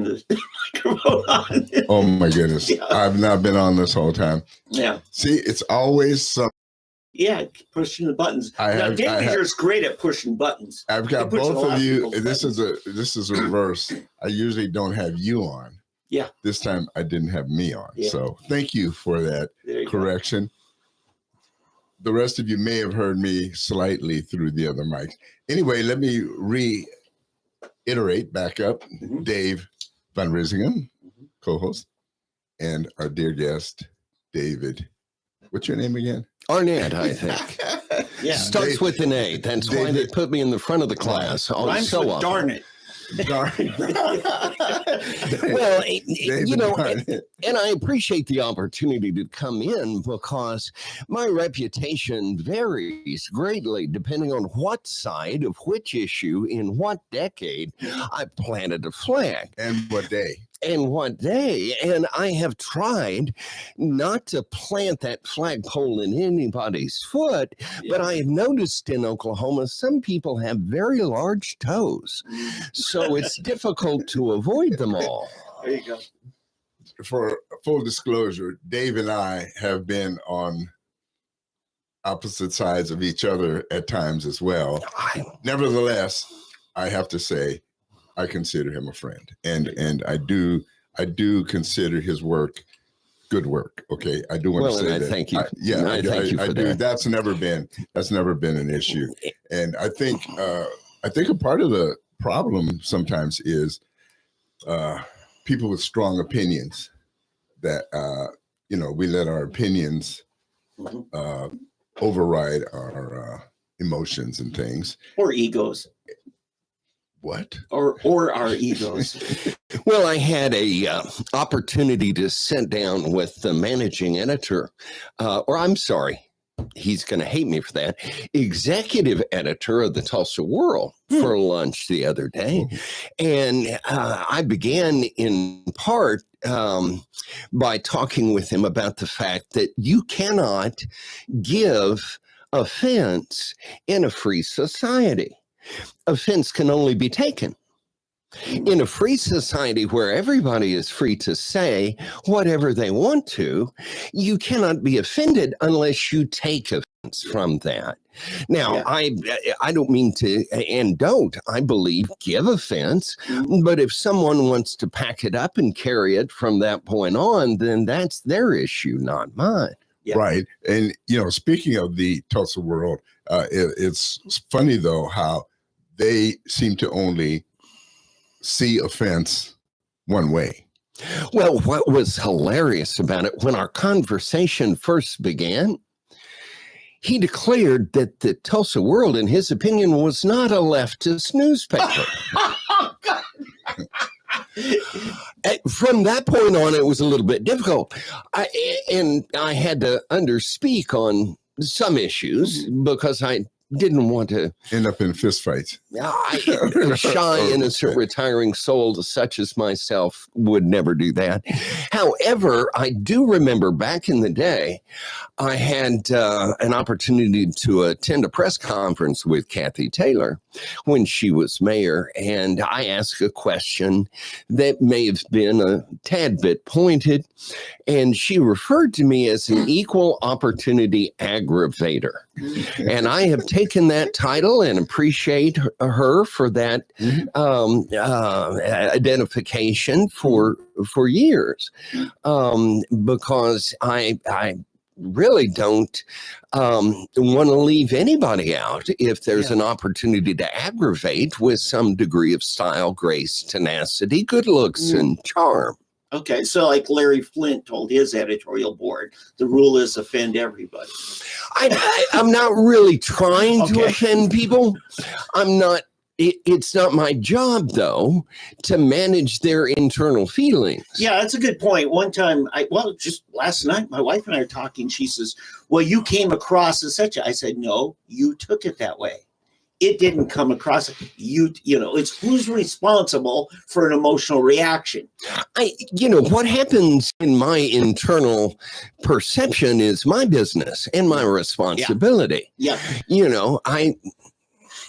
the microphone on. Oh my goodness. Yeah. I've not been on this whole time. Yeah. See, it's always some. Yeah, pushing the buttons. David's great at pushing buttons. I've got both of you. This is a reverse. I usually don't have you on. Yeah. This time I didn't have me on. Yeah. So thank you for that correction. Go. The rest of you may have heard me slightly through the other mics. Anyway, let me reiterate back up. Mm-hmm. Dave Van Risingham, co-host, and our dear guest, David. What's your name again? Arnett, I think. Yeah. Starts with an A. That's David. Why they put me in the front of the class. Rhymes so with darn it. Well, and I appreciate the opportunity to come in because my reputation varies greatly depending on what side of which issue in what decade I planted a flag. And what day. And I have tried not to plant that flagpole in anybody's foot, but I have noticed in Oklahoma, some people have very large toes. So it's difficult to avoid them all. There you go. For full disclosure, Dave and I have been on opposite sides of each other at times as well. Nevertheless, I have to say, I consider him a friend, and I do consider his work good work. Okay, I do want to say that. Thank you. I do. That's never been an issue, and I think a part of the problem sometimes is people with strong opinions that we let our opinions override our emotions and things or egos. What? Or our egos. Well, I had a opportunity to sit down with the managing editor, he's going to hate me for that, executive editor of the Tulsa World for lunch the other day. And I began in part by talking with him about the fact that you cannot give offense in a free society. Offense can only be taken. In a free society where everybody is free to say whatever they want to, you cannot be offended unless you take offense from that. Now, I don't mean to, and don't, I believe, give offense, but if someone wants to pack it up and carry it from that point on, then that's their issue, not mine. Yeah. Right. And, speaking of the Tulsa World, it's funny, though, how they seem to only see offense one way. Well, what was hilarious about it, when our conversation first began, he declared that the Tulsa World, in his opinion, was not a leftist newspaper. From that point on, it was a little bit difficult. I had to underspeak on some issues because I didn't want to end up in fistfights. A shy, innocent, retiring soul such as myself would never do that. However, I do remember back in the day, I had an opportunity to attend a press conference with Kathy Taylor when she was mayor, and I asked a question that may have been a tad bit pointed, and she referred to me as an equal opportunity aggravator. And I have taken that title and appreciate her for that identification for years, because I really don't want to leave anybody out if there's an opportunity to aggravate with some degree of style, grace, tenacity, good looks, and charm. Okay, so like Larry Flint told his editorial board, the rule is offend everybody. I'm not really trying to offend people. I'm not. It's not my job, though, to manage their internal feelings. Yeah, that's a good point. One time, just last night, my wife and I are talking. She says, well, you came across as such. I said, no, you took it that way. It didn't come across. It's who's responsible for an emotional reaction. What happens in my internal perception is my business and my responsibility. Yeah.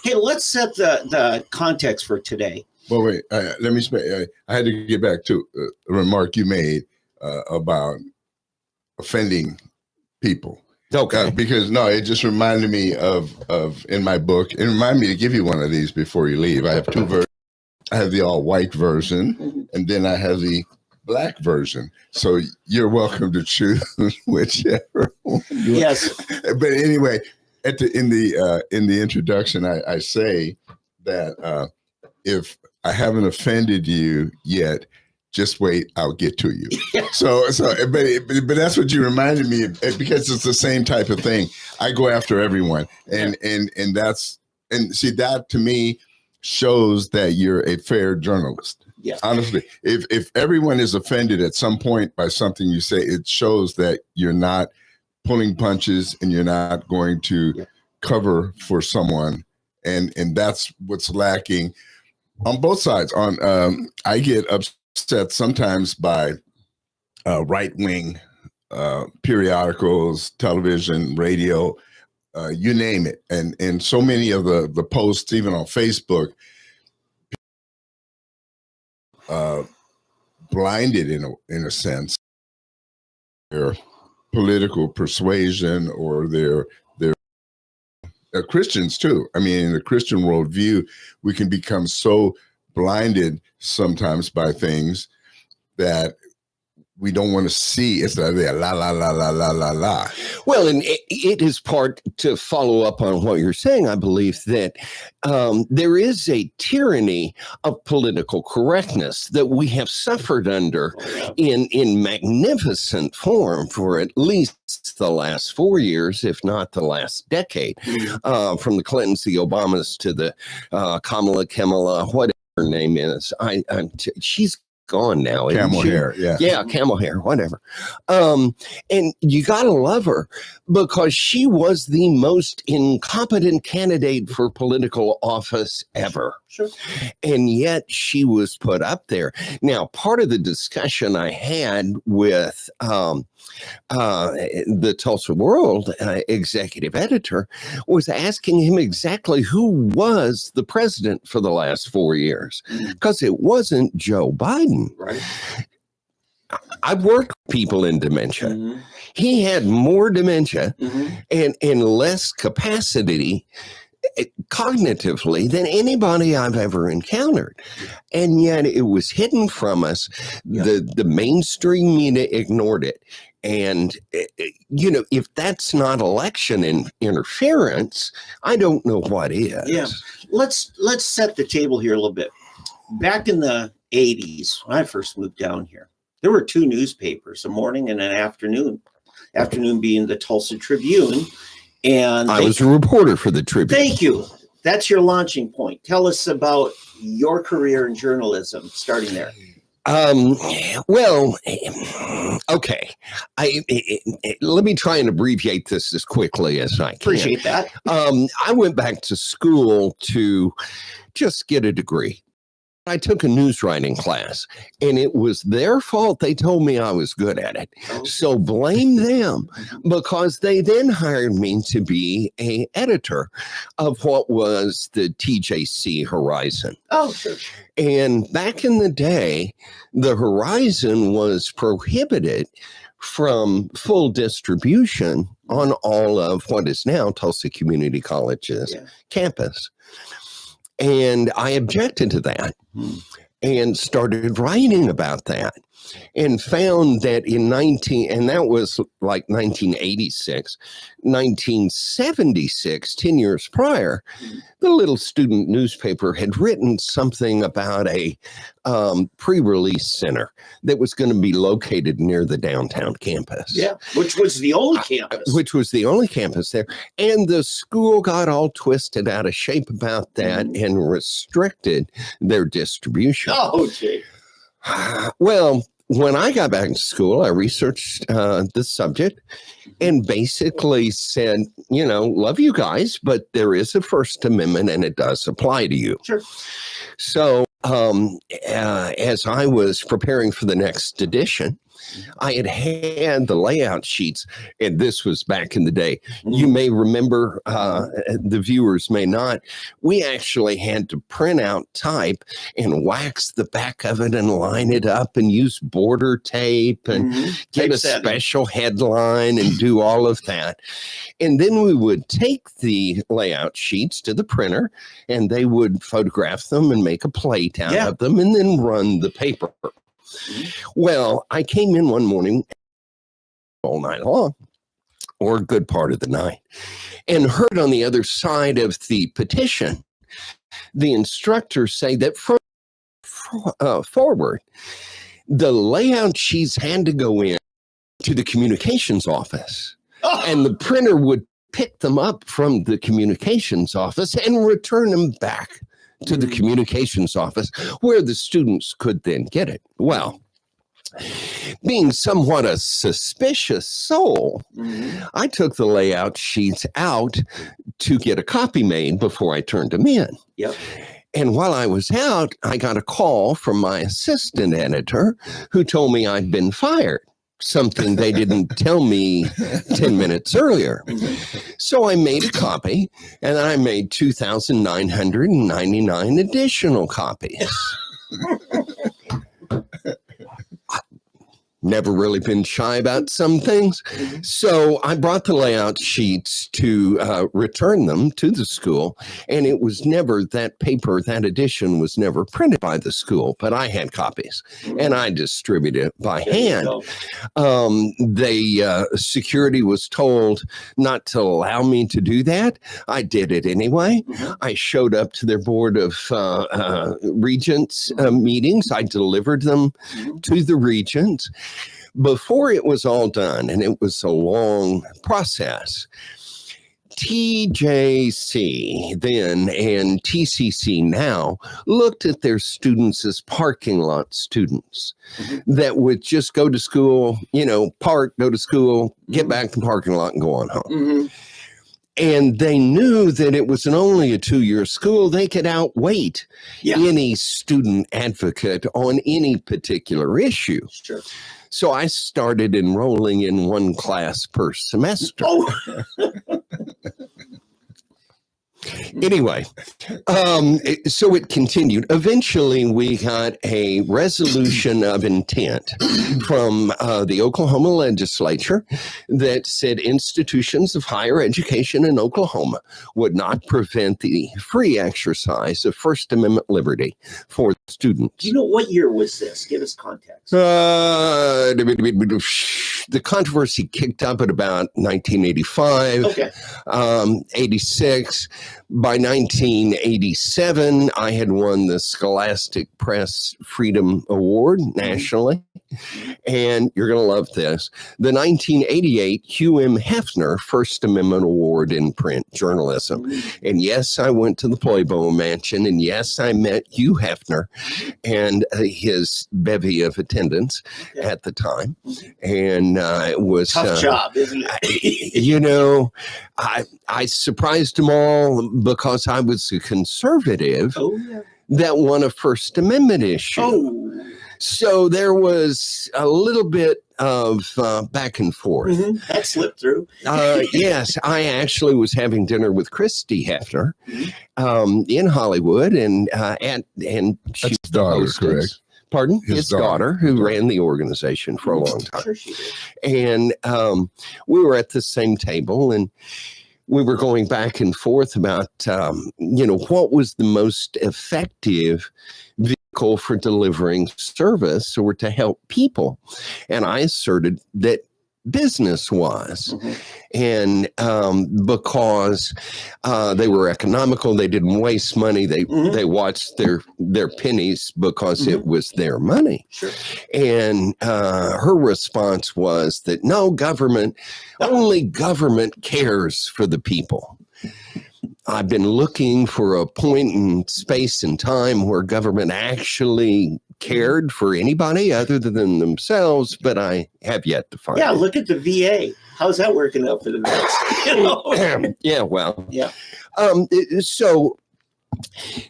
Hey, let's set the context for today. Well, wait. Let me. I had to get back to a remark you made about offending people. Okay. Because no, it just reminded me of in my book. It reminded me to give you one of these before you leave. I have two versions. I have the all white version, and then I have the black version. So you're welcome to choose whichever one. Yes. But anyway, in the introduction, I say that if I haven't offended you yet, just wait, I'll get to you. Yeah. But that's what you reminded me of, because it's the same type of thing. I go after everyone, and see, that to me shows that you're a fair journalist. Yeah. Honestly, if everyone is offended at some point by something you say, it shows that you're not pulling punches and you're not going to cover for someone, and that's what's lacking on both sides. I get upset sometimes by right-wing periodicals, television, radio, you name it, and so many of the posts, even on Facebook, blinded in a sense their political persuasion or their Christians too. I mean, in the Christian worldview, we can become so blinded sometimes by things that we don't want to see. It's like la la la la la la la. Well, and it is part, to follow up on what you're saying, I believe that there is a tyranny of political correctness that we have suffered under in magnificent form for at least the last 4 years, if not the last decade, from the Clintons, the Obamas, to the Kamala, whatever her name is. She's gone now. Camel hair, yeah, camel hair, whatever. And you gotta love her, because she was the most incompetent candidate for political office ever. Sure. And yet she was put up there. Now, part of the discussion I had with the Tulsa World executive editor was asking him exactly who was the president for the last 4 years, because it wasn't Joe Biden. Right. I've worked with people in dementia. He had more dementia and less capacity cognitively than anybody I've ever encountered. And yet it was hidden from us. The mainstream media ignored it. And, if that's not election interference, I don't know what is. Yeah. Let's set the table here a little bit. Back in the 80s, when I first moved down here, there were two newspapers, a morning and an afternoon. Afternoon being the Tulsa Tribune. And I was a reporter for the Tribune. Thank you. That's your launching point. Tell us about your career in journalism, starting there. Well, okay. Let me try and abbreviate this as quickly as I can. Appreciate that. I went back to school to just get a degree. I took a news writing class, and it was their fault. They told me I was good at it. So blame them, because they then hired me to be an editor of what was the TJC Horizon. Oh, sure. And back in the day, the Horizon was prohibited from full distribution on all of what is now Tulsa Community College's campus. And I objected to that and started writing about that, and found that and that was like 1986, 1976, 10 years prior, the little student newspaper had written something about a pre-release center that was going to be located near the downtown campus. Yeah, which was the only campus. Which was the only campus there. And the school got all twisted out of shape about that and restricted their distribution. Oh, gee. Well, when I got back to school, I researched the subject and basically said, love you guys, but there is a First Amendment and it does apply to you. Sure. So as I was preparing for the next edition, I had the layout sheets, and this was back in the day. You may remember, the viewers may not. We actually had to print out type and wax the back of it and line it up and use border tape and get a special headline and do all of that. And then we would take the layout sheets to the printer, and they would photograph them and make a plate out of them and then run the paper. Well, I came in one morning all night long, or a good part of the night, and heard on the other side of the petition, the instructor say that from forward, the layout sheets had to go in to the communications office, and the printer would pick them up from the communications office and return them back to the communications office where the students could then get it. Well, being somewhat a suspicious soul, I took the layout sheets out to get a copy made before I turned them in. Yep. And while I was out, I got a call from my assistant editor who told me I'd been fired. Something they didn't tell me 10 minutes earlier. So I made a copy, and I made 2,999 additional copies. Never really been shy about some things. So I brought the layout sheets to return them to the school. And it was never, that paper, that edition was never printed by the school, but I had copies and I distributed it by hand. Security was told not to allow me to do that. I did it anyway. I showed up to their board of regents meetings. I delivered them to the regents. Before it was all done, and it was a long process, TJC then and TCC now looked at their students as parking lot students that would just go to school, park, go to school, get back to the parking lot and go on home. And they knew that it was only a 2-year school. They could outweight any student advocate on any particular issue. Sure. So I started enrolling in one class per semester. Anyway, so it continued. Eventually, we got a resolution of intent from the Oklahoma legislature that said institutions of higher education in Oklahoma would not prevent the free exercise of First Amendment liberty for students. Do you know what year was this? Give us context. The controversy kicked up at about 1985, 86. By 1987, I had won the Scholastic Press Freedom Award nationally. And you're going to love this. The 1988 Hugh M. Hefner First Amendment Award in print journalism. And yes, I went to the Playboy Mansion. And yes, I met Hugh Hefner and his bevy of attendants at the time. And it was tough job, isn't it? I surprised them all because I was a conservative that won a First Amendment issue. So there was a little bit of back and forth. That slipped through. Yes, I actually was having dinner with Christy Hefner in Hollywood, and she That's daughter, correct? Pardon? His daughter, who ran the organization for a long time. Sure she did. And we were at the same table, and we were going back and forth about, what was the most effective vehicle for delivering service or to help people. And I asserted that business was. And because they were economical, they didn't waste money. They watched their pennies because it was their money. Sure. And her response was that no, only government cares for the people. I've been looking for a point in space and time where government actually cared for anybody other than themselves, but I have yet to find it. Yeah, look at the VA. How's that working out for the vets? Yeah, well. Yeah. So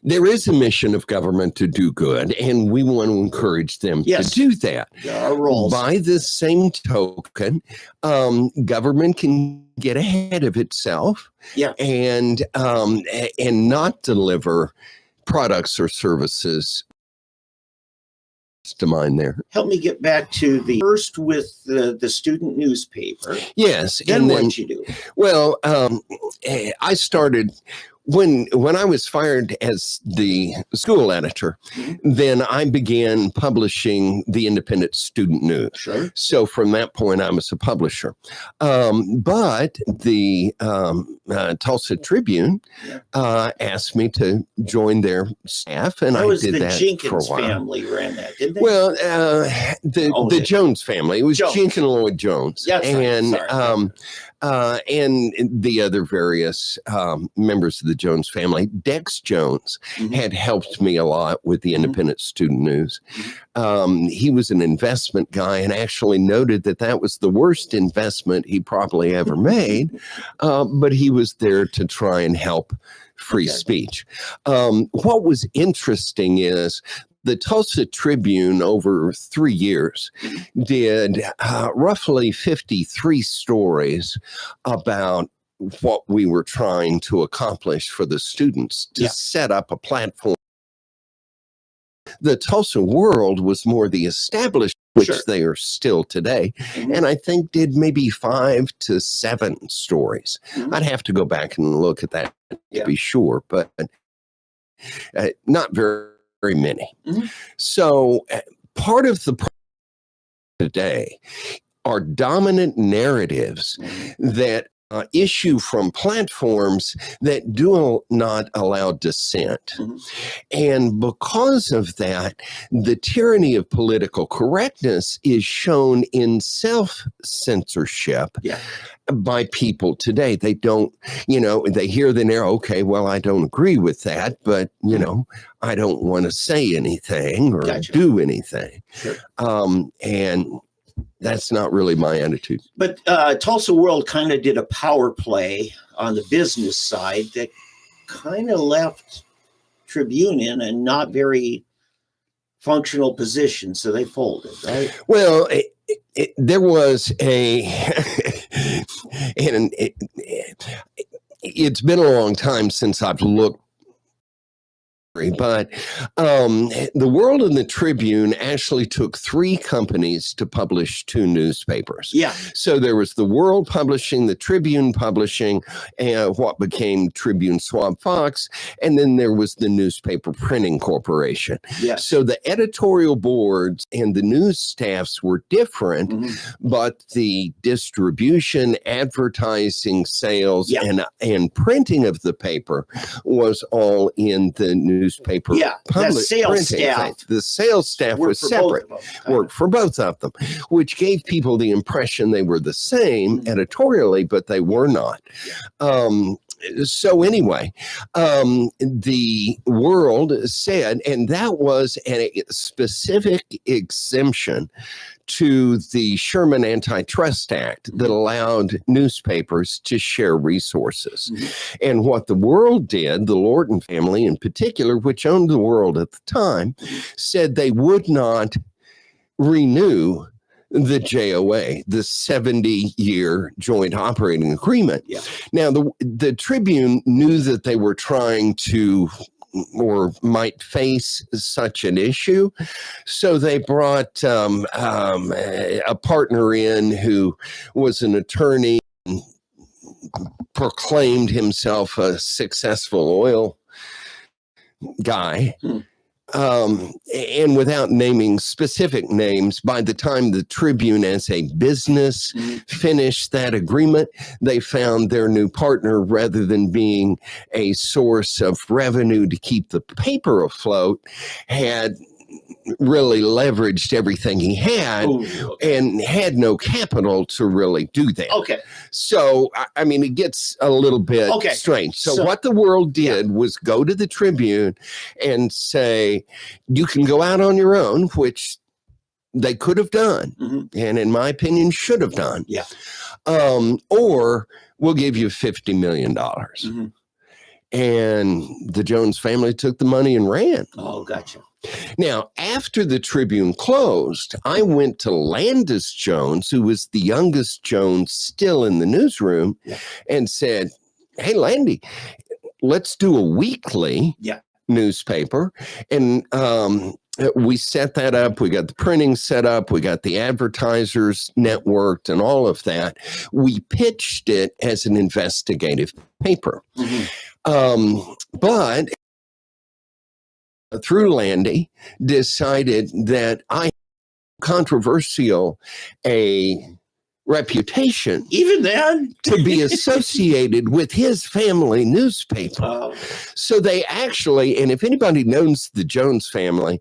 there is a mission of government to do good, and we want to encourage them Yes. to do that. There are roles. By the same token, government can get ahead of itself, Yeah. and not deliver products or services to mine there. Help me get back to the first with the student newspaper. Yes, Then and what then did you do? well, I started when I was fired as the school editor. Then I began publishing the Independent Student News. Sure. So from that point, I was a publisher. But the Tulsa Tribune asked me to join their staff, and That I was did the that Jenkins for a while. family ran that, didn't they? Well, Owned the it. Jones family. It was Jones. Jenkins and Lloyd Jones, Yes, and and the other various members of the Jones family. Dex Jones Mhm. had helped me a lot with the Independent Student News. He was an investment guy and actually noted that that was the worst investment he probably ever made, but he was there to try and help free Okay. speech. What was interesting is the Tulsa Tribune over 3 years did roughly 53 stories about what we were trying to accomplish for the students to Yeah. set up a platform. The Tulsa World was more the established, which Sure. they are still today, Mhm. and I think did maybe 5 to 7 stories. Mhm. I'd have to go back and look at that Yeah. to be sure, but not very many. Mhm. So part of the problem today are dominant narratives Mhm. that issue from platforms that do not allow dissent. Mhm. And because of that, the tyranny of political correctness is shown in self-censorship Yeah. by people today. They don't, they hear the narrative, okay, well, I don't agree with that, but, I don't want to say anything or Gotcha. do anything. Sure. And that's not really my attitude. But Tulsa World kind of did a power play on the business side that kind of left Tribune in a not very functional position, so they folded, right? Well, there was and it's been a long time since I've looked. But the World and the Tribune actually took 3 companies to publish 2 newspapers. Yeah. So there was the World Publishing, the Tribune Publishing, and what became Tribune Swab Fox, and then there was the Newspaper Printing Corporation. Yes. So the editorial boards and the news staffs were different, Mhm. but the distribution, advertising, sales, Yeah. and printing of the paper was all in the newspaper. Yeah, that sales printing staff thing. The sales staff Worked was for separate. both of them. Worked for both of them, which gave people the impression they were the same Mhm. editorially, but they were not. So anyway, the World said, and that was a specific exemption to the Sherman Antitrust Act that allowed newspapers to share resources. Mhm. And what the World did, the Lorton family in particular, which owned the World at the time, said they would not renew the JOA, the 70-year joint operating agreement. Yeah. Now, the Tribune knew that they were trying to or might face such an issue. So they brought a partner in who was an attorney, proclaimed himself a successful oil guy. And without naming specific names, by the time the Tribune as a business finished that agreement, they found their new partner, rather than being a source of revenue to keep the paper afloat, had really leveraged everything he had. Ooh, okay. And had no capital to really do that. Okay. So, I mean, it gets a little bit Okay. strange. So, So- what the World did was go to the Tribune and say, you can go out on your own, which they could have done, Mhm. and in my opinion, should have done. Yeah. Or we'll give you $50 million. Mhm. And the Jones family took the money and ran. Oh, gotcha. Now, after the Tribune closed, I went to Landis Jones, who was the youngest Jones still in the newsroom, and said, hey, Landy, let's do a weekly newspaper. And we set that up. We got the printing set up. We got the advertisers networked and all of that. We pitched it as an investigative paper. But through Landy, decided that I had controversial a reputation, even then, to be associated with his family newspaper. So they actually, and if anybody knows the Jones family,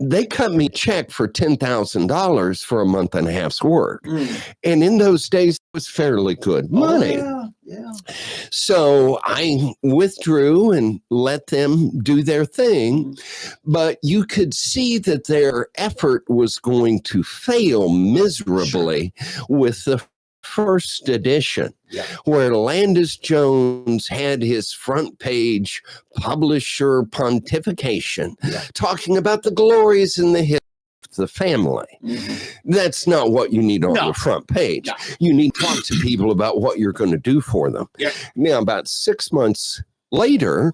they cut me a check for $10,000 for a month and a half's work. And in those days, it was fairly good money. So I withdrew and let them do their thing. But you could see that their effort was going to fail miserably with the first edition, where Landis Jones had his front page publisher pontification talking about the glories and the history of the family. That's not what you need on the front page. You need to talk to people about what you're going to do for them. Now, about 6 months later,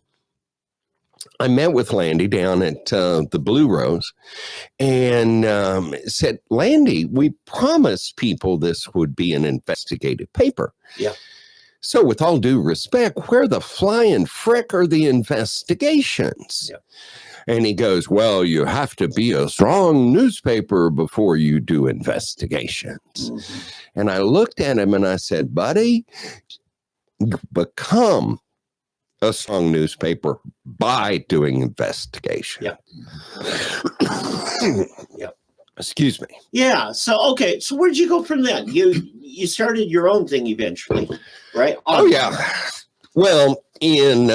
I met with Landy down at the Blue Rose and said, Landy, we promised people this would be an investigative paper. So with all due respect, where the flying frick are the investigations? And he goes, well, you have to be a strong newspaper before you do investigations. And I looked at him and I said, buddy, become a strong newspaper by doing investigation. Excuse me. So, okay. So where'd you go from then? You started your own thing eventually, right? Oh, yeah. Well, in,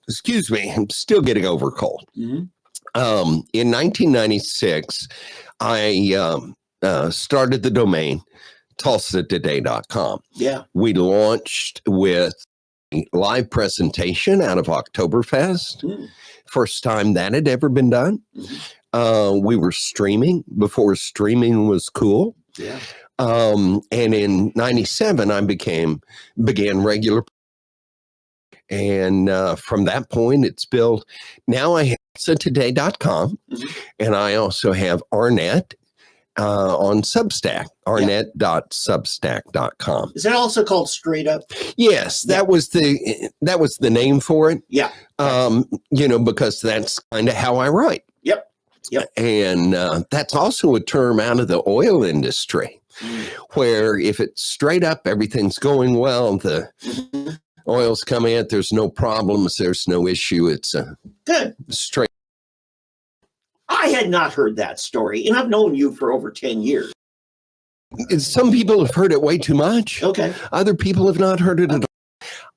excuse me, I'm still getting over cold. In 1996, I started the domain TulsaToday.com. We launched with a live presentation out of Oktoberfest. First time that had ever been done. We were streaming before streaming was cool. And in 97, I began regular. And from that point, it's built. Now I have TulsaToday.com, and I also have Arnett on Substack, arnett.substack.com. Is that also called Straight Up? Yes, that was the name for it. Because that's kind of how I write. And that's also a term out of the oil industry, where if it's straight up, everything's going well, the oil's coming in, there's no problems, there's no issue. It's good straight. I had not heard that story, and I've known you for over 10 years. Some people have heard it way too much. Other people have not heard it at all.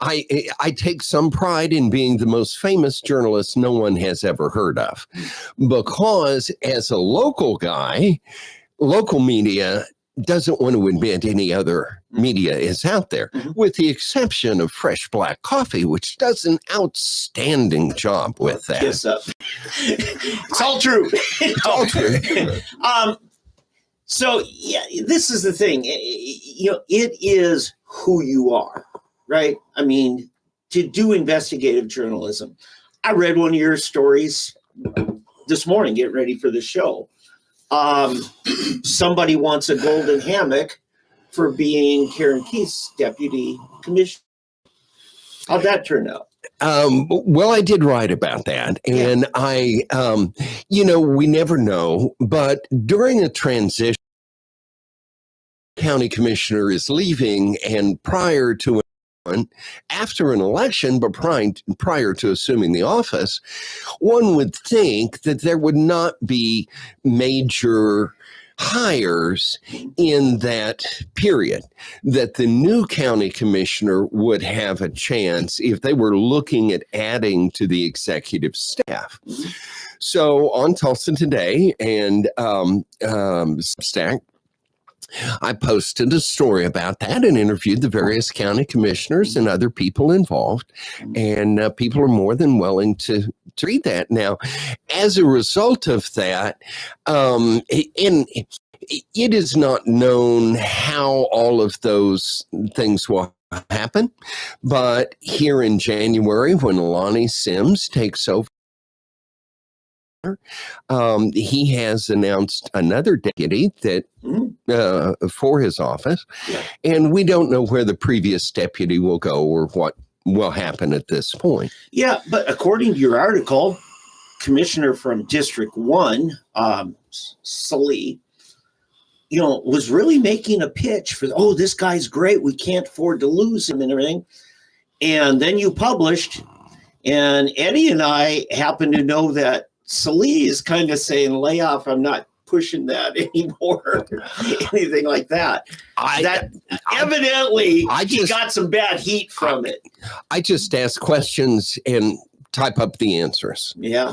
I take some pride in being the most famous journalist no one has ever heard of, because as a local guy, local media doesn't want to admit any other media is out there, with the exception of Fresh Black Coffee, which does an outstanding job with that. It's all true. It's all true. So, this is the thing. It is who you are, right? I mean, to do investigative journalism. I read one of your stories this morning, getting ready for the show. Somebody wants a golden hammock for being Karen Keith's deputy commissioner. How'd that turn out? Well, I did write about that, and I, we never know, but during a transition, county commissioner is leaving, and after an election, but prior to assuming the office, one would think that there would not be major hires in that period, that the new county commissioner would have a chance if they were looking at adding to the executive staff. So on Tulsa Today and Substack, I posted a story about that and interviewed the various county commissioners and other people involved. And people are more than willing to read that. Now, as a result of that, it is not known how all of those things will happen. But here in January, when Lonnie Sims takes over, he has announced another deputy that for his office, and we don't know where the previous deputy will go or what will happen at this point. Yeah, but according to your article, Commissioner from District 1, Sully, was really making a pitch for, this guy's great, we can't afford to lose him and everything. And then you published, and Eddie and I happen to know that Sully is kind of saying, lay off, I'm not pushing that anymore, anything like that. Evidently, he got some bad heat from it. I just ask questions and type up the answers. Yeah.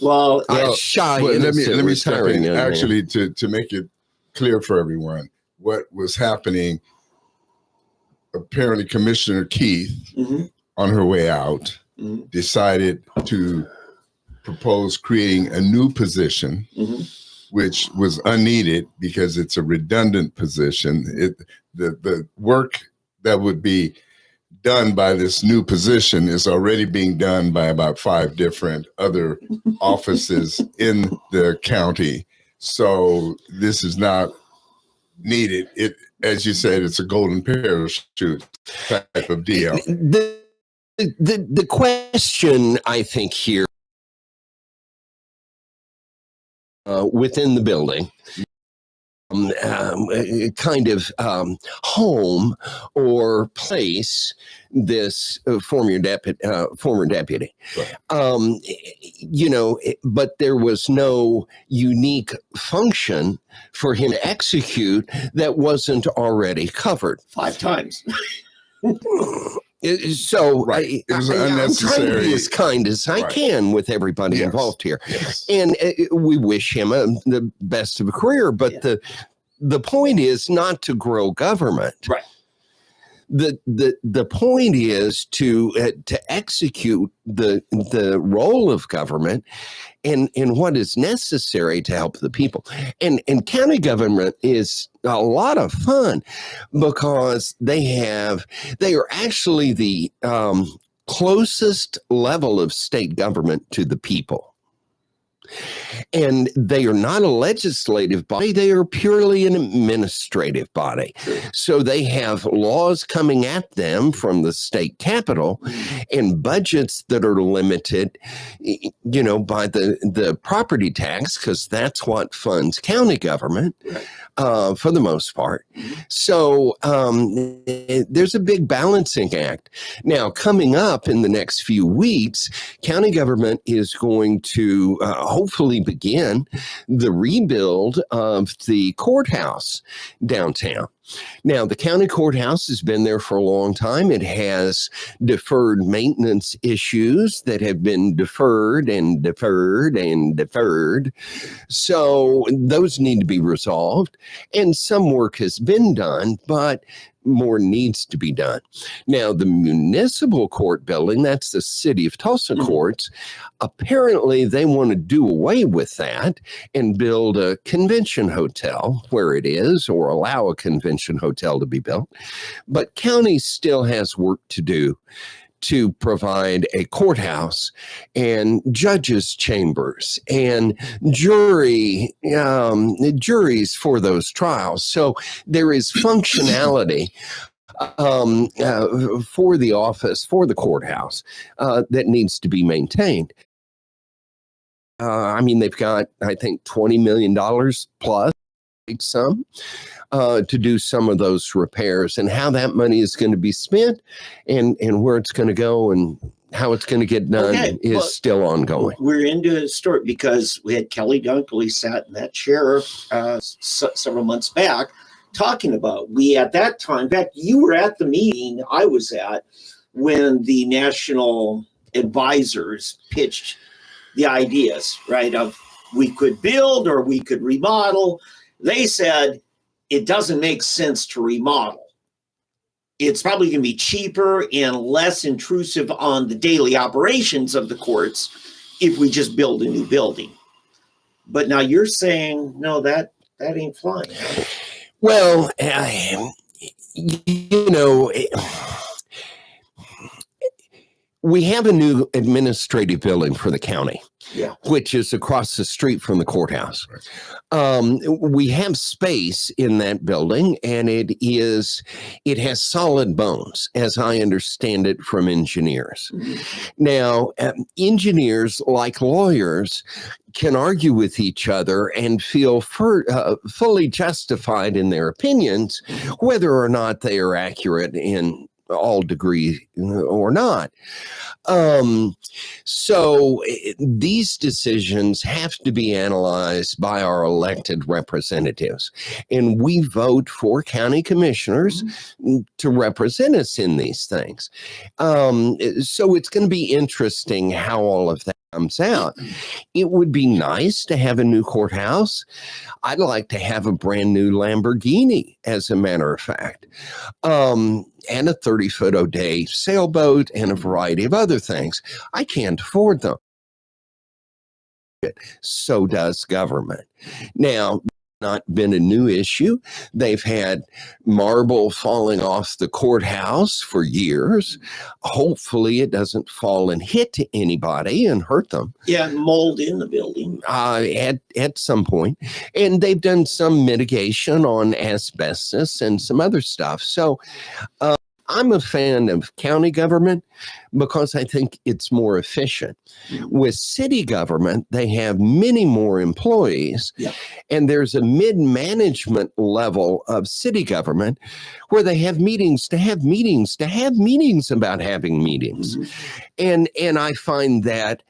Well, let me step in. Actually, to make it clear for everyone, what was happening, apparently Commissioner Keith, on her way out, decided to propose creating a new position, which was unneeded because it's a redundant position. The work that would be done by this new position is already being done by about 5 different other offices in the county. So this is not needed. It, as you said, it's a golden parachute type of deal. The question, I think, here within the building, kind of home or place this former deputy. Right. But there was no unique function for him to execute that wasn't already covered 5 times. So right. It was unnecessary. I'm trying to be as kind as I can with everybody involved here. Yes. And we wish him the best of a career. But the point is not to grow government. Right. The point is to execute the role of government and what is necessary to help the people. And county government is a lot of fun because they are actually the closest level of state government to the people. And they are not a legislative body. They are purely an administrative body. So they have laws coming at them from the state capitol and budgets that are limited, by the property tax, because that's what funds county government for the most part. So there's a big balancing act. Now, coming up in the next few weeks, county government is going to hopefully begin the rebuild of the courthouse downtown. Now, the county courthouse has been there for a long time. It has deferred maintenance issues that have been deferred and deferred and deferred. So those need to be resolved. And some work has been done, but more needs to be done. Now, the municipal court building, that's the city of Tulsa courts, apparently they want to do away with that and build a convention hotel where it is, or allow a convention hotel to be built. But county still has work to do to provide a courthouse and judges' chambers and juries for those trials. So there is functionality for the office, for the courthouse, that needs to be maintained. They've got, I think, $20 million plus, some, to do some of those repairs, and how that money is going to be spent and where it's going to go and how it's going to get done is still ongoing. We're into a story because we had Kelly Dunkley sat in that chair several months back talking about, at that time, in fact, you were at the meeting I was at when the national advisors pitched the ideas, right, of we could build or we could remodel. They said, it doesn't make sense to remodel. It's probably going to be cheaper and less intrusive on the daily operations of the courts if we just build a new building. But now you're saying, no, that ain't flying. Well, you know, we have a new administrative building for the county, Yeah. which is across the street from the courthouse. We have space in that building, and it has solid bones, as I understand it from engineers. Now, engineers, like lawyers, can argue with each other and feel fully justified in their opinions, whether or not they are accurate in all degree or not. So these decisions have to be analyzed by our elected representatives, and we vote for county commissioners to represent us in these things. So it's going to be interesting how all of that comes out. It would be nice to have a new courthouse. I'd like to have a brand new Lamborghini, as a matter of fact, and a 30-foot-a-day sailboat and a variety of other things. I can't afford them. So does government. Now, not been a new issue. They've had marble falling off the courthouse for years. Hopefully it doesn't fall and hit anybody and hurt them. Yeah, mold in the building. At some point. And they've done some mitigation on asbestos and some other stuff. So I'm a fan of county government because I think it's more efficient. With city government, they have many more employees, and there's a mid-management level of city government where they have meetings to have meetings to have meetings about having meetings. And I find that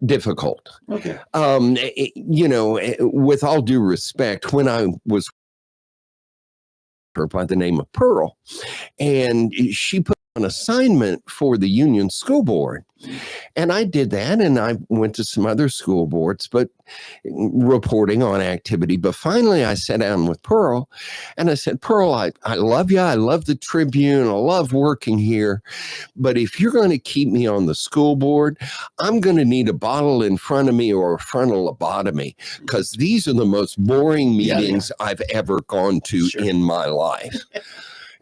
difficult. Okay. You know, with all due respect, when I was by the name of Pearl, and she put an assignment for the Union School Board. And I did that, and I went to some other school boards, but reporting on activity. But finally, I sat down with Pearl, and I said, Pearl, I love you. I love the Tribune. I love working here. But if you're going to keep me on the school board, I'm going to need a bottle in front of me or a frontal lobotomy, because these are the most boring meetings I've ever gone to in my life.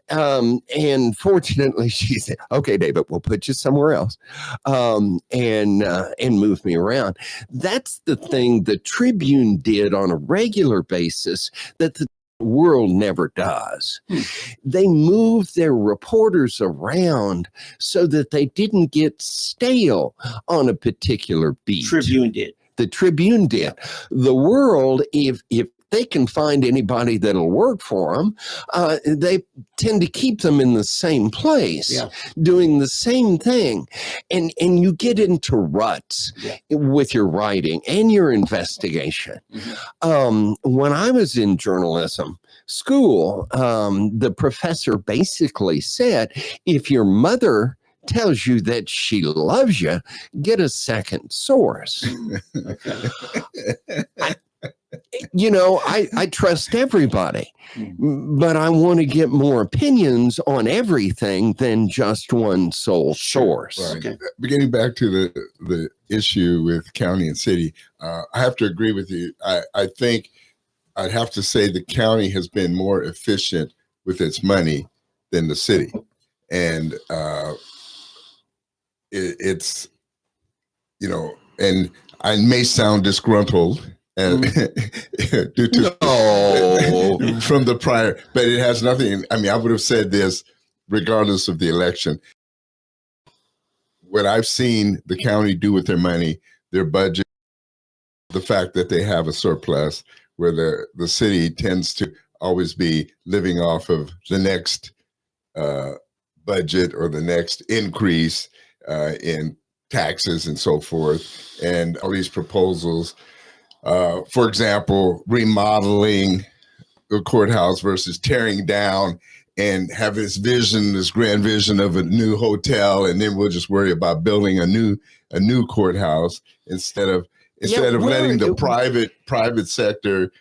And fortunately, she said, okay, David, we'll put you somewhere else, and move me around. That's the thing the Tribune did on a regular basis that the world never does. They moved their reporters around so that they didn't get stale on a particular beat. Tribune did. The Tribune did. The world, if they can find anybody that'll work for them, they tend to keep them in the same place, doing the same thing. And you get into ruts with your writing and your investigation. When I was in journalism school, the professor basically said, if your mother tells you that she loves you, get a second source. I trust everybody, but I want to get more opinions on everything than just one sole source. Right. Okay. Beginning back to the issue with county and city, I have to agree with you. I think I'd have to say the county has been more efficient with its money than the city. And it's, and I may sound disgruntled, and due to from the prior, but it has nothing. I mean, I would have said this regardless of the election. What I've seen the county do with their money, their budget, the fact that they have a surplus, where the city tends to always be living off of the next budget or the next increase in taxes and so forth, and all these proposals. For example, remodeling the courthouse versus tearing down and have this grand vision of a new hotel, and then we'll just worry about building a new courthouse instead of Instead of letting the private sector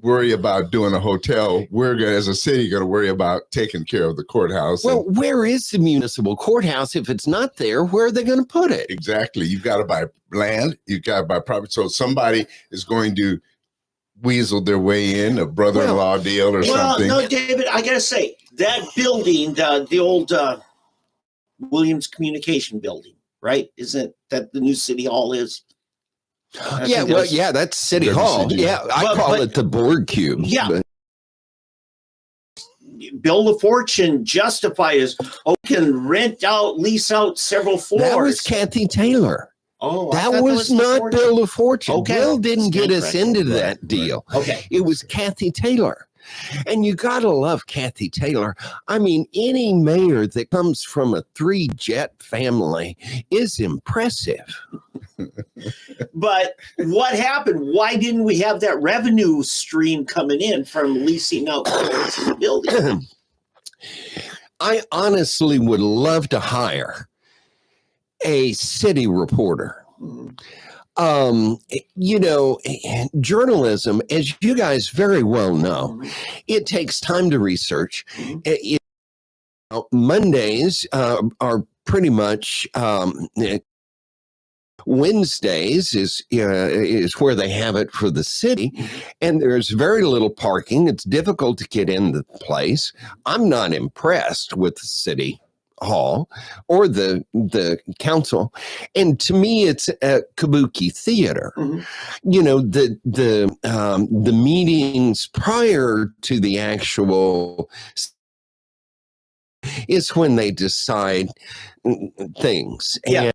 worry about doing a hotel, we're gonna, as a city, going to worry about taking care of the courthouse. Well, where is the municipal courthouse? If it's not there, where are they going to put it? Exactly. You've got to buy land. You've got to buy property. So somebody is going to weasel their way in, a brother-in-law deal or something. Well, no, David, I got to say, that building, the old Williams Communication Building, right? Isn't that the new City Hall is? That's City Hall. CG. Yeah, I call it the board cube. Yeah. But Bill LaFortune justify is, can lease out several floors. that was Kathy Taylor. Oh, I That thought was not LaFortune. Bill LaFortune. Okay. Bill didn't get Stand us corrected. into that deal. Okay. It was Kathy Taylor. And you got to love Kathy Taylor. I mean, any mayor that comes from a 3-jet family is impressive. But what happened? Why didn't we have that revenue stream coming in from leasing out floors in the building? I honestly would love to hire a city reporter. Journalism, as you guys very well know, it takes time to research. Mondays are pretty much Wednesdays is where they have it for the city, and there's very little parking. It's difficult to get in the place. I'm not impressed with the city hall or the council, and to me it's a kabuki theater. The meetings prior to the actual is when they decide things. Yeah.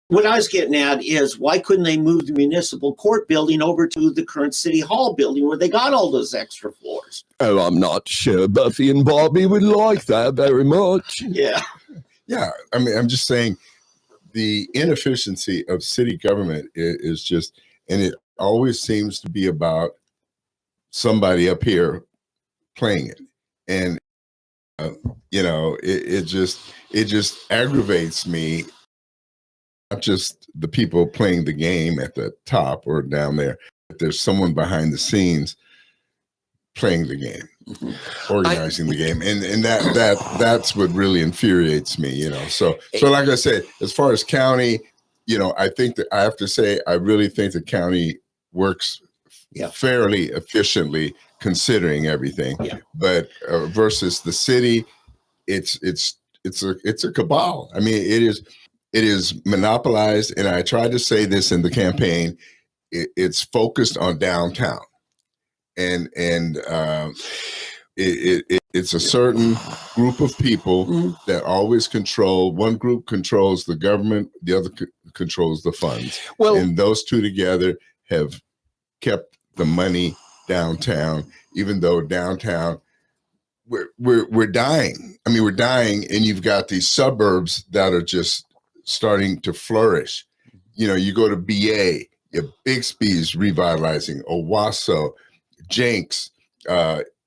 What I was getting at is, why couldn't they move the municipal court building over to the current City Hall building where they got all those extra floors? Oh, I'm not sure Buffy and Bobby would like that very much. Yeah. Yeah. I mean, I'm just saying the inefficiency of city government is just, and it always seems to be about somebody up here playing it. And, it just aggravates me. Not just the people playing the game at the top or down there, but there's someone behind the scenes playing the game, organizing the game, and that's what really infuriates me. So like I said, as far as county, I think that I have to say I really think the county works fairly efficiently considering everything. Yeah. But versus the city, it's a cabal. I mean, it is monopolized, and I tried to say this in the campaign. It's focused on downtown, and it's a certain group of people that always control. One group controls the government, the other controls the funds. Well, and those two together have kept the money downtown, even though downtown we're dying. I mean, we're dying, and you've got these suburbs that are just starting to flourish. You go to BA, Bixby's revitalizing, Owasso, Jenks.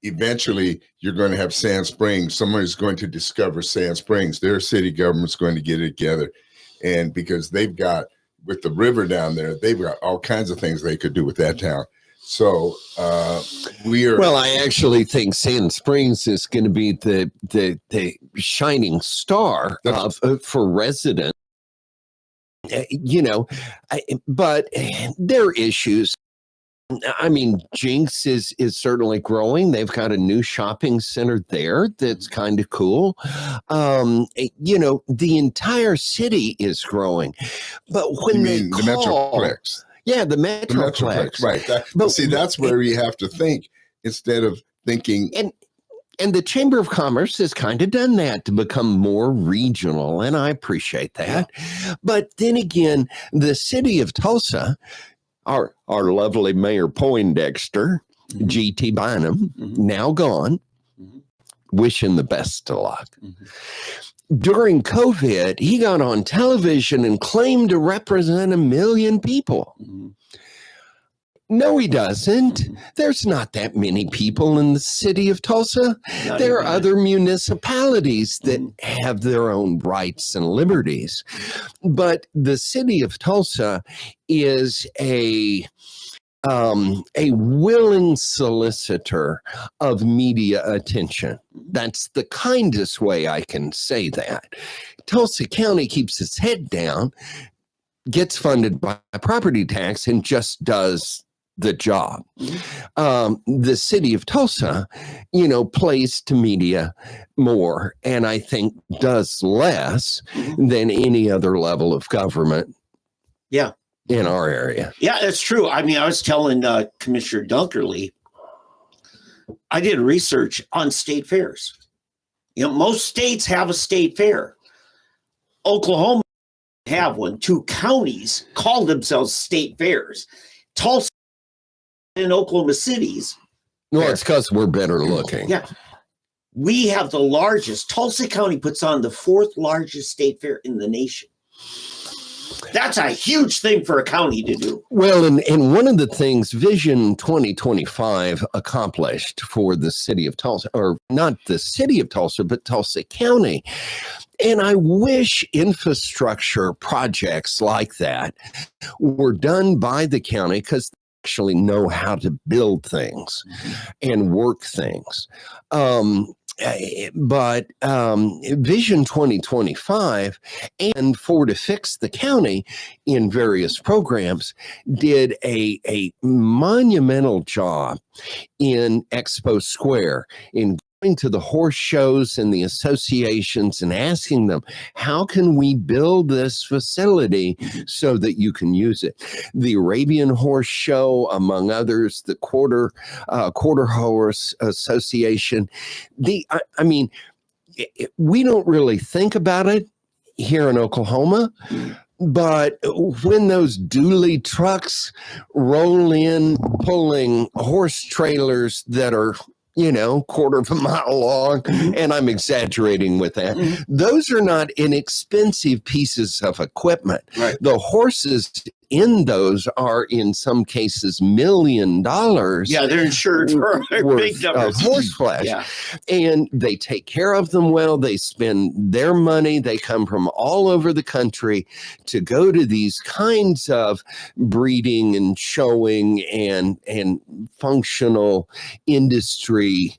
Eventually, you're going to have Sand Springs. Somebody's going to discover Sand Springs. Their city government's going to get it together. And because they've got, with the river down there, they've got all kinds of things they could do with that town. So Well, I actually think Sand Springs is going to be the shining star for residents. But there are issues. I mean, Jinx is certainly growing. They've got a new shopping center there that's kind of cool. The entire city is growing. But when the Metroplex. Yeah, the Metroplex. Right. That's where you have to think instead of thinking. And the Chamber of Commerce has kind of done that to become more regional, and I appreciate that. Yeah. But then again, the city of Tulsa, our lovely Mayor Poindexter, G.T. Bynum, now gone, wishing the best of luck. During COVID, he got on television and claimed to represent 1 million people. No, he doesn't. There's not that many people in the city of Tulsa. Not There are even- other municipalities that have their own rights and liberties. But the city of Tulsa is a willing solicitor of media attention. That's the kindest way I can say that. Tulsa County keeps its head down, gets funded by property tax, and just does the job. The city of Tulsa, plays to media more, and I think does less than any other level of government. Yeah. In our area. Yeah, that's true. I mean, I was telling Commissioner Dunkerley, I did research on state fairs. Most states have a state fair. Oklahoma have one. 2 counties call themselves state fairs. Tulsa and Oklahoma City's. Well, it's because we're better looking. Yeah. We have the largest. Tulsa County puts on the 4th largest state fair in the nation. That's a huge thing for a county to do. Well, and one of the things Vision 2025 accomplished for the city of Tulsa, or not the city of Tulsa, but Tulsa County. And I wish infrastructure projects like that were done by the county, because they actually know how to build things and work things. But Vision 2025 and For to Fix the County in various programs did a monumental job in Expo Square, in going to the horse shows and the associations and asking them, how can we build this facility so that you can use it? The Arabian Horse Show, among others, the Quarter Horse Association. I mean, we don't really think about it here in Oklahoma, but when those dually trucks roll in pulling horse trailers that are quarter of a mile long, and I'm exaggerating with that. Those are not inexpensive pieces of equipment. Right. The horses in those are, in some cases, $1 million. Yeah, they're insured for big numbers. Horseflesh. Yeah. And they take care of them well. They spend their money. They come from all over the country to go to these kinds of breeding and showing and functional industry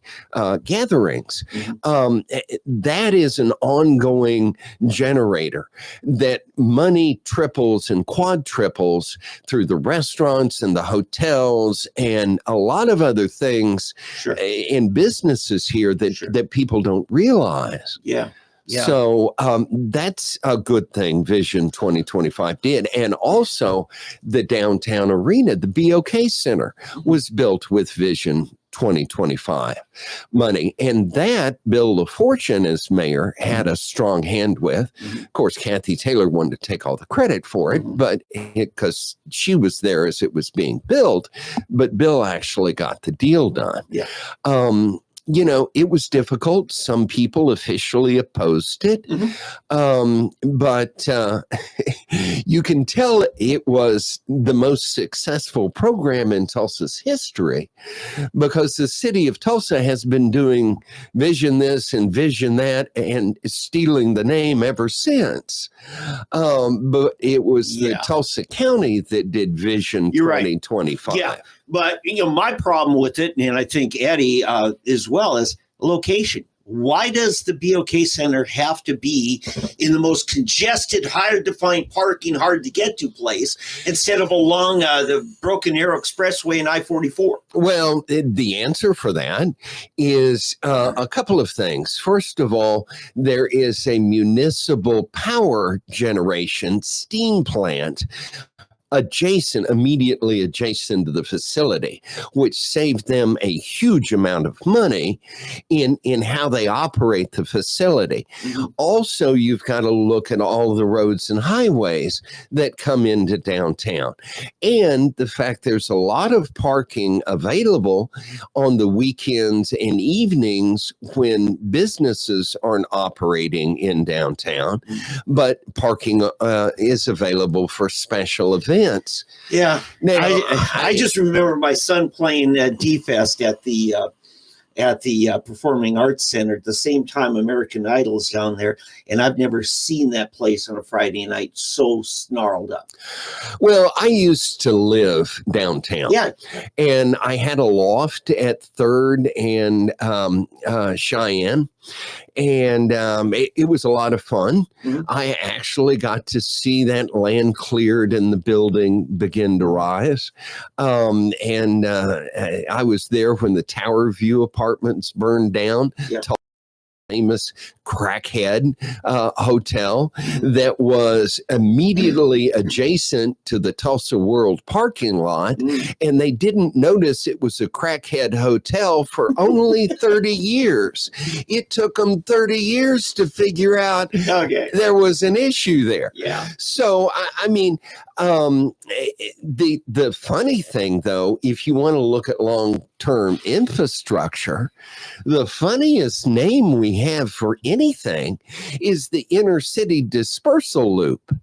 gatherings. That is an ongoing generator that money triples and quadruples through the restaurants and the hotels and a lot of other things in businesses here that people don't realize. Yeah. Yeah. So that's a good thing Vision 2025 did. And also the downtown arena, the BOK Center, was built with Vision 2025 money. And that Bill LaFortune, as mayor, had a strong hand with. Of course, Kathy Taylor wanted to take all the credit for it, but because she was there as it was being built, but Bill actually got the deal done. Yeah. It was difficult. Some people officially opposed it. But you can tell it was the most successful program in Tulsa's history, because the city of Tulsa has been doing Vision this and Vision that and stealing the name ever since. But it was the Tulsa County that did Vision 2025. Yeah. But, my problem with it, and I think Eddie as well, is location. Why does the BOK Center have to be in the most congested, hard to find parking, hard to get to place instead of along the Broken Arrow Expressway and I-44? Well, the answer for that is a couple of things. First of all, there is a municipal power generation steam plant immediately adjacent to the facility, which saved them a huge amount of money in how they operate the facility. Also, you've got to look at all the roads and highways that come into downtown, and the fact there's a lot of parking available on the weekends and evenings when businesses aren't operating in downtown, but parking is available for special events. expense. Yeah. Now, I just remember my son playing D-Fest at the Performing Arts Center at the same time American Idol's down there, and I've never seen that place on a Friday night so snarled up. well, I used to live downtown. Yeah. And I had a loft at 3rd and Cheyenne. And it was a lot of fun. Mm-hmm. I actually got to see that land cleared and the building begin to rise. And I was there when the Tower View apartments burned down. Yeah. Famous crackhead hotel that was immediately adjacent to the Tulsa World parking lot, and they didn't notice it was a crackhead hotel for only 30 years. It took them 30 years to figure out there was an issue there. Yeah. So, I mean, the funny thing, though, if you want to look at long-term infrastructure, the funniest name we have for anything is the inner city dispersal loop.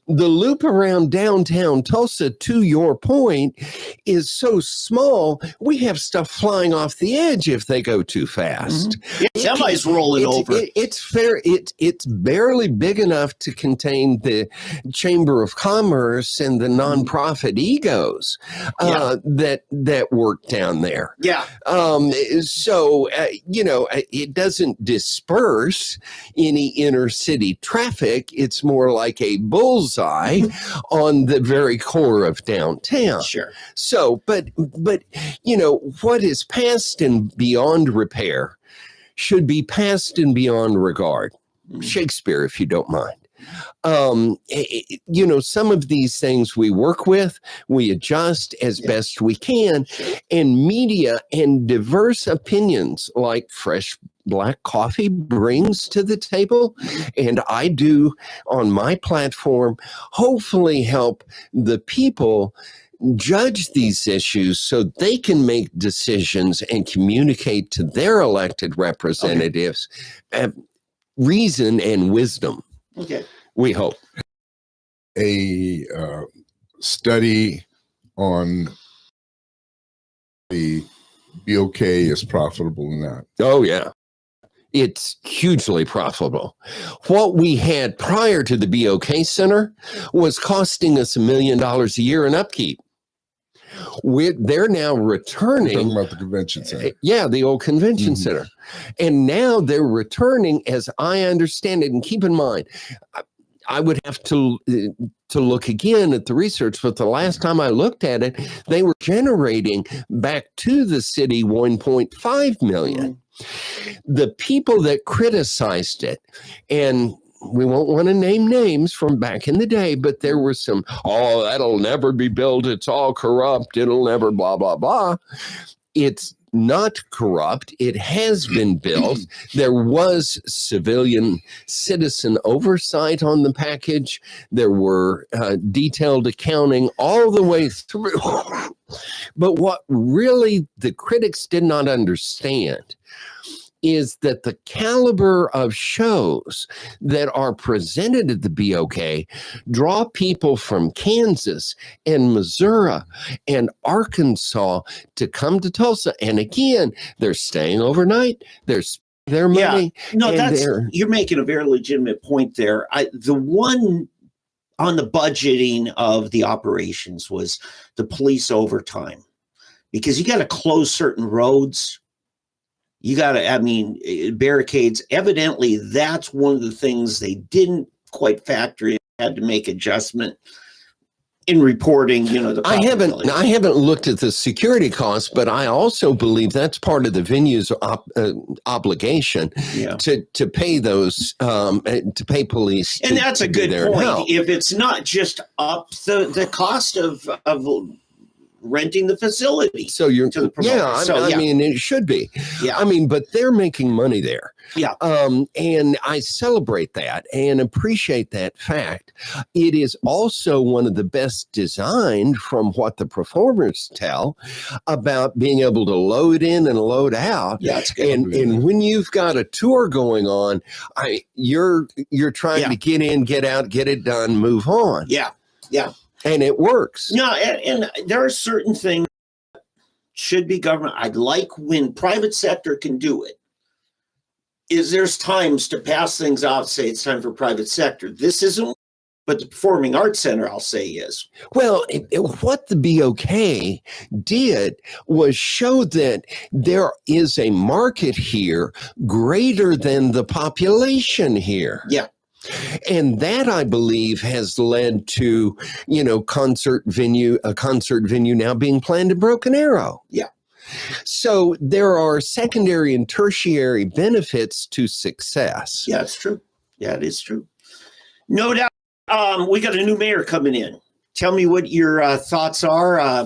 The loop around downtown Tulsa, to your point, is so small, we have stuff flying off the edge if they go too fast. Semis rolling over. It's barely big enough to contain the Chamber of Commerce and the nonprofit egos that work down there. Yeah. So, it doesn't disperse any inner city traffic. It's more like a bullseye on the very core of downtown. Sure. So, but what is past and beyond repair should be past and beyond regard. Shakespeare, if you don't mind. Some of these things we work with, we adjust as best we can, and media and diverse opinions like fresh Black.Coffee brings to the table, and I do on my platform, hopefully help the people judge these issues so they can make decisions and communicate to their elected representatives reason and wisdom. Okay. We hope. A study on the BOK is profitable or not? Oh, yeah. It's hugely profitable. What we had prior to the BOK Center was costing us $1 million a year in upkeep. They're now returning. You're talking about the convention center. Yeah, the old convention center. And now they're returning, as I understand it. And keep in mind, I would have to look again at the research, but the last time I looked at it, they were generating back to the city 1.5 million. The people that criticized it, and we won't want to name names from back in the day, but there were some, that'll never be built. It's all corrupt. It'll never blah, blah, blah. It's not corrupt. It has been built. There was citizen oversight on the package. There were detailed accounting all the way through. But what really the critics did not understand is that the caliber of shows that are presented at the BOK draw people from Kansas and Missouri and Arkansas to come to Tulsa. And again, they're staying overnight. They're their money. No, you're making a very legitimate point there. The one on the budgeting of the operations was the police overtime, because you got to close certain roads. You got to, barricades. Evidently, that's one of the things they didn't quite factor in, had to make adjustment in reporting, the I haven't looked at the security costs, but I also believe that's part of the venue's obligation to pay those, to pay police. And that's a good point. If it's not just up the cost of renting the facility. So you're, to the promoter. I mean, it should be. Yeah. But they're making money there. Yeah. And I celebrate that and appreciate that fact. It is also one of the best designed, from what the performers tell, about being able to load in and load out. Yeah, it's good. And when you've got a tour going on, you're trying to get in, get out, get it done, move on. Yeah. Yeah. And it works. No, and there are certain things that should be government. I'd like when private sector can do it. There's times to pass things off, say it's time for private sector. This isn't, but the Performing Arts Center, I'll say, is. Well, what the BOK did was show that there is a market here greater than the population here. Yeah. And that, I believe, has led to, a concert venue now being planned in Broken Arrow. Yeah. So there are secondary and tertiary benefits to success. Yeah, it's true. Yeah, it is true. No doubt. We got a new mayor coming in. Tell me what your thoughts are.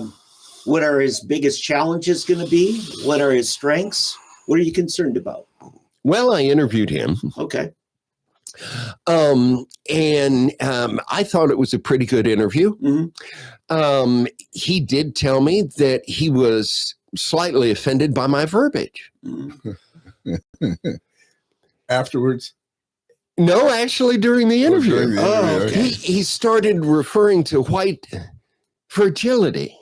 What are his biggest challenges going to be? What are his strengths? What are you concerned about? Well, I interviewed him. Okay. And I thought it was a pretty good interview. Mm-hmm. He did tell me that he was slightly offended by my verbiage. Mm-hmm. Afterwards? No, actually during the interview. Okay. He started referring to white fragility.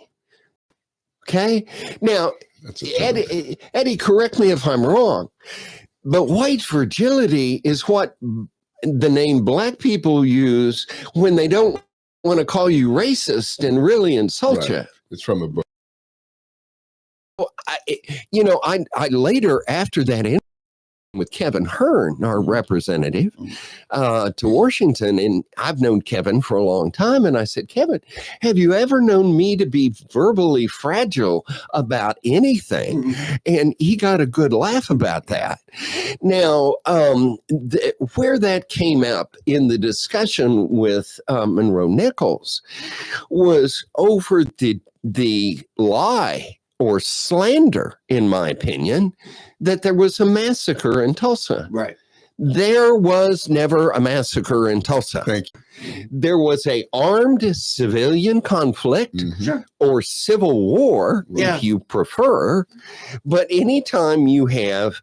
Okay. Now, Eddie, correct me if I'm wrong, but white fragility is what the name Black people use when they don't want to call you racist and really insult you. It's from a book. I later, after that interview with Kevin Hearn, our representative to Washington, and I've known Kevin for a long time, and I said, Kevin, have you ever known me to be verbally fragile about anything? Mm-hmm. And he got a good laugh about that. Now, where that came up in the discussion with Monroe Nichols was over the lie or slander, in my opinion, that there was a massacre in Tulsa. Right. There was never a massacre in Tulsa. Thank you. There was a armed civilian conflict or civil war, if you prefer. But anytime you have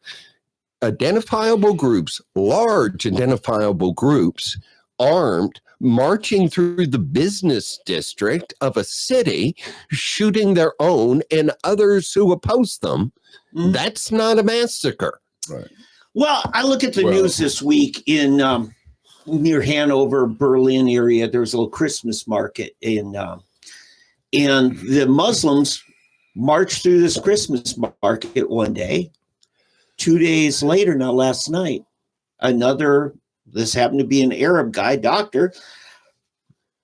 identifiable groups, large identifiable groups, armed, marching through the business district of a city, shooting their own and others who oppose them, that's not a massacre. Right. Well, I look at the news this week in near Hanover, Berlin area. There's a little Christmas market, and the Muslims marched through this Christmas market one day. 2 days later, now last night, this happened to be an Arab guy, doctor,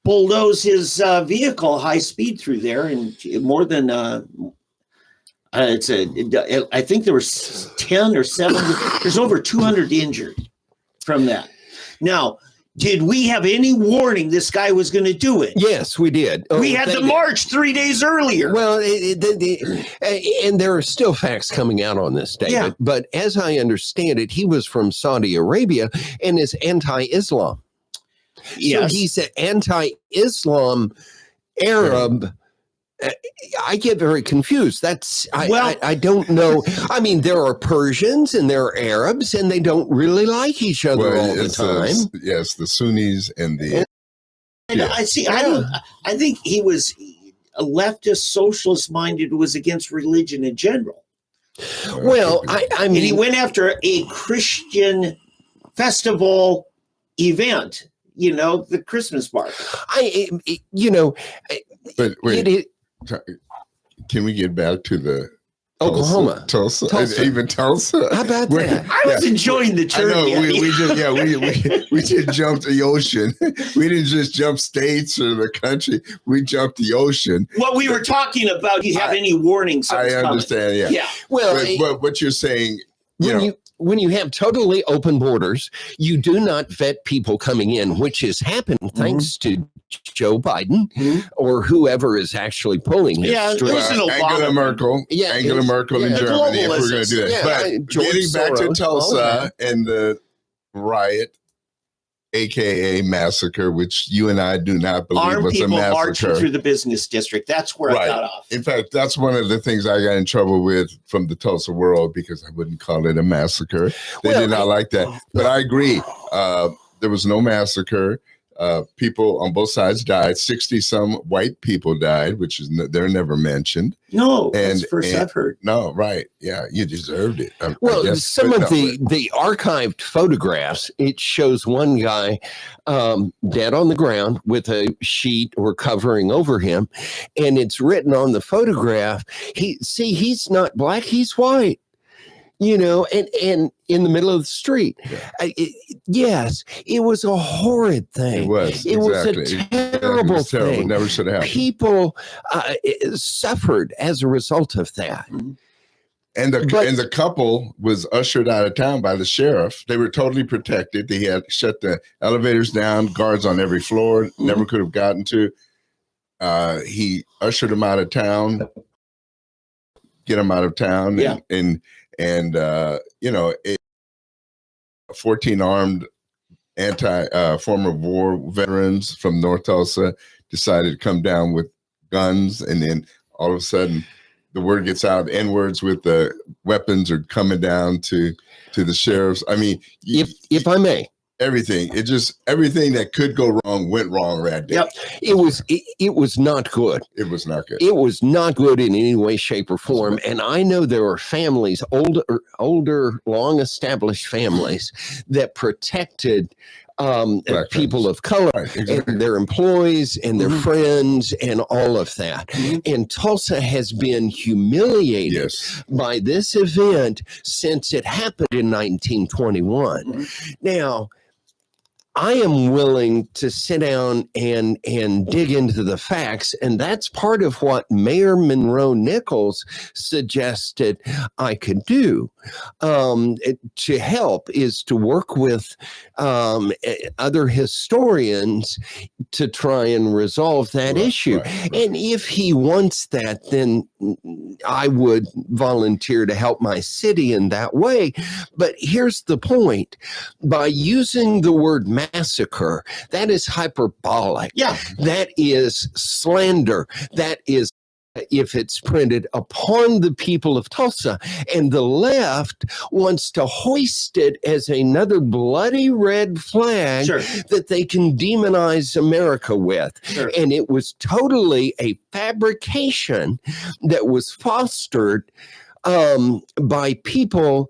bulldozed his vehicle high speed through there, and more than I think there were 10 or 7. There's over 200 injured from that. Now, did we have any warning this guy was going to do it? Yes, we did. We had the march 3 days earlier. Well, and there are still facts coming out on this, David. Yeah. But as I understand it, he was from Saudi Arabia and is anti-Islam. Yes. So he's an anti-Islam Arab. I get very confused. I don't know. I mean, there are Persians and there are Arabs, and they don't really like each other all the time. Yes, the Sunnis and the. I think he was a leftist, socialist minded, was against religion in general. Well, I mean, and he went after a Christian festival event. The Christmas market. But wait. Can we get back to the Oklahoma, Tulsa. Even Tulsa? How about that? I was enjoying the journey. We just jumped the ocean. We didn't just jump states or the country. We jumped the ocean. What we were talking about, do you have any warnings? I understand. Yeah. Yeah. Well, but what you're saying, when you have totally open borders, you do not vet people coming in, which has happened thanks to Joe Biden or whoever is actually pulling his strings. Angela Merkel. Yeah, Angela Merkel in Germany, if we're going to do that. But getting back to Tulsa and the riot, AKA massacre, which you and I do not believe was a massacre. Armed people marching through the business district. That's where I got off. In fact, that's one of the things I got in trouble with from the Tulsa world, because I wouldn't call it a massacre. They did not like that. But I agree. There was no massacre. people on both sides died. 60 some white people died, which is they're never mentioned. No, that's the first I've heard. No, right. Yeah, you deserved it. Well, some of the archived photographs, it shows one guy dead on the ground with a sheet or covering over him. And it's written on the photograph, he's not black, he's white. You know, and in the middle of the street. Yeah. Yes, it was a horrid thing. It was a terrible thing. It never should have happened. People suffered as a result of that. Mm-hmm. And the couple was ushered out of town by the sheriff. They were totally protected. They had shut the elevators down, guards on every floor, mm-hmm. never could have gotten to. He ushered them out of town, get them out of town, yeah. And you know, 14 armed former war veterans from North Tulsa decided to come down with guns, and then all of a sudden the word gets out, N-words with the weapons are coming down to the sheriffs. I mean, if I may, everything that could go wrong went wrong that day. Yep. It was not good. It was not good. It was not good in any way, shape, or form. And I know there are families, older, long established families that protected people of color, right, exactly. and their employees and their mm-hmm. friends and all of that. Mm-hmm. And Tulsa has been humiliated yes. by this event since it happened in 1921. Mm-hmm. Now, I am willing to sit down and dig into the facts, and that's part of what Mayor Monroe Nichols suggested I could do to help, is to work with other historians to try and resolve that issue. Right. And if he wants that, then I would volunteer to help my city in that way. But here's the point. By using the word massacre, that is hyperbolic. Yeah. That is slander. That is, if it's printed, upon the people of Tulsa. And the left wants to hoist it as another bloody red flag sure. that they can demonize America with. Sure. And it was totally a fabrication that was fostered by people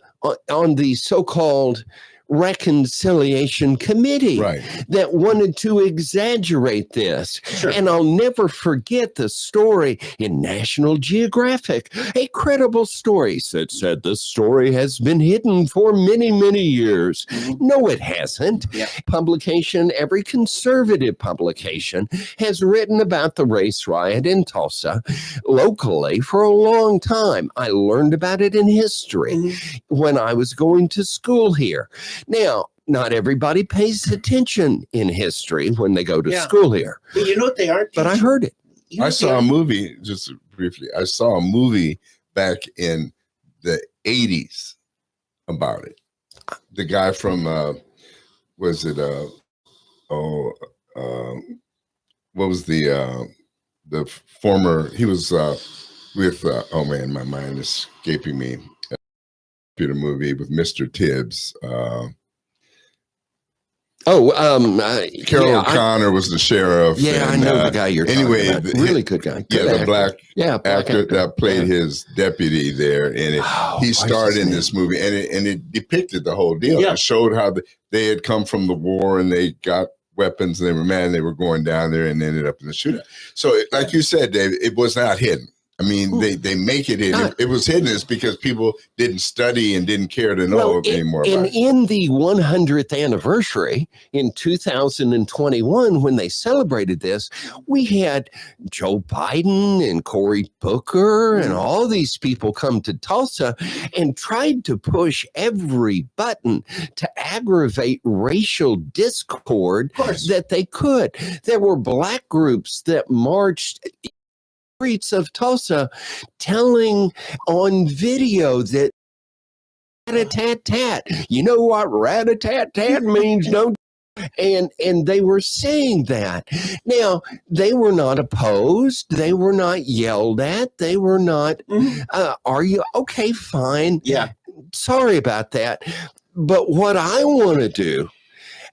on the so-called Reconciliation Committee right. that wanted to exaggerate this. Sure. And I'll never forget the story in National Geographic, a credible story that said the story has been hidden for many, many years. Mm-hmm. No, it hasn't. Yep. Publication, every conservative publication has written about the race riot in Tulsa locally for a long time. I learned about it in history mm-hmm. when I was going to school here. Now, not everybody pays attention in history when they go to school here. But you know what they are? But I heard it. I saw a movie, just briefly, I saw a movie back in the 80s about it. The guy from, what was the former, he was with, oh man, my mind is escaping me. Computer movie with Mr. Tibbs. Carol O'Connor was the sheriff. Yeah, and, I know the guy you're talking about. Really good guy. The black actor that played his deputy there, and he starred in this movie, and it depicted the whole deal. Yeah. It showed how they had come from the war and they got weapons, and they were mad, and they were going down there and ended up in the shootout. So, like you said, Dave, it was not hidden. I mean, they make it hidden. It was hidden is because people didn't study and didn't care to know anymore. And in the 100th anniversary in 2021, when they celebrated this, we had Joe Biden and Cory Booker and all these people come to Tulsa and tried to push every button to aggravate racial discord that they could. There were black groups that marched streets of Tulsa telling on video that rat-a-tat-tat. You know what rat-a-tat-tat means, don't you? And they were saying that. Now, they were not opposed. They were not yelled at. They were not, are you okay, fine. Yeah. Sorry about that. But what I want to do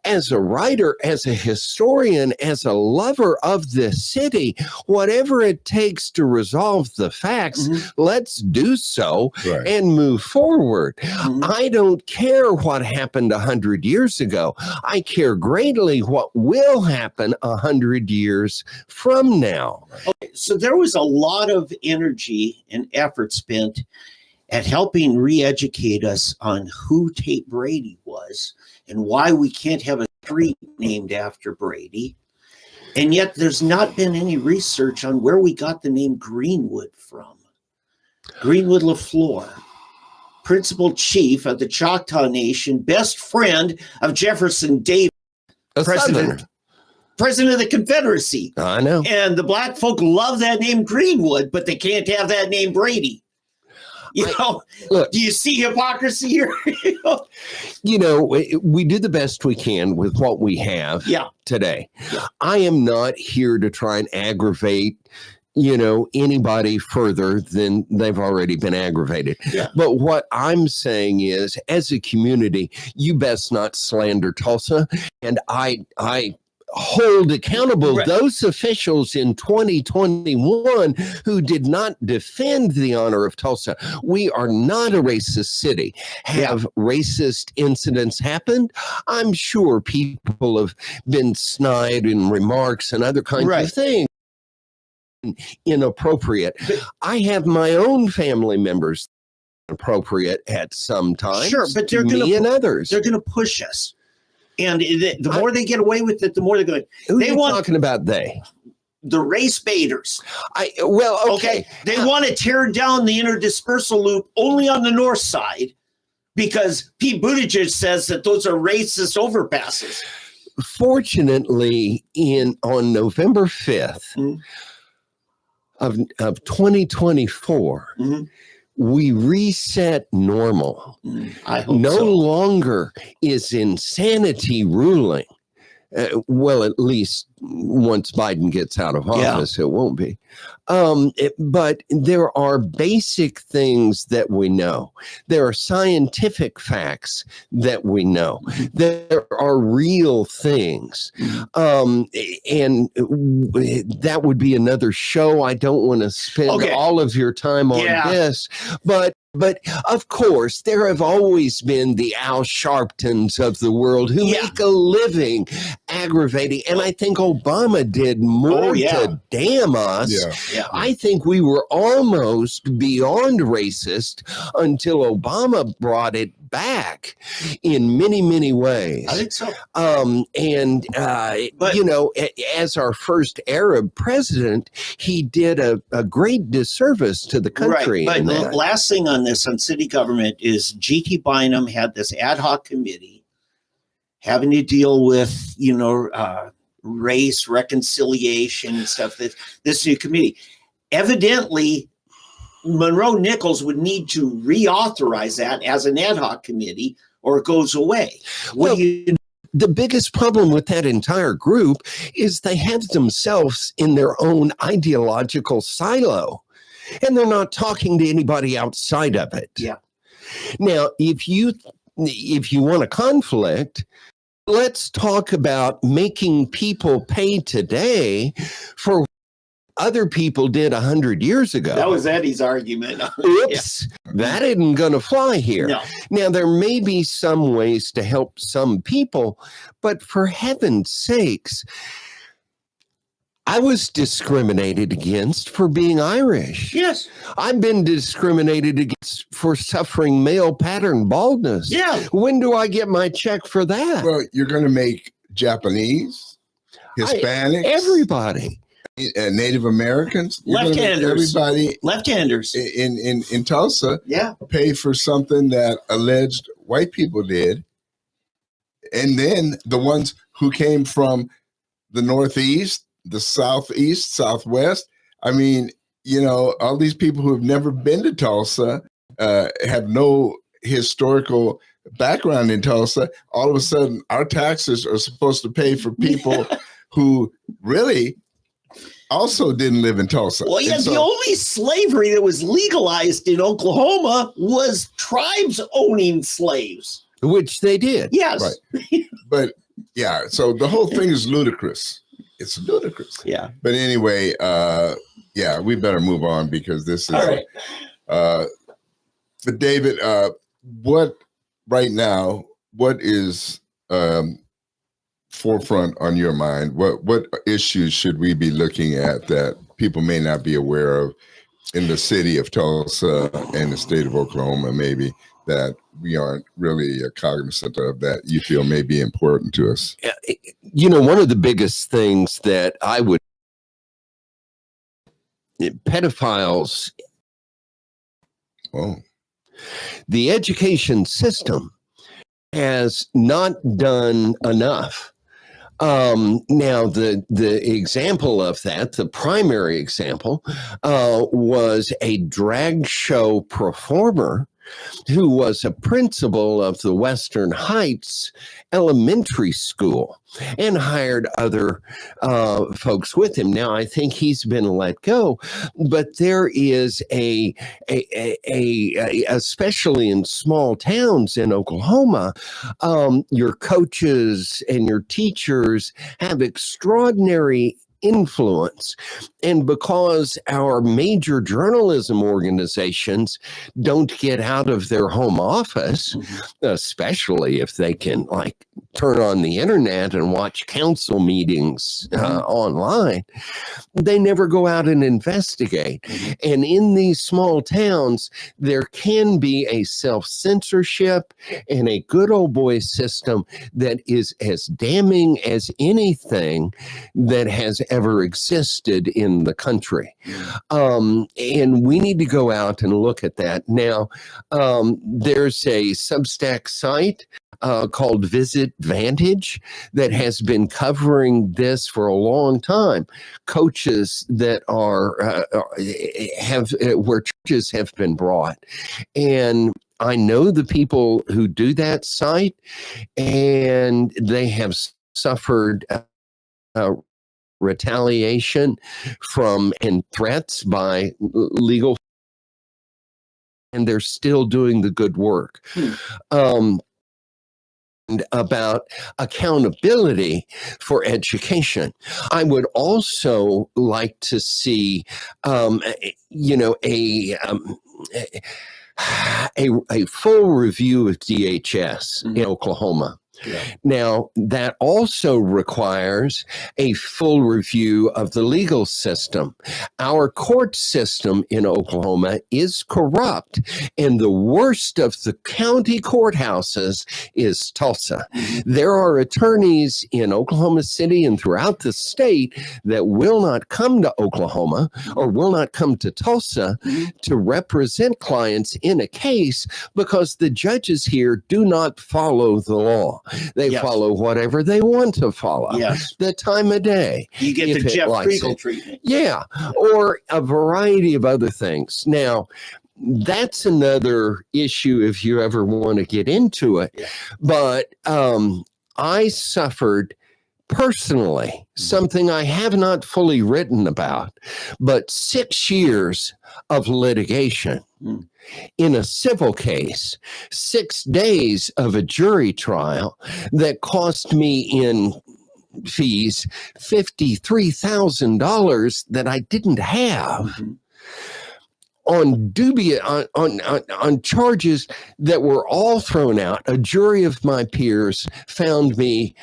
as a writer, as a historian, as a lover of this city, whatever it takes to resolve the facts, let's do so Right. and move forward. I don't care what happened 100 years ago. I care greatly what will happen 100 years from now. Okay, so there was a lot of energy and effort spent at helping re-educate us on who Tate Brady was and why we can't have a street named after Brady. And yet there's not been any research on where we got the name Greenwood from. Greenwood LaFleur, principal chief of the Choctaw Nation, best friend of Jefferson Davis, president of the Confederacy. I know. And the black folk love that name Greenwood, but they can't have that name Brady. Look, do you see hypocrisy here? We do the best we can with what we have today. Yeah. I am not here to try and aggravate, anybody further than they've already been aggravated. Yeah. But what I'm saying is, as a community, you best not slander Tulsa. And I hold accountable those officials in 2021 who did not defend the honor of Tulsa. We are not a racist city. Have racist incidents happened? I'm sure people have been snide in remarks and other kinds of things. Inappropriate. I have my own family members appropriate at some time. Sure, but they're going to others. They're going to push us. And the more they get away with it, the more they're going. Who are you talking about? The race baiters. Okay. They want to tear down the interdispersal loop only on the north side because Pete Buttigieg says that those are racist overpasses. Fortunately, on November 5th of 2024. We reset normal. I hope no longer is insanity ruling. Well, at least once Biden gets out of office, it won't be. But there are basic things that we know. There are scientific facts that we know. There are real things. And that would be another show. I don't want to spend all of your time on this, but of course, there have always been the Al Sharptons of the world who make a living aggravating. And I think Obama did more to damn us. Yeah. I think we were almost beyond racist until Obama brought it back in many, many ways. I think so. As our first Arab president, he did a great disservice to the country. Right. But the last thing on this, on city government, is G.T. Bynum had this ad hoc committee having to deal with, race reconciliation and stuff. This new committee. Evidently, Monroe Nichols would need to reauthorize that as an ad hoc committee or it goes away. The biggest problem with that entire group is they have themselves in their own ideological silo, and they're not talking to anybody outside of it. Yeah. Now, if you want a conflict, let's talk about making people pay today for what other people did 100 years ago. That was Eddie's argument. Oops, that isn't going to fly here. No. Now, there may be some ways to help some people, but for heaven's sakes, I was discriminated against for being Irish. Yes. I've been discriminated against for suffering male pattern baldness. Yeah. When do I get my check for that? Well, you're going to make Japanese, Hispanics, everybody. Native Americans, left-handers, everybody, left-handers in Tulsa, pay for something that alleged white people did, and then the ones who came from the Northeast, the Southeast, Southwest. I mean, all these people who have never been to Tulsa, have no historical background in Tulsa. All of a sudden, our taxes are supposed to pay for people who really also didn't live in Tulsa. Well, the only slavery that was legalized in Oklahoma was tribes owning slaves. Which they did. Yes. Right. But Yeah. So the whole thing is ludicrous. It's ludicrous. Yeah. But anyway, yeah, we better move on because this is. All right. But David, what right now? What is forefront on your mind? What issues should we be looking at that people may not be aware of in the city of Tulsa and the state of Oklahoma, maybe that we aren't really cognizant of that you feel may be important to us? You know, one of the biggest things that I would pedophiles. Oh, The education system has not done enough. Now, the example of that, the primary example, was a drag show performer who was a principal of the Western Heights Elementary School and hired other folks with him. Now, I think he's been let go, but there is especially in small towns in Oklahoma, your coaches and your teachers have extraordinary influence. And because our major journalism organizations don't get out of their home office, especially if they can like turn on the internet and watch council meetings online, they never go out and investigate. And in these small towns, there can be a self-censorship and a good old boy system that is as damning as anything that has ever existed in the country. And we need to go out and look at that. Now, there's a Substack site called Visit Vantage that has been covering this for a long time. Coaches that where charges have been brought. And I know the people who do that site, and they have suffered retaliation from and threats by legal, and they're still doing the good work. And about accountability for education, I would also like to see, you know, a full review of DHS in Oklahoma. Yeah. Now, that also requires a full review of the legal system. Our court system in Oklahoma is corrupt, and the worst of the county courthouses is Tulsa. There are attorneys in Oklahoma City and throughout the state that will not come to Oklahoma or will not come to Tulsa to represent clients in a case because the judges here do not follow the law. They follow whatever they want to follow. The time of day. You get the Jeff Kriegel treatment. Yeah, or a variety of other things. Now, that's another issue if you ever want to get into it. But I suffered personally something I have not fully written about, but 6 years of litigation. In a civil case, 6 days of a jury trial that cost me in fees $53,000 that I didn't have. On on charges that were all thrown out. A jury of my peers found me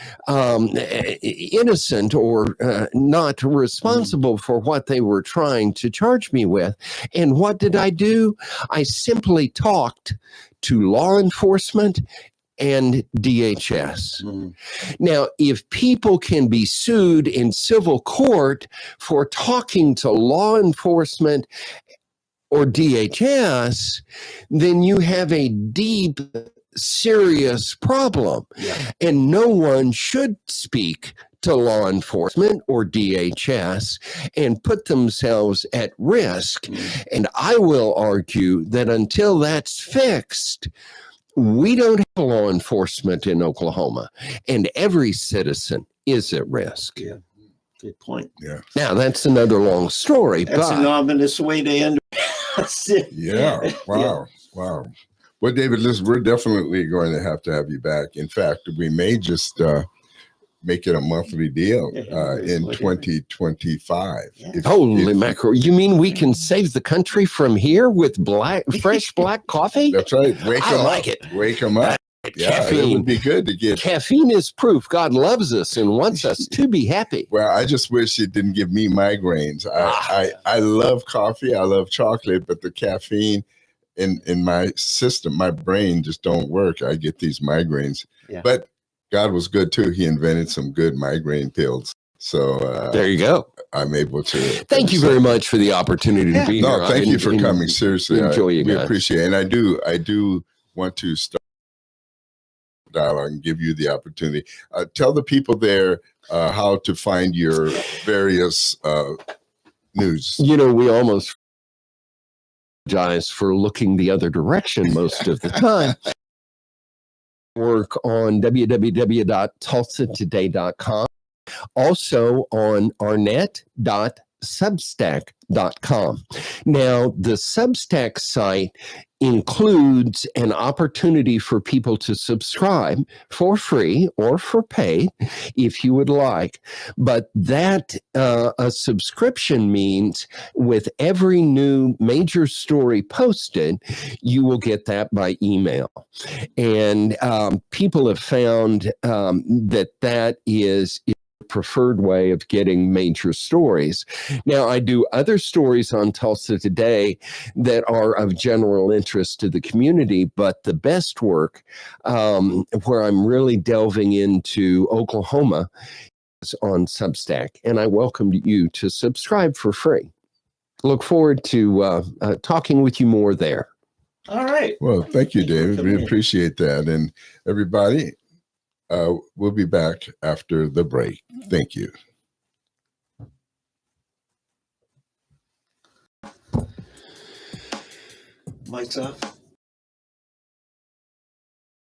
innocent or not responsible for what they were trying to charge me with. And what did I do? I simply talked to law enforcement and DHS. Now, if people can be sued in civil court for talking to law enforcement or DHS, then you have a deep, serious problem. And no one should speak to law enforcement or DHS and put themselves at risk. And I will argue that until that's fixed, we don't have law enforcement in Oklahoma, and every citizen is at risk. Good point. Now, that's another long story. That's an ominous way to end. Wow. Well, David, listen, we're definitely going to have you back. In fact, we may just make it a monthly deal in Whatever. 2025. Yeah. Holy mackerel. You mean we can save the country from here with fresh black coffee? That's right. Wake I them like up. it. Wake them up. Yeah, it Caffeine. would be good to get. Caffeine is proof God loves us and wants us to be happy. Well, I just wish it didn't give me migraines. I love coffee. I love chocolate, but the caffeine in my system, my brain just don't work. I get these migraines. Yeah. But God was good too. He invented some good migraine pills. So There you go. I'm able to. Thank you very much for the opportunity to be here. No, thank you for coming. Seriously, enjoy you we guys. appreciate it. And I do want to start dialogue and give you the opportunity. Tell the people there how to find your various news. You know, we almost apologize for looking the other direction most of the time. Work on www.tulsatoday.com. Also on Arnett.substack.com. Now, the Substack site includes an opportunity for people to subscribe for free or for paid if you would like. But that a subscription means with every new major story posted, you will get that by email. And people have found that is preferred way of getting major stories. Now, I do other stories on Tulsa Today that are of general interest to the community, but the best work where I'm really delving into Oklahoma is on Substack, and I welcome you to subscribe for free. Look forward to talking with you more there. All right. Well, thank you, David. coming We in. appreciate that. And everybody, we'll be back after the break. Thank you. Mike's off.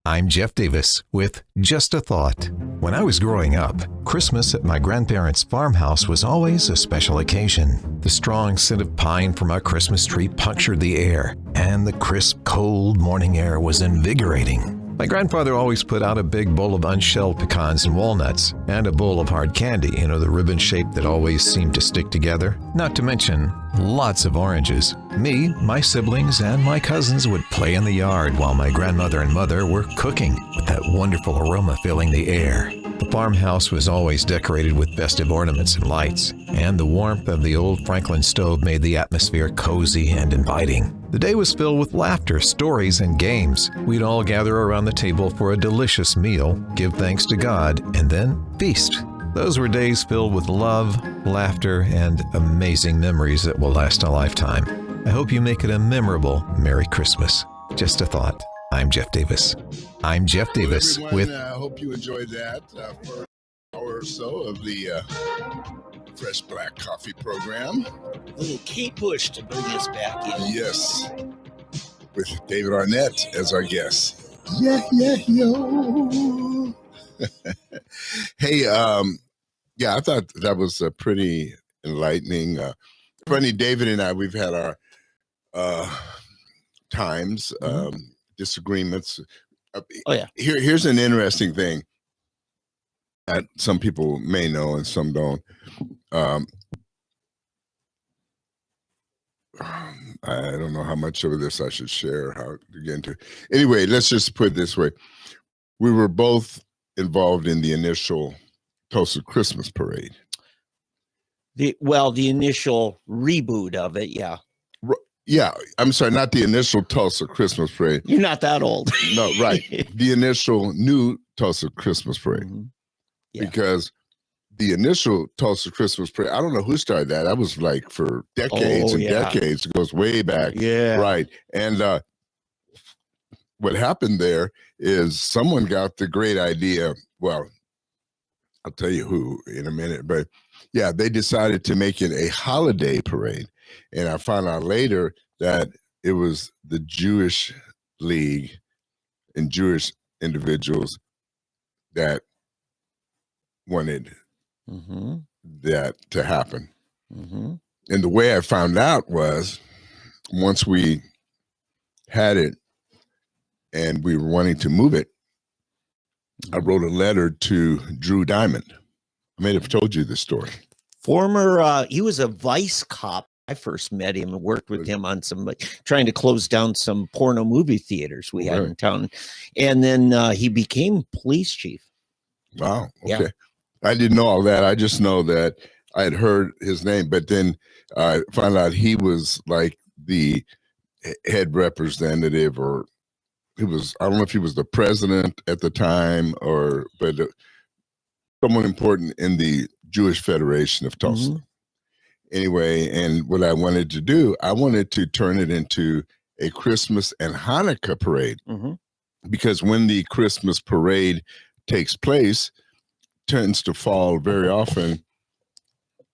I'm Jeff Davis with Just a Thought. When I was growing up, Christmas at my grandparents' farmhouse was always a special occasion. The strong scent of pine from our Christmas tree punctured the air, and the crisp, cold morning air was invigorating. My grandfather always put out a big bowl of unshelled pecans and walnuts, and a bowl of hard candy, the ribbon shape that always seemed to stick together. Not to mention, lots of oranges. Me, my siblings, and my cousins would play in the yard while my grandmother and mother were cooking, with that wonderful aroma filling the air. The farmhouse was always decorated with festive ornaments and lights, and the warmth of the old Franklin stove made the atmosphere cozy and inviting. The day was filled with laughter, stories, and games. We'd all gather around the table for a delicious meal, give thanks to God, and then feast. Those were days filled with love, laughter, and amazing memories that will last a lifetime. I hope you make it a memorable Merry Christmas. Just a thought. I'm Jeff Davis. I'm Jeff Davis with... I hope you enjoyed that for an hour or so of the Fresh Black Coffee program. Little Kate Bush to bring us back in. Yes, with David Arnett as our guest. Yo. Hey, yeah, I thought that was pretty enlightening. Funny, David and I, we've had our times, disagreements. Oh, yeah. Here's an interesting thing that some people may know and some don't. I don't know how much of this I should share, how to get into. Anyway, let's just put it this way. We were both involved in the initial Tulsa Christmas parade. The initial reboot of it, yeah. Yeah, I'm sorry, not the initial Tulsa Christmas parade. You're not that old. No, right. The initial new Tulsa Christmas parade. Mm-hmm. Yeah. Because the initial Tulsa Christmas parade, I don't know who started that. That was like for decades decades. It goes way back. Yeah. Right. And what happened there is someone got the great idea. Well, I'll tell you who in a minute, but yeah, they decided to make it a holiday parade. And I found out later that it was the Jewish League and Jewish individuals that wanted that to happen. And the way I found out was once we had it and we were wanting to move it, I wrote a letter to Drew Diamond. I may have told you this story. He was a vice cop. I first met him and worked with him on some, trying to close down some porno movie theaters we had in town. And then he became police chief. Wow. Okay. Yeah. I didn't know all that. I just know that I had heard his name, but then I found out he was like the head representative, or he was, I don't know if he was the president at the time, but someone important in the Jewish Federation of Tulsa. Mm-hmm. Anyway, and what I wanted to do, I wanted to turn it into a Christmas and Hanukkah parade, because when the Christmas parade takes place, tends to fall very often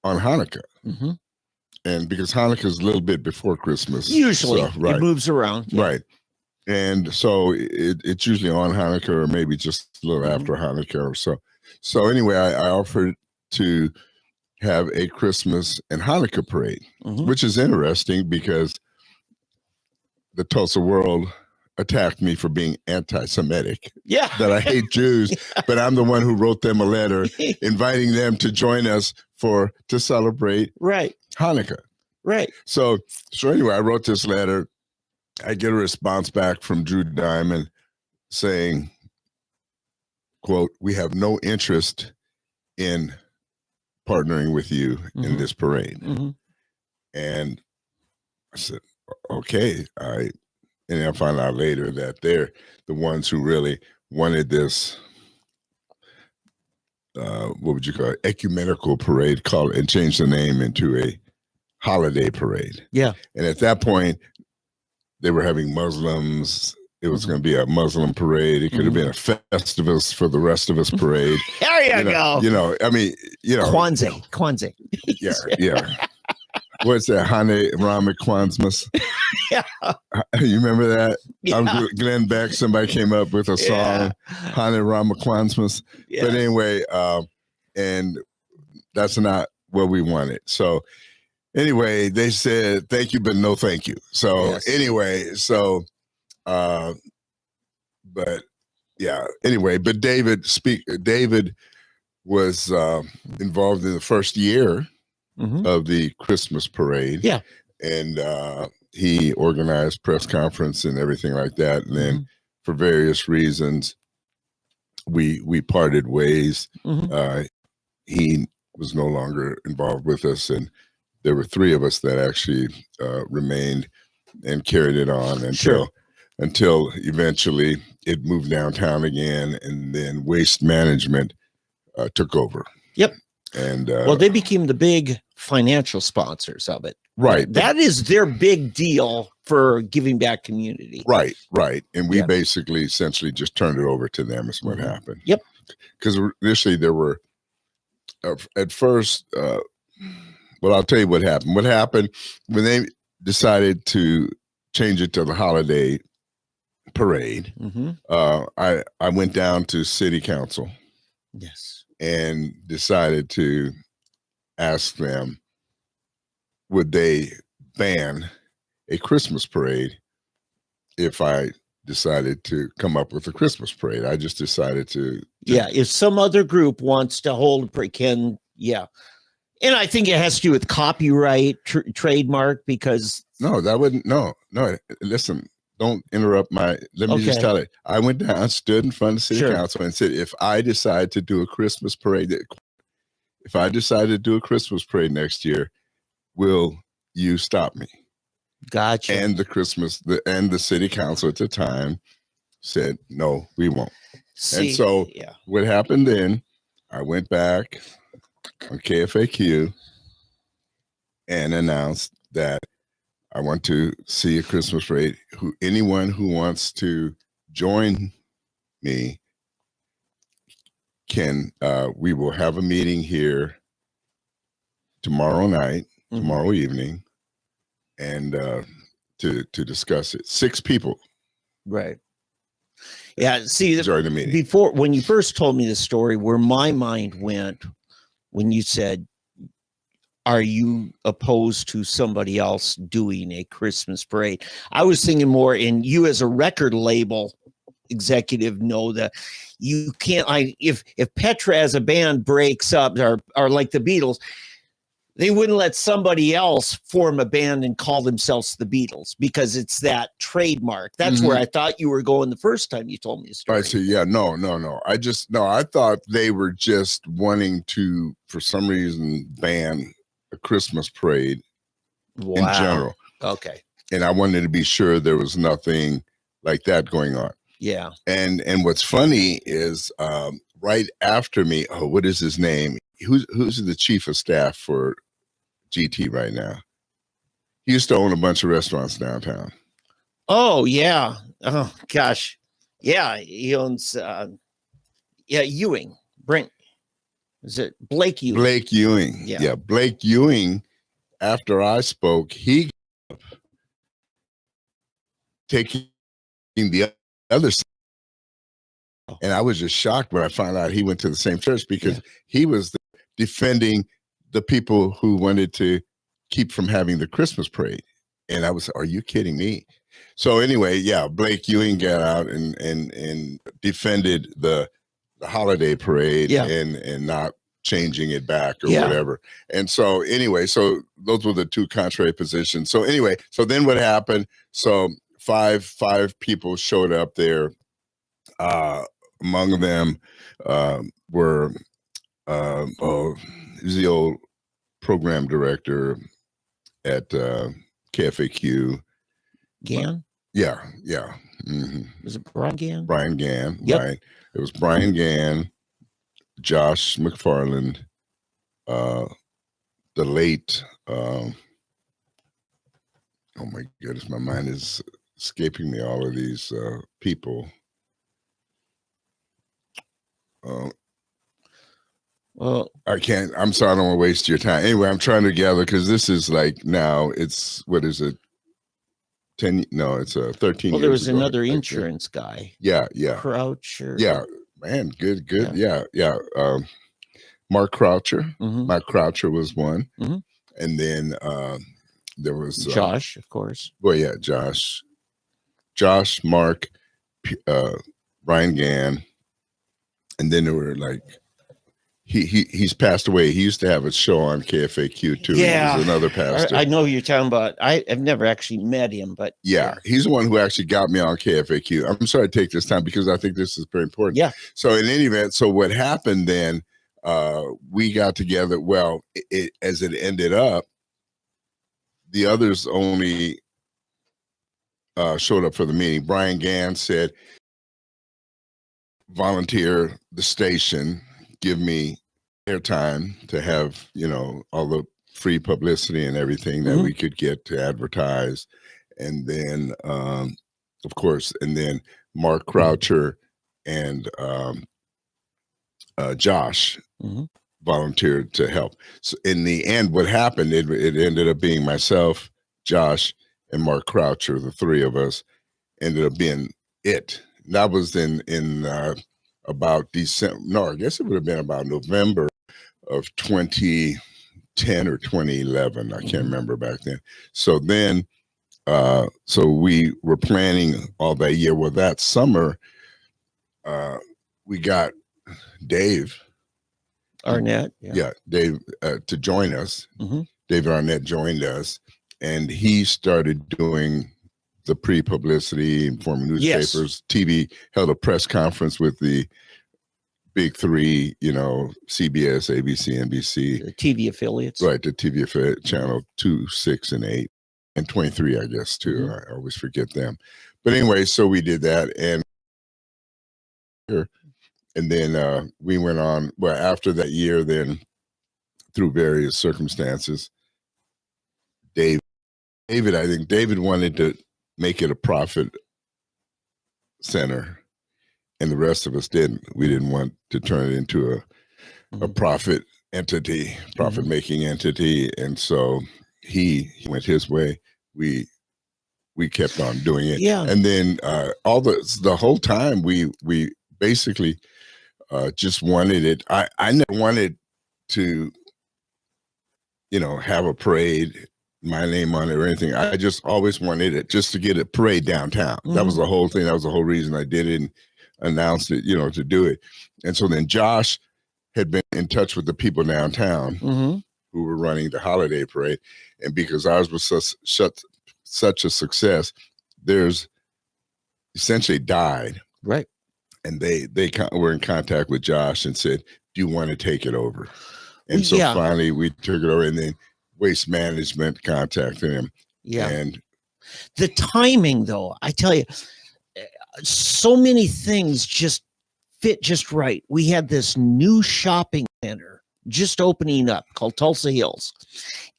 on Hanukkah. And because Hanukkah is a little bit before Christmas. Usually, so, right. It moves around. Yeah. Right. And so it's usually on Hanukkah, or maybe just a little after Hanukkah or so. So anyway, I offered to have a Christmas and Hanukkah parade, which is interesting because the Tulsa World attacked me for being anti-Semitic. Yeah. That I hate Jews, but I'm the one who wrote them a letter inviting them to join us to celebrate Hanukkah. Right. So anyway, I wrote this letter. I get a response back from Drew Diamond saying, quote, "We have no interest in partnering with you in this parade." And I said, okay. And I found out later that they're the ones who really wanted this, what would you call it, ecumenical parade, and change the name into a holiday parade. Yeah. And at that point, they were having Muslims. It was going to be a Muslim parade. It could have been a Festivus for the rest of us parade. There you go. I mean, Kwanzaa. Yeah. What's that? Hane Rama Kwanzmas. Yeah. You remember that? Yeah. I'm Glenn Beck. Somebody came up with a song, Hane Rama Kwanzmas. Yeah. But anyway, and that's not what we wanted. So anyway, they said, thank you, but no thank you. So but yeah, anyway, but David was involved in the first year of the Christmas parade. Yeah. And he organized press conference and everything like that. And then for various reasons, we parted ways. He was no longer involved with us, and there were three of us that actually remained and carried it on until eventually it moved downtown again, and then Waste Management took over. Yep. And well, they became the big financial sponsors of it. Right. That is their big deal for giving back community. Right. And we basically essentially just turned it over to them is what happened. Yep. Because initially there were, at first, well, I'll tell you what happened. What happened when they decided to change it to the holiday parade, I went down to city council. Yes. And decided to ask them, would they ban a Christmas parade if I decided to come up with a Christmas parade? I just decided to. Yeah, if some other group wants to hold a parade, and I think it has to do with copyright, trademark, because. No, that wouldn't. No. Listen, don't interrupt let me just tell it. I went down, stood in front of the city council and said, if I decide to do a Christmas parade, next year, will you stop me? Gotcha. And the city council at the time said, no, we won't. And so what happened then, I went back on KFAQ and announced that I want to see a Christmas parade. Anyone who wants to join me can. We will have a meeting here tomorrow night, tomorrow evening, and to discuss it. 6 people. Right. Yeah. See, join the meeting. Before, when you first told me the story, where my mind went when you said, are you opposed to somebody else doing a Christmas parade? I was thinking more in you as a record label executive know that you can't. If Petra as a band breaks up, or like the Beatles, they wouldn't let somebody else form a band and call themselves the Beatles because it's that trademark. That's where I thought you were going the first time you told me the story. I see. Yeah, no. I thought they were just wanting to, for some reason, ban a Christmas parade in general. Okay. And I wanted to be sure there was nothing like that going on. Yeah. And what's funny is right after me, what is his name? Who's the chief of staff for GT right now? He used to own a bunch of restaurants downtown. Oh, yeah. Oh, gosh. Yeah, he owns Ewing. Brent. Is it Blake Ewing? Blake Ewing. Yeah, Blake Ewing, after I spoke, he taking the other side. And I was just shocked when I found out he went to the same church because he was defending the people who wanted to keep from having the Christmas parade. And I was, are you kidding me? So anyway, Blake Ewing got out and defended the holiday parade and not changing it back or whatever. And so anyway, so those were the two contrary positions. So anyway, so then what happened? So five people showed up there. Among them were he's the old program director at KFAQ. Gann? Yeah. Was it Brian Gann? Brian Gann, right. It was Brian Gann, Josh McFarland, the late, oh my goodness, my mind is escaping me, all of these people. Well, I can't. I'm sorry. I don't want to waste your time. Anyway, I'm trying to gather because this is like now. It's what is it? 10? No, it's 13. Well, there was ago, another insurance guy. Yeah. Croucher. Yeah, man. Good. Yeah. Mark Croucher. Mark Croucher was one, and then there was Josh, of course. Well, yeah, Josh, Mark, Brian Gann. And then there were like, he's passed away. He used to have a show on KFAQ too. Yeah. He was another pastor. I know who you're talking about. I've never actually met him, but he's the one who actually got me on KFAQ. I'm sorry to take this time because I think this is very important. Yeah. So in any event, so what happened then, we got together. Well, as it ended up, the others only showed up for the meeting. Brian Gann said, volunteer the station, give me airtime to have, all the free publicity and everything that we could get to advertise. And then, of course, and then Mark Croucher and Josh volunteered to help. So in the end, what happened, it ended up being myself, Josh, and Mark Croucher, the three of us, ended up being it. That was in about December. No, I guess it would have been about November of 2010 or 2011. I can't remember back then. So then, so we were planning all that year. Well, that summer, we got Dave Arnett. Dave to join us. David Arnett joined us, and he started doing the pre-publicity, informing newspapers. TV held a press conference with the big three, CBS, ABC, NBC. The TV affiliates. Right, the TV affiliate, channel 2, 6, and 8, and 23, I guess, too. I always forget them. But anyway, so we did that, and then we went on, well, after that year, then through various circumstances, David, I think David wanted to make it a profit center, and the rest of us didn't. We didn't want to turn it into a profit entity, profit-making entity, and so he went his way. We kept on doing it, and then the whole time we basically just wanted it. I never wanted to, have a parade my name on it or anything. I just always wanted it just to get a parade downtown. That was the whole thing. That was the whole reason I did it and announced it, to do it. And so then Josh had been in touch with the people downtown who were running the holiday parade. And because ours was such a success, there's essentially died. Right. And they were in contact with Josh and said, do you want to take it over? And so Yeah. finally we took it over, and then Waste Management contacted him. Yeah. And The timing, though, I tell you, so many things just fit just right. We had this new shopping center just opening up called Tulsa Hills.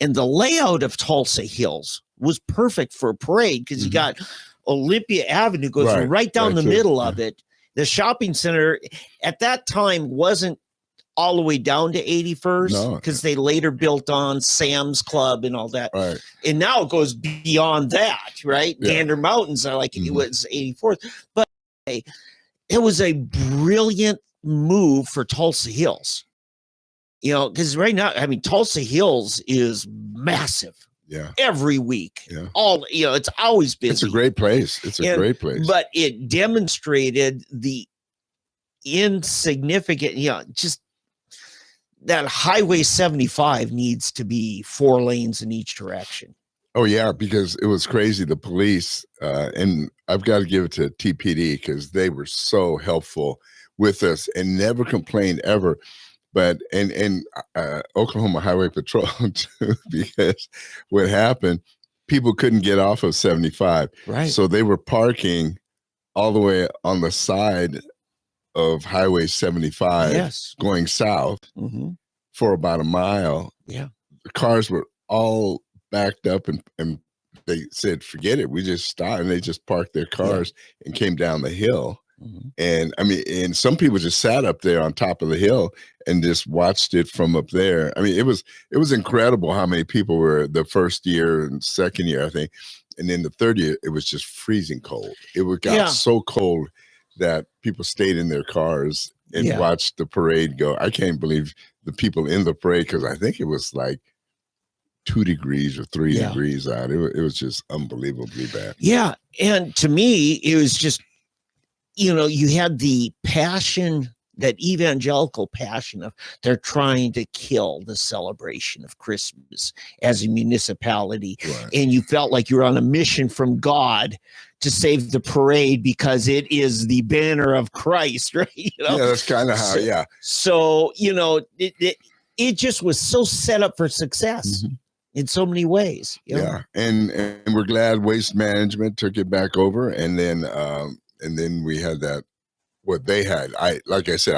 And the layout of Tulsa Hills was perfect for a parade because you got Olympia Avenue goes right down the middle of it. The shopping center at that time wasn't all the way down to 81st because they later built on Sam's Club and all that. Right. And now it goes beyond that, right? Yeah. Gander Mountains are like it was 84th. But it was a brilliant move for Tulsa Hills. Because right now, I mean, Tulsa Hills is massive. Yeah. Every week. Yeah. It's always busy. It's a great place. It's a great place. But it demonstrated the insignificant, just that Highway 75 needs to be 4 lanes in each direction. Oh, yeah, because it was crazy. The police, and I've got to give it to TPD because they were so helpful with us and never complained ever. But and Oklahoma Highway Patrol too, because what happened, people couldn't get off of 75. Right. So they were parking all the way on the side of Highway 75 going south for about a mile. Yeah. The cars were all backed up and they said, forget it. We just stopped, and they just parked their cars and came down the hill. And I mean, and some people just sat up there on top of the hill and just watched it from up there. I mean, it was incredible how many people were the first year and second year, I think. And then the third year, it was just freezing cold. It got so cold that people stayed in their cars and watched the parade go. I can't believe the people in the parade, because I think it was like 2 degrees or 3 degrees out. It was just unbelievably bad. Yeah. And to me, it was just, you had the passion, that evangelical passion of they're trying to kill the celebration of Christmas as a municipality. Right. And you felt like you were on a mission from God to save the parade because it is the banner of Christ, right? Yeah, that's kind of how, So, it just was so set up for success in so many ways. Yeah. And we're glad Waste Management took it back over. And then we had that, what they had. Like I said,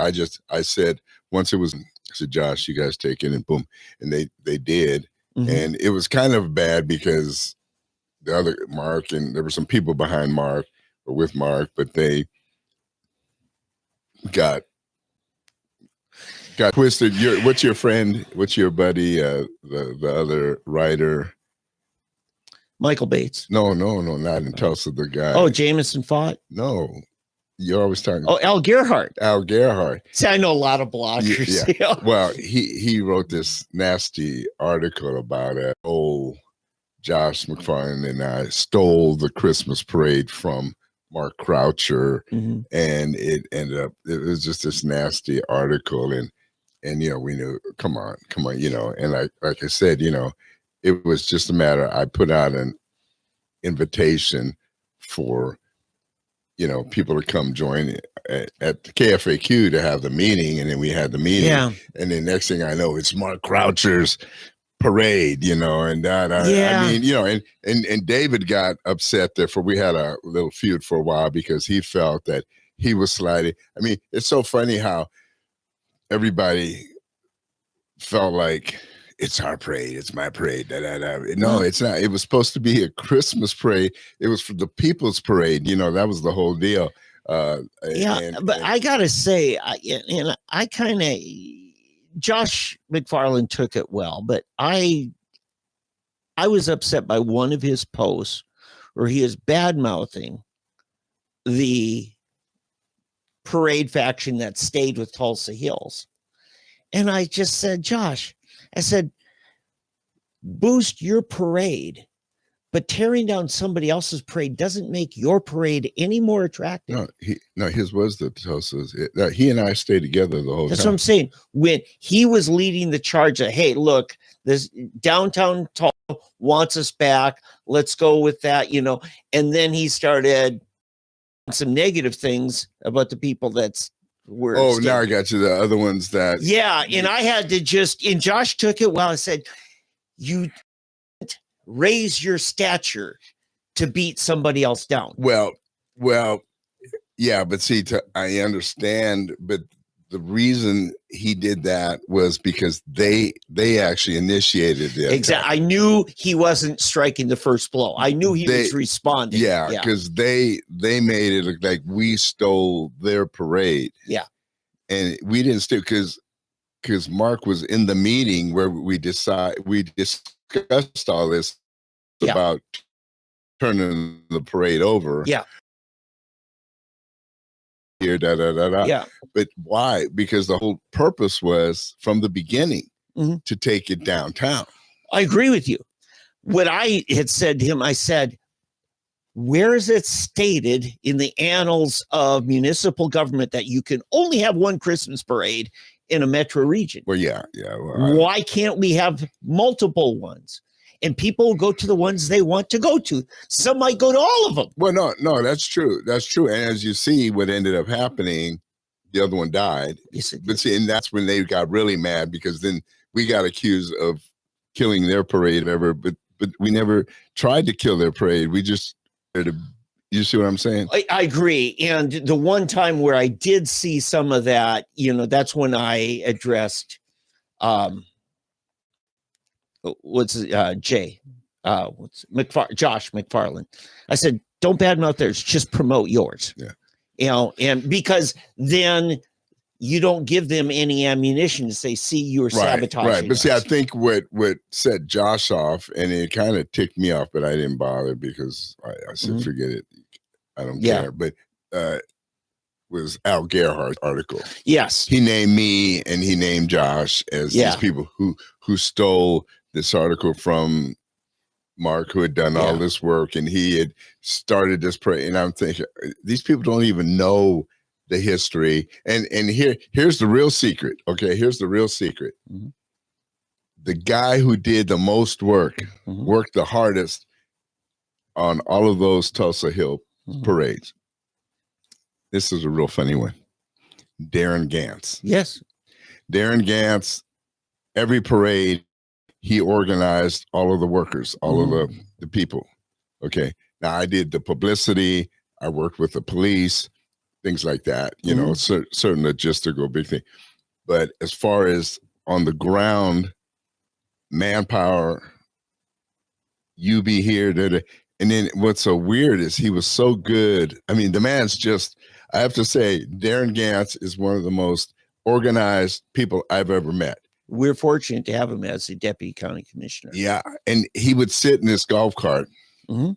I said, once it was, I said, Josh, you guys take it, and boom. And they did. And it was kind of bad because the other Mark, and there were some people behind Mark or with Mark, but they got twisted. What's your buddy, the other writer? Michael Bates. No, not in Tulsa, the guy. Oh, Jameson Fott? No. You're always talking. Oh, Al Gerhardt. Al Gerhardt. See, I know a lot of bloggers. Yeah. Well, he wrote this nasty article about Josh McFarland and I stole the Christmas parade from Mark Croucher, and it ended up, it was just this nasty article, and we knew, come on, and like I said, it was just a matter. I put out an invitation for people to come join at the KFAQ to have the meeting, and then we had the meeting, and then next thing I know, it's Mark Croucher's parade, and that. I mean, and David got upset. Therefore, we had a little feud for a while because he felt that he was sliding. I mean, it's so funny how everybody felt like it's our parade, it's my parade. No, it's not. It was supposed to be a Christmas parade. It was for the people's parade. That was the whole deal. But I gotta say, I kind of, Josh McFarland took it well, but I was upset by one of his posts where he is bad mouthing the parade faction that stayed with Tulsa Hills, and I just said, Josh, I said, boost your parade, but tearing down somebody else's parade doesn't make your parade any more attractive. No, his was the Tulsa's. He and I stayed together the whole That's time. what I'm saying. When he was leading the charge of, hey, look, this downtown Tulsa wants us back. Let's go with that, you know. And then he started some negative things about the people that's were. Oh, now I got you. The other ones that. Yeah. And I had to and Josh took it well. I said, you raise your stature to beat somebody else down. Well, yeah, but see, I understand, but the reason he did that was because they actually initiated it. Exactly. I knew he wasn't striking the first blow. I knew he was responding. Yeah, because they made it look like we stole their parade. Yeah, and we didn't steal because Mark was in the meeting where we discussed all this about turning the parade over. Yeah. Here, Yeah. But why? Because the whole purpose was from the beginning to take it downtown. I agree with you. What I had said to him, I said, where is it stated in the annals of municipal government that you can only have one Christmas parade in a metro region? Well, yeah. Well, why can't we have multiple ones? And people go to the ones they want to go to. Some might go to all of them. Well, no, that's true. That's true. And as you see, what ended up happening, the other one died. Yes, it did. But see, and that's when they got really mad because then we got accused of killing their parade ever. But we never tried to kill their parade. We just, you see what I'm saying? I agree. And the one time where I did see some of that, you know, that's when I addressed Josh McFarland. I said, don't badmouth theirs, just promote yours. Yeah. You know, and because then you don't give them any ammunition to say, see, you're sabotaging. Right. But us. see, I think what set Josh off, and it kind of ticked me off, but I didn't bother because I said, forget it. I don't care. But was Al Gerhardt's article. Yes. He named me and he named Josh as these people who stole this article from Mark, who had done all this work, and he had started this parade. And I'm thinking, these people don't even know the history. And here's the real secret. Okay, here's the real secret. The guy who did the most work, worked the hardest on all of those Tulsa Hill parades. This is a real funny one. Darren Gantz. Yes. Darren Gantz, every parade, he organized all of the workers, all of the people. Okay. Now I did the publicity. I worked with the police, things like that, you know, certain logistical big thing. But as far as on the ground, manpower, you be here, and then what's so weird is he was so good. I mean, the man's just, I have to say, Darren Gantz is one of the most organized people I've ever met. We're fortunate to have him as the deputy county commissioner. Yeah. And he would sit in this golf cart. He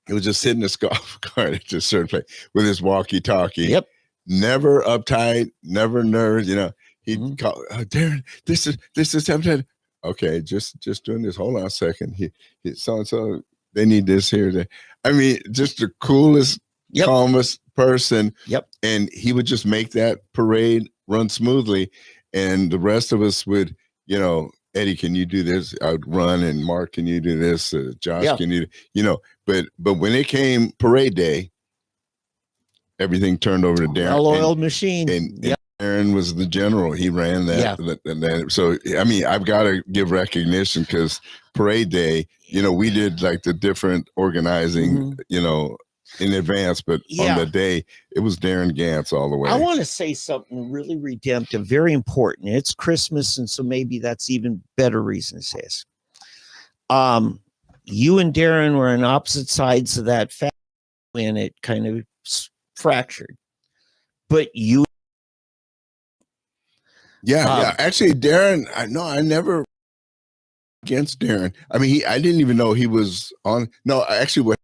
would just sit in this golf cart at a certain place with his walkie-talkie. Yep. Never uptight, never nervous, you know. He'd call, Darren, this is happening. Okay, just doing this. Hold on a second. He so-and-so, they need this here. There. I mean, just the coolest, calmest person. Yep. And he would just make that parade run smoothly. And the rest of us would, you know, Eddie, can you do this? I'd run, and Mark, can you do this? Josh, can you, you know, but when it came parade day, everything turned over to Darren. Well-oiled machine. And Darren was the general. He ran that. So, I mean, I've got to give recognition because parade day, you know, we did like the different organizing, you know, in advance, but on the day, it was Darren Gantz all the way. I want to say something really redemptive, very important. It's Christmas, and so maybe that's even better reason to say this. You and Darren were on opposite sides of that fact when it kind of fractured. But you... Yeah. Actually, Darren, I never against Darren. I mean, I didn't even know he was on. No, actually,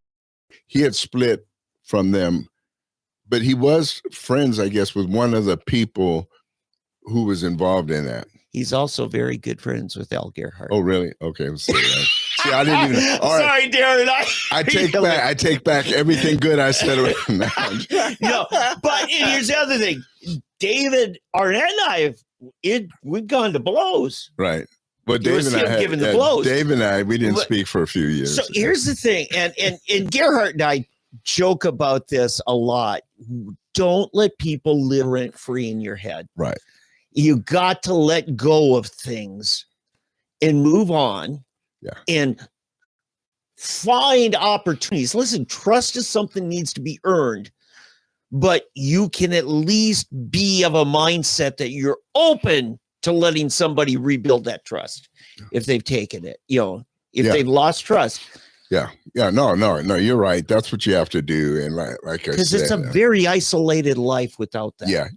he had split from them, but he was friends, I guess, with one of the people who was involved in that. He's also very good friends with Al Gerhardt. Oh, really? Okay. See, I didn't even. All right. Sorry, Darren. I take back everything good I said. No, but here's the other thing. David, Arnett, and we've gone to blows. Right. But It was Dave and him I, giving the blows. Dave and I, we didn't But- speak for a few years. So here's the thing, and Gerhardt and I joke about this a lot. Don't let people live rent free in your head. Right. You got to let go of things and move on. Yeah. And find opportunities. Listen, trust is something that needs to be earned, but you can at least be of a mindset that you're open to letting somebody rebuild that trust if they've taken it, if Yeah. they've lost trust. Yeah. No, you're right. That's what you have to do. And like I said, Because it's a very isolated life without that. yeah,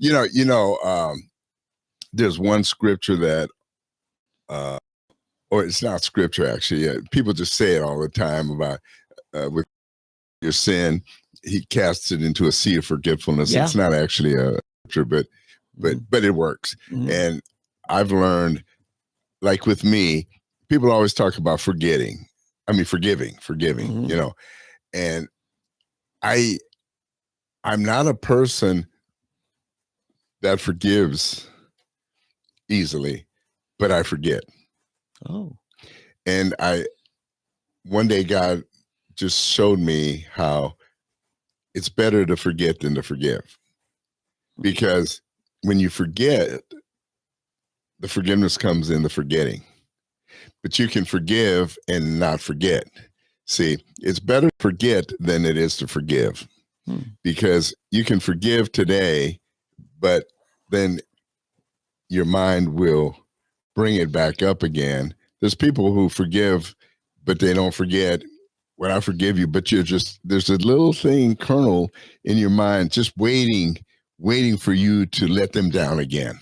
there's one scripture that, or it's not scripture actually. Yeah, people just say it all the time about with your sin, he casts it into a sea of forgetfulness. Yeah. It's not actually a scripture, but it works. Mhm. And I've learned, like with me, people always talk about forgiving, Mhm. and I'm not a person that forgives easily, but I forget. Oh, And one day God just showed me how it's better to forget than to forgive. Because when you forget, the forgiveness comes in the forgetting. But you can forgive and not forget. See, it's better to forget than it is to forgive. Because you can forgive today, but then your mind will bring it back up again. There's people who forgive, but they don't forget. When I forgive you, but there's a little thing, kernel in your mind, just waiting for you to let them down again.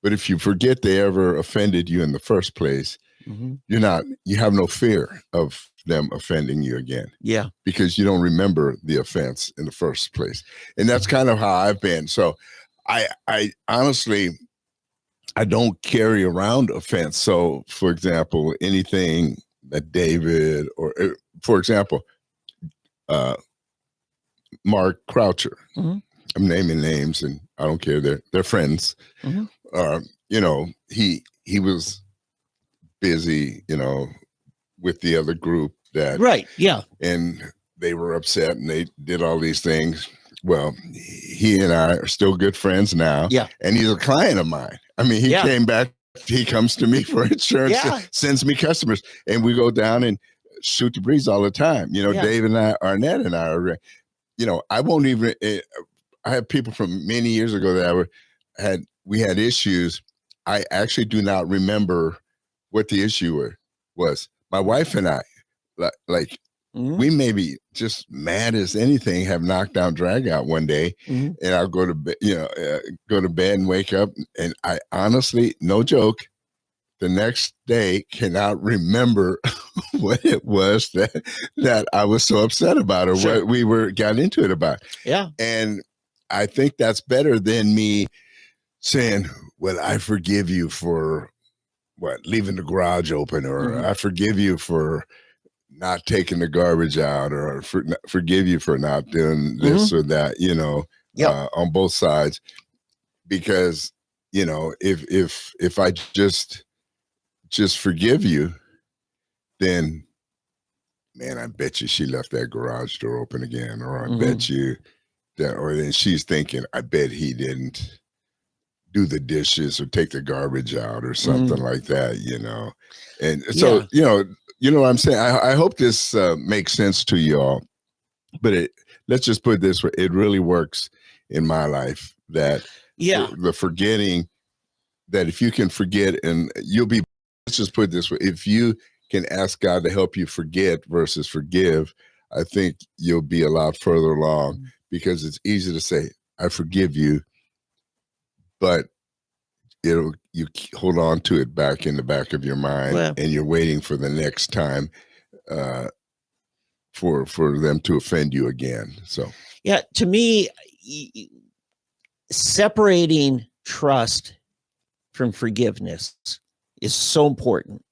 But if you forget they ever offended you in the first place, you have no fear of them offending you again. yeah. Because you don't remember the offense in the first place. And that's kind of how I've been. So I honestly, I don't carry around offense. So for example, anything that David or for example, Mark Croucher, Mhm. I'm naming names and I don't care. They're friends. Mhm. He was busy, with the other group that Right. Yeah. and they were upset and they did all these things. Well, he and I are still good friends now. Yeah. And he's a client of mine. I mean, he Yeah. came back, he comes to me for insurance, Yeah. sends me customers, and we go down and shoot the breeze all the time. Yeah. Dave and I, Arnett and I are, I won't even, I have people from many years ago that we had issues. I actually do not remember what the issue was. My wife and I, like Mhm. we may be just mad as anything, have knocked down, drag out one day, Mhm. and I'll go to bed, go to bed and wake up, and I honestly, no joke, the next day cannot remember what it was that I was so upset about, or Sure. what we got into it about. Yeah. And I think that's better than me saying, "Well, I forgive you for leaving the garage open," or Mhm. "I forgive you for not taking the garbage out," or "Forgive you for not doing this or that," Yep. on both sides. Because, if I just forgive you, then, man, I bet you she left that garage door open again, or I bet you that, or then she's thinking, I bet he didn't do the dishes or take the garbage out or something like that, And so, you know what I'm saying? I hope this makes sense to you all, but let's just put it this way. It really works in my life that the forgetting, that if you can forget and let's just put it this way. If you can ask God to help you forget versus forgive, I think you'll be a lot further along, because it's easy to say, I forgive you, but you hold on to it back in the back of your mind, and you're waiting for the next time for them to offend you again. So Yeah, to me, separating trust from forgiveness is so important,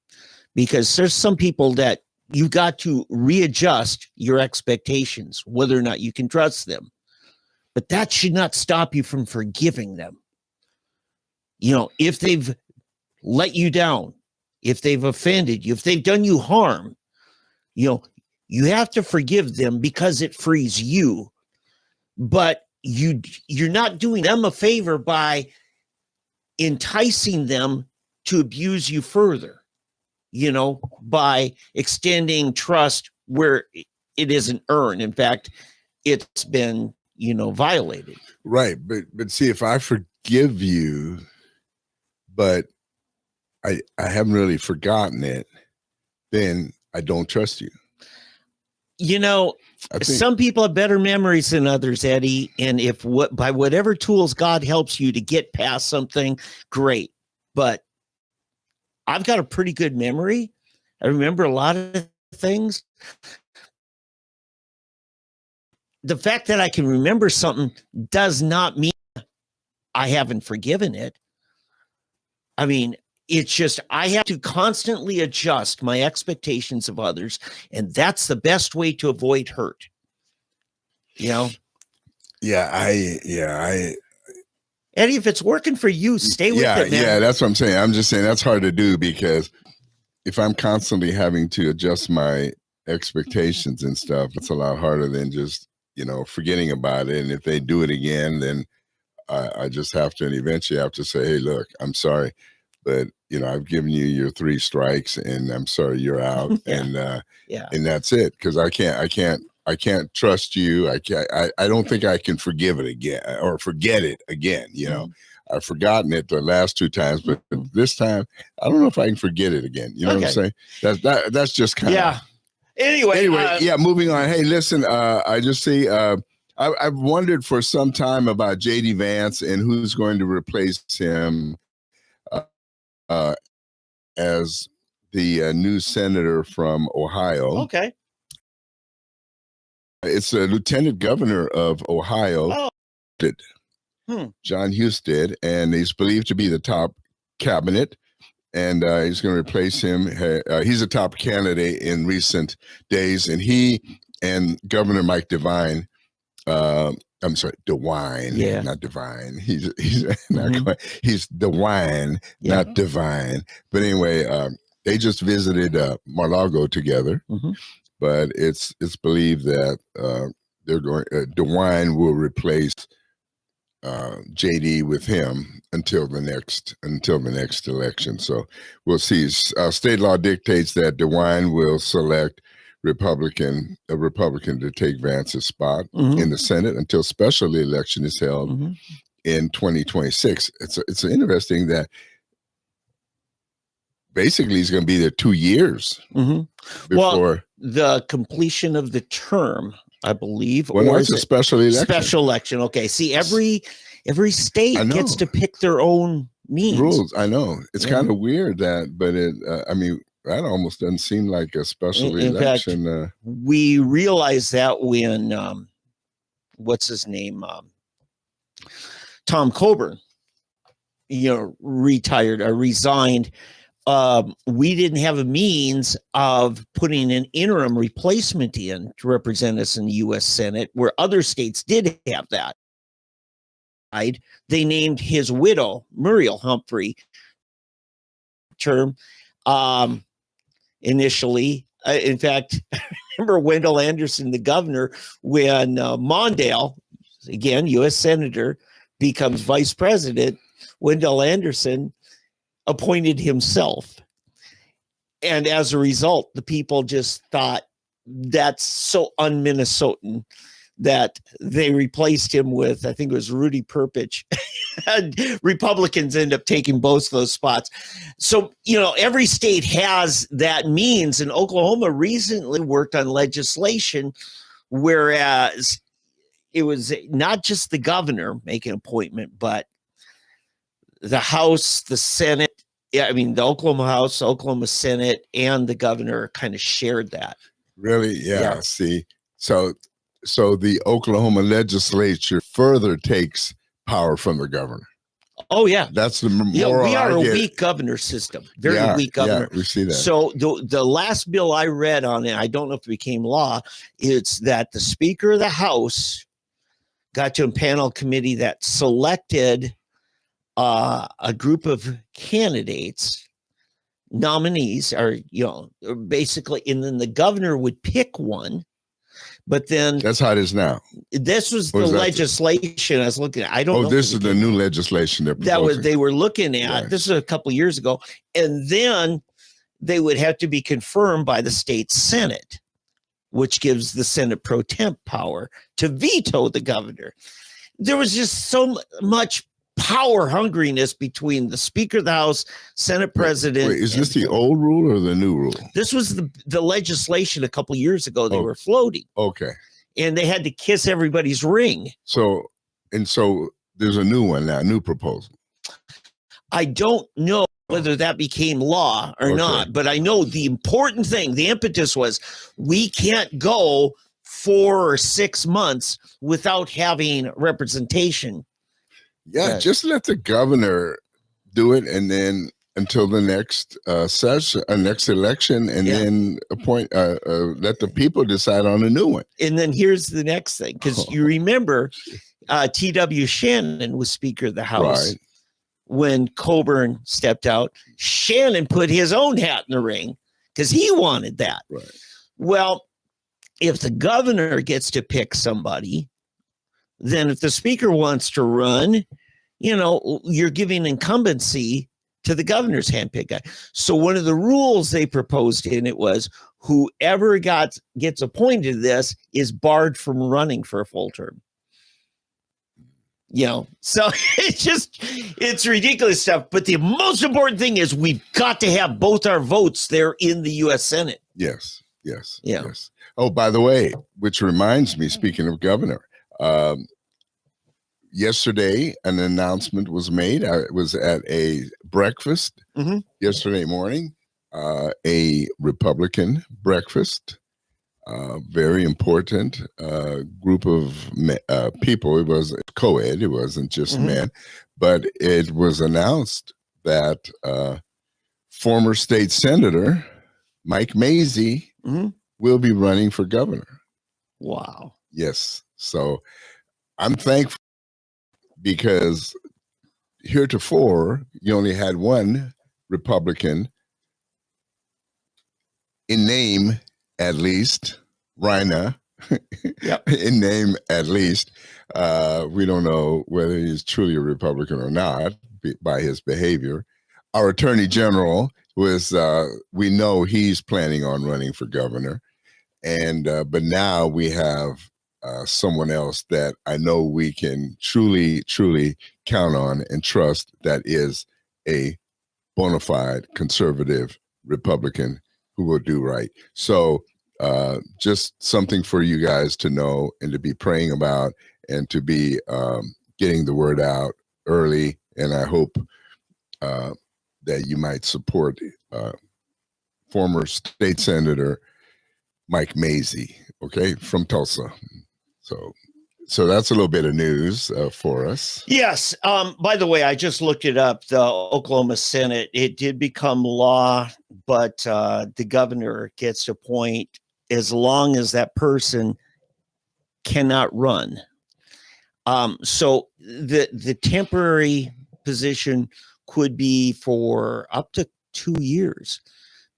because there's some people that you've got to readjust your expectations, whether or not you can trust them. But that should not stop you from forgiving them. You know, if they've let you down, if they've offended you, if they've done you harm, you know, you have to forgive them because it frees you. But you're not doing them a favor by enticing them to abuse you further, you know, by extending trust where it isn't earned. In fact, it's been, you know, violated. Right. But see, if I forgive you, but I haven't really forgotten it, then I don't trust you. You know, some people have better memories than others, Eddie. And if by whatever tools God helps you to get past something, great. But I've got a pretty good memory. I remember a lot of things. The fact that I can remember something does not mean I haven't forgiven it. I mean, it's just I have to constantly adjust my expectations of others, and that's the best way to avoid hurt. You know? Yeah, Eddie, if it's working for you, stay with it, man. Yeah, that's what I'm saying. I'm just saying that's hard to do, because if I'm constantly having to adjust my expectations and stuff, it's a lot harder than just, you know, forgetting about it. And if they do it again, then I just have to, and eventually have to say, hey, look, I'm sorry, but you know, I've given you your 3 strikes, and I'm sorry, you're out. And that's it. Because I can't trust you. I don't think I can forgive it again or forget it again. You know, I've forgotten it the last 2 times, but this time I don't know if I can forget it again. You know what I'm saying? That's just kind of Anyway, moving on. Hey, listen, I just see I've wondered for some time about J.D. Vance and who's going to replace him as the new senator from Ohio. Okay. It's a lieutenant governor of Ohio, John Husted, and he's believed to be the top cabinet, and he's going to replace him. He's a top candidate in recent days, and he and Governor Mike DeWine, I'm sorry, DeWine, not Divine. He's not quite, he's DeWine, not Divine. But anyway, they just visited Mar-a-Lago together. But it's believed that they're going. DeWine will replace JD with him until the next election. So we'll see. State law dictates that DeWine will select a Republican to take Vance's spot in the Senate until special election is held in 2026. It's interesting that basically he's going to be there 2 years before the completion of the term, I believe. Well, or it's a special election. Special election. Okay. See, every state gets to pick their own means. Rules. I know. It's kind of weird but it. I mean, that almost doesn't seem like a special election. In fact, we realized that when what's his name, Tom Coburn, retired or resigned. We didn't have a means of putting an interim replacement in to represent us in the U.S. Senate, where other states did have that. They named his widow, Muriel Humphrey, term initially. In fact, I remember Wendell Anderson, the governor, when Mondale, again, U.S. Senator, becomes vice president, Wendell Anderson appointed himself. And as a result, the people just thought that's so un-Minnesotan that they replaced him with, I think it was Rudy Perpich. And Republicans end up taking both of those spots. So, every state has that means. And Oklahoma recently worked on legislation, whereas it was not just the governor making an appointment, but the House, the Senate, the Oklahoma House, Oklahoma Senate, and the governor kind of shared that. Really? Yeah. See, so the Oklahoma legislature further takes power from the governor. Oh yeah. That's the Yeah, moral we are I a get. weak governor system. Very Yeah, weak governor. Yeah, we see that. So the last bill I read on it, I don't know if it became law, it's that the Speaker of the House got to a panel committee that selected a group of candidates, nominees, or basically, and then the governor would pick one. But then That's how it is now. this was Or the is that legislation I was looking at. I don't know. Oh, this is the new legislation they're proposing. they were looking at. Right. This is a couple of years ago, and then they would have to be confirmed by the state Senate, which gives the Senate pro temp power to veto the governor. There was just so much power hungriness between the Speaker of the House, Senate President. Wait, is this the old rule or the new rule? This was the legislation a couple of years ago they were floating, Okay. and they had to kiss everybody's ring. So there's a new one now, new proposal. I don't know whether that became law or not, but I know the important thing, the impetus was we can't go 4 or 6 months without having representation. Yeah, just let the governor do it, and then until the next session, next election, and then appoint. Let the people decide on a new one. And then here's the next thing, because you remember, T.W. Shannon was Speaker of the House when Coburn stepped out. Shannon put his own hat in the ring because he wanted that. Right. Well, if the governor gets to pick somebody, then if the speaker wants to run, you're giving incumbency to the governor's handpicked guy. So one of the rules they proposed in it was whoever gets appointed to this is barred from running for a full term. So it's ridiculous stuff. But the most important thing is we've got to have both our votes there in the U.S. Senate. Yes. Oh, by the way, which reminds me, speaking of governor, yesterday an announcement was made. I was at a breakfast yesterday morning, a Republican breakfast, very important group of people. It was co-ed, it wasn't just men, but it was announced that former state senator Mike Mazie will be running for governor. Wow. Yes. So I'm thankful, because heretofore you only had one Republican in name, at least, Reina. In name, at least. We don't know whether he's truly a Republican or not by his behavior. Our Attorney General was, we know he's planning on running for governor. And but now we have someone else that I know we can truly count on and trust, that is a bona fide conservative Republican who will do right. So just something for you guys to know and to be praying about, and to be getting the word out early. And I hope that you might support former state senator Mike Mazie, from Tulsa. So that's a little bit of news for us. Yes. By the way, I just looked it up. The Oklahoma Senate, it did become law, but the governor gets to appoint as long as that person cannot run. So the temporary position could be for up to 2 years,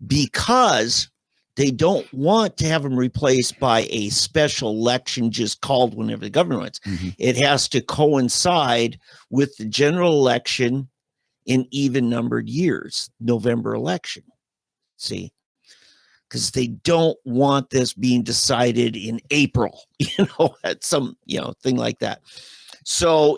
because they don't want to have them replaced by a special election just called whenever the governor wants. It has to coincide with the general election in even numbered years, November election. See, because they don't want this being decided in April, at some, thing like that. So,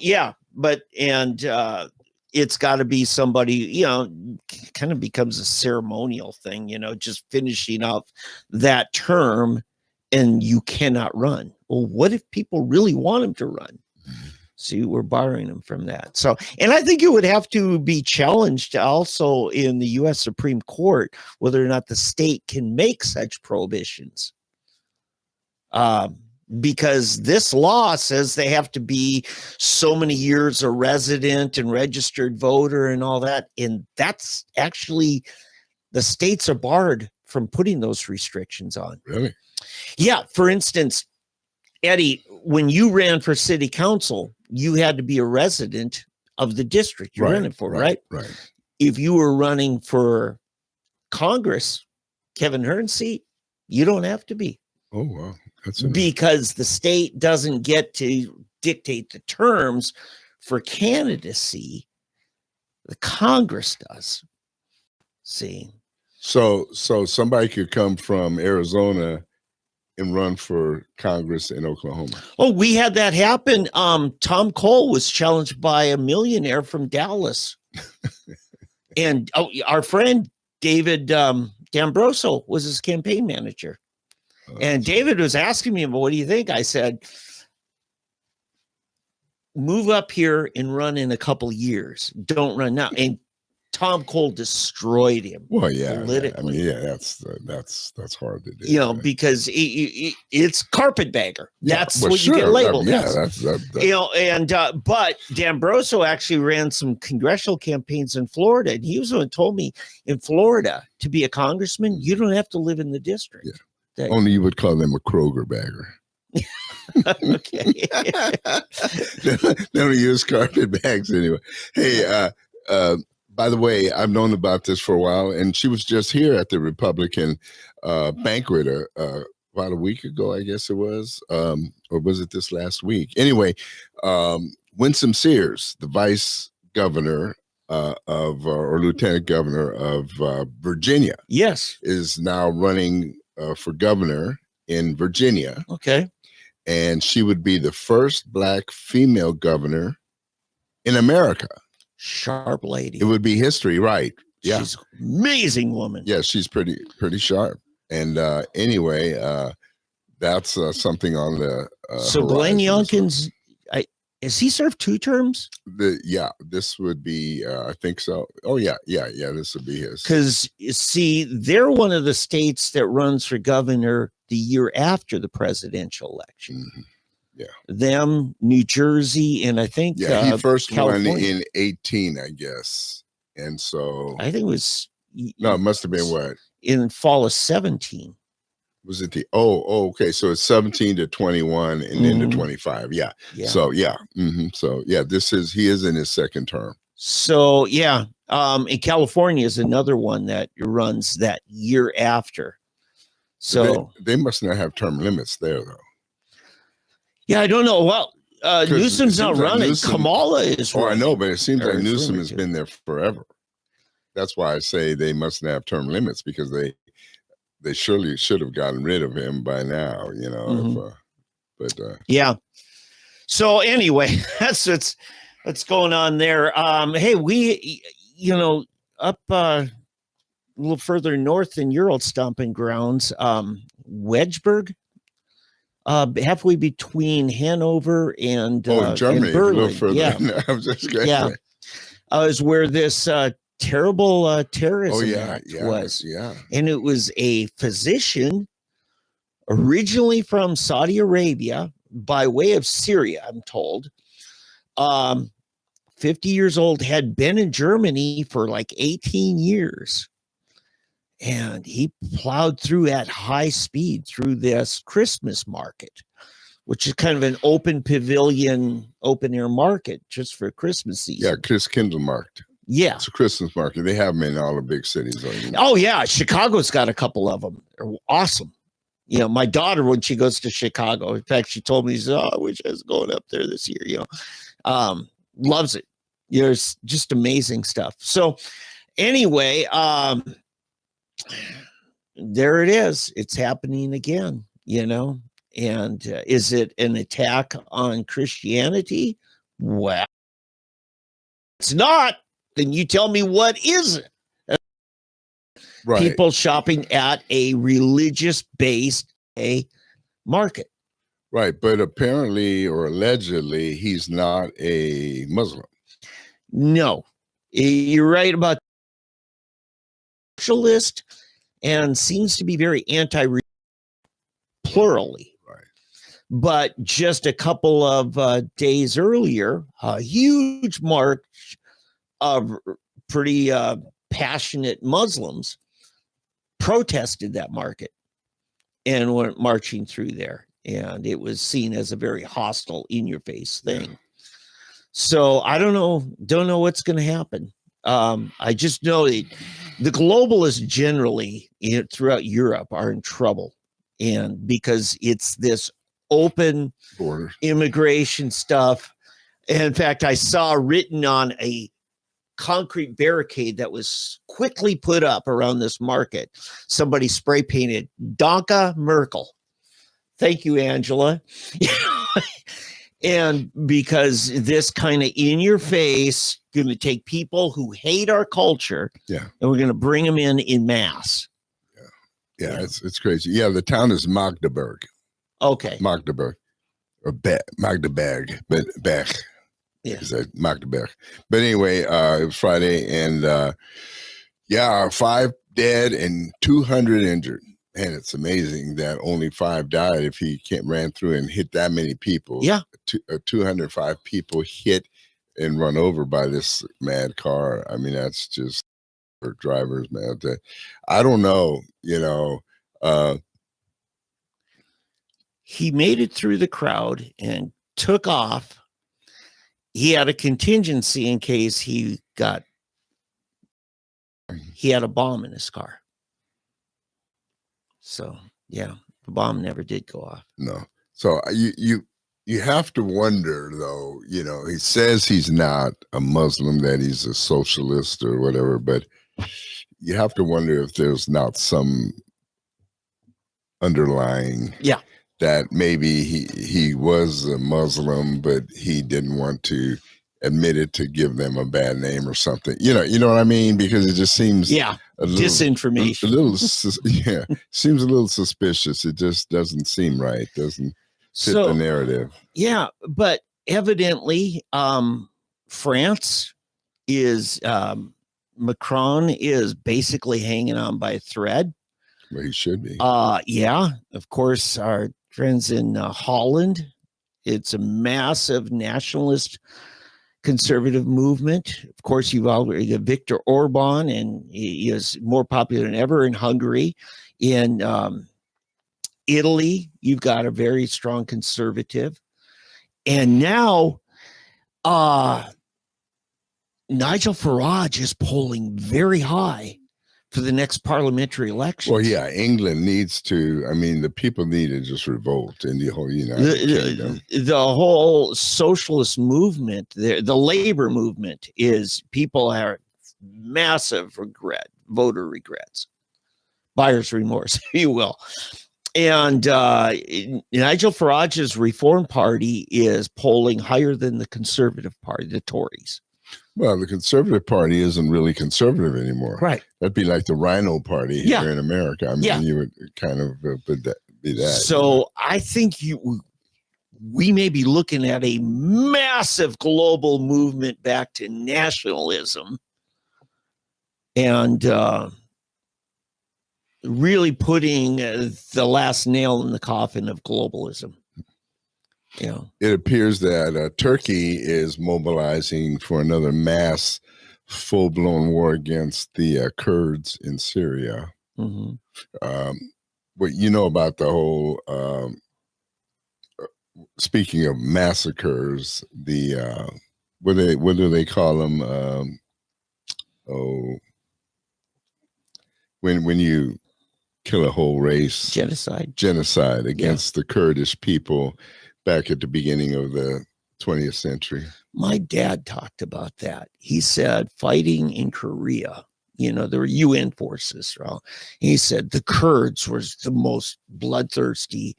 it's got to be somebody, kind of becomes a ceremonial thing, just finishing up that term, and you cannot run. Well, what if people really want him to run? See, we're borrowing them from that. So, and I think it would have to be challenged also in the U.S. Supreme Court, whether or not the state can make such prohibitions. because this law says they have to be so many years a resident and registered voter and all that. And that's actually, the states are barred from putting those restrictions on. Really? Yeah. For instance, Eddie, when you ran for city council, you had to be a resident of the district you're running for, right? Right. If you were running for Congress, Kevin Hearn's seat, you don't have to be. Oh, wow. That's because the state doesn't get to dictate the terms for candidacy. The Congress does. See? So somebody could come from Arizona and run for Congress in Oklahoma. Oh, we had that happen. Tom Cole was challenged by a millionaire from Dallas. And our friend David D'Ambroso was his campaign manager. And David was asking me, what do you think? I said, move up here and run in a couple years. Don't run now. And Tom Cole destroyed him. Well, yeah. Politically. I mean, that's hard to do. You know, because it's carpetbagger. That's what sure. you get labeled that's you know, and but D'Ambroso actually ran some congressional campaigns in Florida, and he was the one who told me in Florida to be a congressman, you don't have to live in the district. Yeah. Only you would call them a Kroger bagger. Okay. They don't use carpet bags anyway. Hey, by the way, I've known about this for a while, and she was just here at the Republican banquet about a week ago, I guess it was, or was it this last week? Anyway, Winsome Sears, the vice governor or lieutenant governor of Virginia, Yes, is now running for governor in Virginia. Okay. And she would be the first Black female governor in America. Sharp lady. It would be history, right? Yeah. She's an amazing woman. Yeah, she's pretty sharp. And anyway, that's something on the so Glenn Youngkin's, has he served 2 terms? This would be, I think so. Oh, yeah, this would be his. Because, you see, they're one of the states that runs for governor the year after the presidential election. Mm-hmm. Yeah. Them, New Jersey, and I think he first California. won in 18, I guess. And so I think it was no, it must have been what? In fall of 17. Was it the okay, so it's 17 to 21 and then to 25. Yeah. So yeah. So yeah, he is in his second term. So yeah, and California is another one that runs that year after. So they must not have term limits there though. Yeah, I don't know. Well, Newsom's not running. Newsom, Kamala is running. I know, but it seems like Newsom has been there forever. That's why I say they must not have term limits, because they surely should have gotten rid of him by now, you know. Yeah. So anyway, that's what's going on there. Hey, we, up a little further north than your old stomping grounds, Wedgeburg, halfway between Hanover and Germany, and Berlin. a little further. Yeah, I was just going yeah. Is where this terrible terrorism act yeah, was. Yeah. And it was a physician originally from Saudi Arabia by way of Syria, I'm told. 50 years old, had been in Germany for like 18 years. And he plowed through at high speed through this Christmas market, which is kind of an open pavilion, open air market just for Christmas season. Yeah, Christkindl market. Yeah. It's a Christmas market. They have them in all the big cities. Oh, yeah. Chicago's got a couple of them. They're awesome. My daughter, when she goes to Chicago, in fact, she told me, I wish I was going up there this year, loves it. It's just amazing stuff. So anyway, there it is. It's happening again, and is it an attack on Christianity? Well, it's not. Then you tell me what is it? Right. People shopping at a religious-based market. Right, but apparently or allegedly, he's not a Muslim. No, you're right about socialist and seems to be very anti-plurally. Right. But just a couple of days earlier, a huge march of pretty passionate Muslims protested that market and went marching through there. And it was seen as a very hostile, in-your-face thing. Yeah. So I don't know what's going to happen. I just know the globalists generally throughout Europe are in trouble, and because it's this open border immigration stuff. And in fact, I saw written on a concrete barricade that was quickly put up around this market, somebody spray painted Donka Merkel. Thank you, Angela. And because this kind of in your face, going to take people who hate our culture, and we're going to bring them in mass. Yeah, it's crazy. Yeah, the town is Magdeburg. Okay. Magdeburg. Or Magdeburg, but back. Yeah. Magdeburg. But anyway, it was Friday, and 5 dead and 200 injured. And it's amazing that only 5 died if he ran through and hit that many people. Yeah. 205 people hit and run over by this mad car. I mean, that's just for drivers, man. I don't know, he made it through the crowd and took off. He had a contingency in case he had a bomb in his car. So, yeah, the bomb never did go off. No. So you have to wonder, though, he says he's not a Muslim, that he's a socialist or whatever, but you have to wonder if there's not some underlying that maybe he was a Muslim, but he didn't want to admit it to give them a bad name or something. You know what I mean? Because it just seems disinformation. Seems a little suspicious. It just doesn't seem right. Doesn't fit the narrative. Yeah, but evidently, France is Macron is basically hanging on by a thread. Well, he should be. Of course, our friends in Holland. It's a massive nationalist conservative movement. Of course, you've already got Viktor Orban, and he is more popular than ever in Hungary. In Italy, you've got a very strong conservative. And now Nigel Farage is polling very high for the next parliamentary election. Well, yeah, England needs to, the people need to just revolt in the whole United Kingdom. The whole socialist movement, the labor movement, is people are massive voter regrets, buyer's remorse, if you will. And Nigel Farage's Reform Party is polling higher than the Conservative Party, the Tories. Well, the Conservative Party isn't really conservative anymore. Right. That'd be like the Rhino Party here in America. You would kind of be that. So I think we may be looking at a massive global movement back to nationalism and really putting the last nail in the coffin of globalism. It appears that Turkey is mobilizing for another mass full-blown war against the Kurds in Syria. Mm-hmm. What you know about the whole, speaking of massacres, the what do they call them? When you kill a whole race, genocide against the Kurdish people back at the beginning of the 20th century. My dad talked about that. He said fighting in Korea, there were UN forces. Right? He said the Kurds were the most bloodthirsty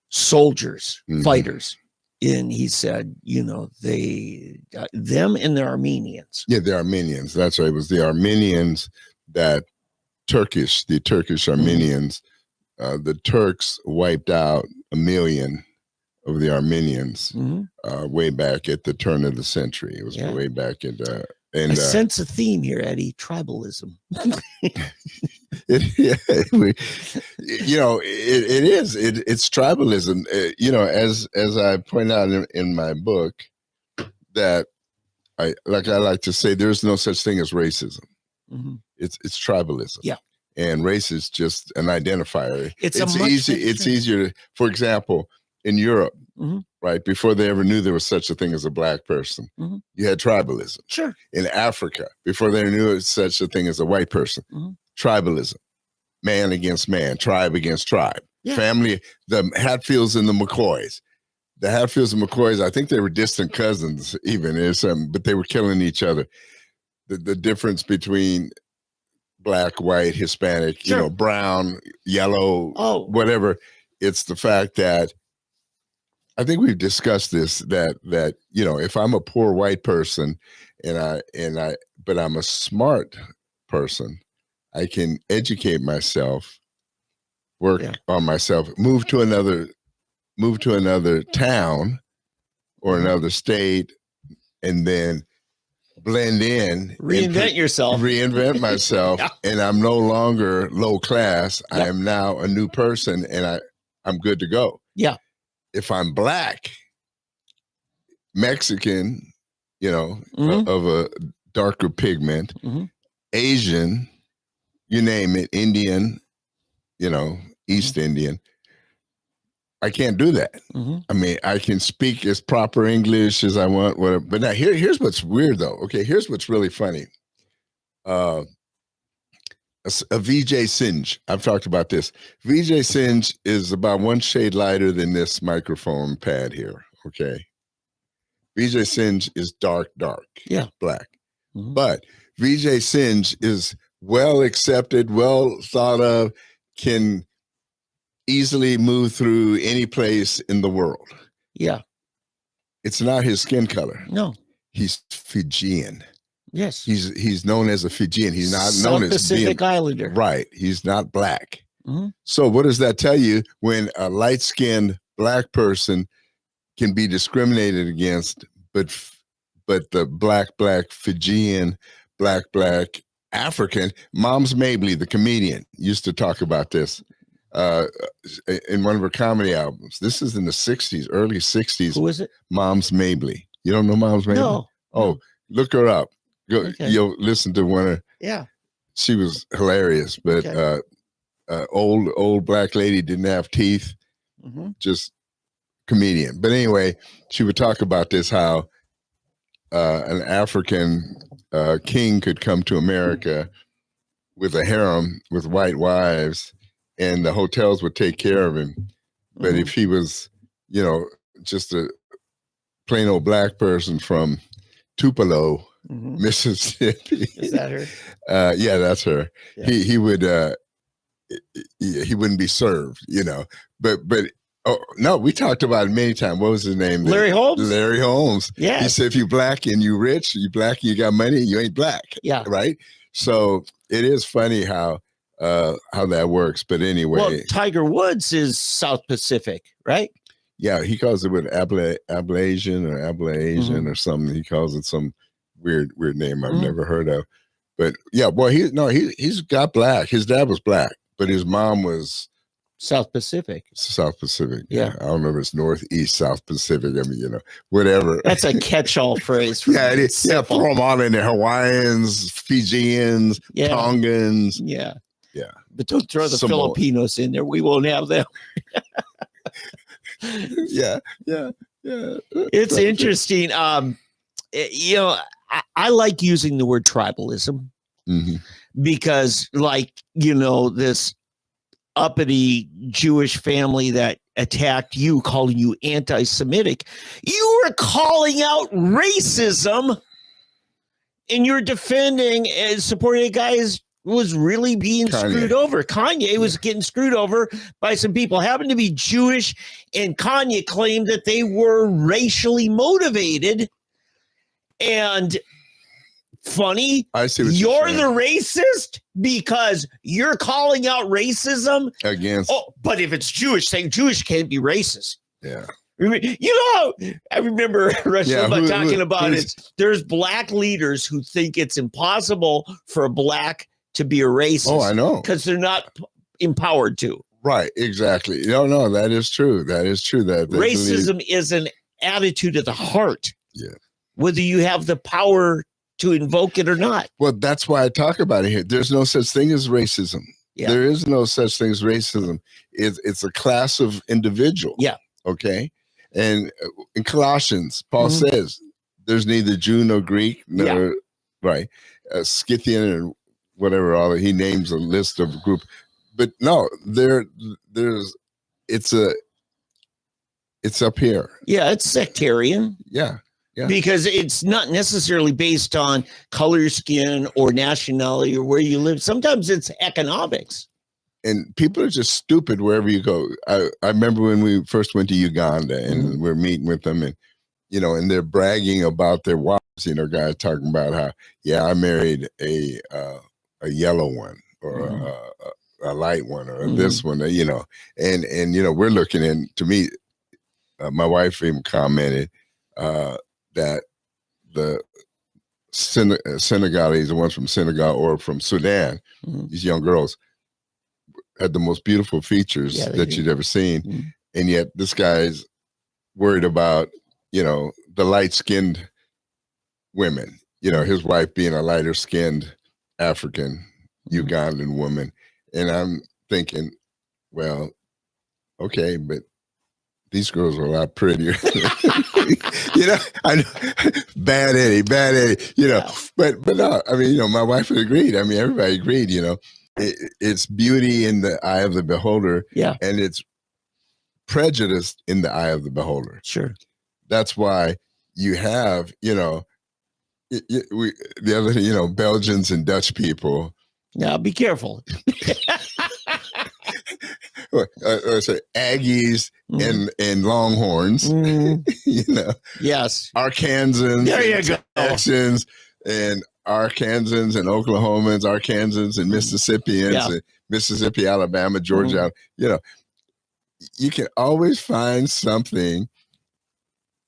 soldiers, fighters. And he said, them and the Armenians. Yeah, the Armenians. That's right. It was the Armenians the Turkish Armenians. The Turks wiped out 1 million of the Armenians way back at the turn of the century. It was way back at I sense a theme here, Eddie. Tribalism. It is. It's tribalism. As I point out in my book, that I like to say, there's no such thing as racism. Mm-hmm. It's tribalism. Yeah. And race is just an identifier. It's easy. It's easier. For example, in Europe, mm-hmm. right before they ever knew there was such a thing as a black person, mm-hmm. you had tribalism. Sure. In Africa, before they knew there was such a thing as a white person, mm-hmm. tribalism, man against man, tribe against tribe, yeah. family. The Hatfields and the McCoys. The Hatfields and McCoys, I think they were distant cousins, even, but they were killing each other. The difference between black, white, Hispanic, sure. Brown, yellow, whatever. It's the fact that I think we've discussed this, that if I'm a poor white person but I'm a smart person, I can educate myself, work on myself, move to another town or another state, and then blend in, reinvent myself, and I'm no longer low class. I am now a new person, and I'm good to go. Yeah. If I'm black, Mexican, mm-hmm. of a darker pigment, mm-hmm. Asian, you name it, Indian, East mm-hmm. Indian, I can't do that. Mm-hmm. I mean, I can speak as proper English as I want, whatever. But now here's what's weird, though. Okay, here's what's really funny. A VJ Singe, I've talked about this. VJ Singe is about one shade lighter than this microphone pad here, okay? VJ Singe is dark, black. Mm-hmm. But VJ Singe is well accepted, well thought of, can easily move through any place in the world. Yeah. It's not his skin color. No. He's Fijian. Yes. He's known as a Fijian. He's not known as Pacific Islander. Right. He's not black. Mm-hmm. So what does that tell you when a light-skinned black person can be discriminated against, but the black Fijian, black African, Moms Mabley, the comedian, used to talk about this in one of her comedy albums. This is in the 60s, early 60s. Who is it? Moms Mabley. You don't know Moms Mabley? No. Oh, look her up. Go, okay. You'll listen to one of. Yeah. She was hilarious, but old black lady, didn't have teeth, mm-hmm. just comedian. But anyway, she would talk about this, how an African king could come to America with a harem with white wives, and the hotels would take care of him. But mm-hmm. if he was, just a plain old black person from Tupelo, mm-hmm. Mississippi. Is that her? Yeah, that's her. Yeah. He wouldn't be served, But no, we talked about it many times. What was his name? Larry Holmes. Larry Holmes. Yeah. He said, if you black and you rich, you black and you got money, you ain't black. Yeah. Right. So it is funny how that works. But anyway, well, Tiger Woods is South Pacific, right? Yeah, he calls it Ablasian mm-hmm. or something. He calls it some weird name I've mm-hmm. never heard of. But yeah, boy, he's got black. His dad was black, but his mom was South Pacific. South Pacific. Yeah. I don't know if it's Northeast, South Pacific. I mean, whatever. That's a catch-all phrase. Yeah, it is. Yeah, throw them all in there. Hawaiians, Fijians, Tongans. Yeah. Yeah. But don't throw the Filipinos in there. We won't have them. Yeah. It's interesting. I like using the word tribalism mm-hmm. because, this uppity Jewish family that attacked you, calling you anti-Semitic, you were calling out racism, and you're defending and supporting a guy who was really being screwed over. Kanye was getting screwed over by some people, happened to be Jewish, and Kanye claimed that they were racially motivated. And funny, I see what you're the racist because you're calling out racism against. Oh, but if it's Jewish, saying Jewish can't be racist. Yeah. I remember Rush talking about it. There's black leaders who think it's impossible for a black to be a racist. Oh, I know. Because they're not empowered to. Right, exactly. No, that is true. That is true. That Racism is an attitude of the heart. Yeah. Whether you have the power to invoke it or not. Well, that's why I talk about it here. There's no such thing as racism. Yeah. There is no such thing as racism. It's a class of individual. Yeah. Okay. And in Colossians, Paul says there's neither Jew nor Greek, nor right, Scythian and whatever. All he names a list of group, but no, there's it's up here. Yeah, it's sectarian. Yeah. Yeah. Because it's not necessarily based on color, your skin, or nationality, or where you live. Sometimes it's economics. And people are just stupid wherever you go. I remember when we first went to Uganda and we're meeting with them, and and they're bragging about their wives. Guys talking about how, I married a yellow one or a light one or this one, and we're looking, and to me, my wife even commented that the Senegalese, the ones from Senegal or from Sudan, these young girls had the most beautiful features that you'd ever seen. And yet this guy's worried about, the light-skinned women, his wife being a lighter-skinned African Ugandan woman. And I'm thinking, well, okay, but these girls are a lot prettier. I know, bad Eddie, but no, I mean, my wife agreed. I mean, everybody agreed, it's beauty in the eye of the beholder. Yeah. And it's prejudice in the eye of the beholder. Sure. That's why you have, the other thing, Belgians and Dutch people. Now be careful. Say Aggies and Longhorns, Yes. Arkansans, there you go. Texans, and Arkansans and Oklahomans, Arkansans and Mississippians, and Mississippi, Alabama, Georgia. You can always find something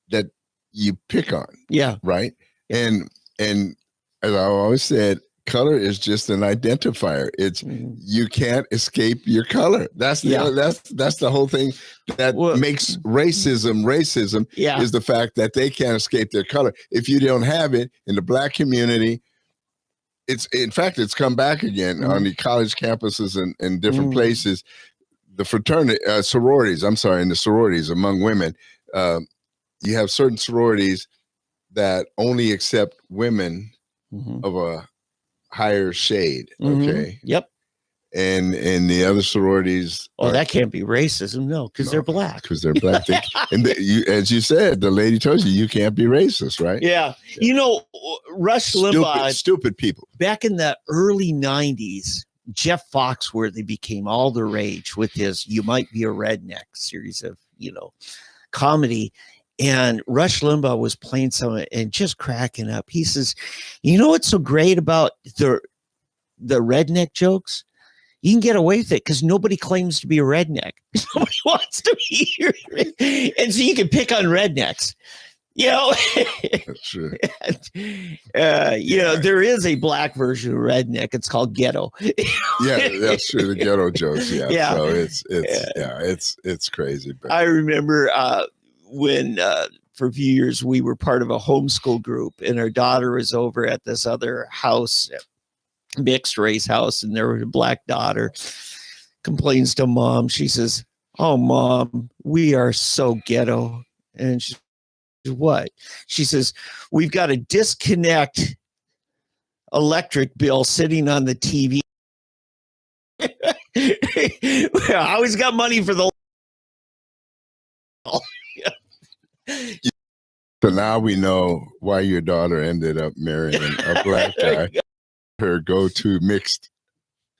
that you pick on. Yeah. Right. And as I always said, color is just an identifier. It's you can't escape your color. That's the that's the whole thing that makes racism is the fact that they can't escape their color. If you don't have it in the Black community, it's come back again on the college campuses and different places. The fraternity sororities, in the sororities among women, you have certain sororities that only accept women of a higher shade. Okay. Yep. And the other sororities. That can't be racism, no, because they're black. Because they're black. As you said, the lady told you can't be racist, right? Yeah. Rush Limbaugh. Stupid people. Back in the early 90s, Jeff Foxworthy became all the rage with his "You Might Be a Redneck" series of, comedy. And Rush Limbaugh was playing some and just cracking up. He says, what's so great about the redneck jokes? You can get away with it because nobody claims to be a redneck. Nobody wants to be here. And so you can pick on rednecks. That's true. There is a black version of redneck. It's called ghetto. Yeah, that's true. The ghetto jokes. Yeah. So it's crazy. But I remember when for a few years we were part of a homeschool group, and our daughter was over at this other house, mixed race house, and there was a black daughter complains to mom. She says, "Oh, Mom, we are so ghetto." And she says, "What?" She says, "We've got a disconnect electric bill sitting on the TV." I always got money for the So now we know why your daughter ended up marrying a black guy. Her go-to mixed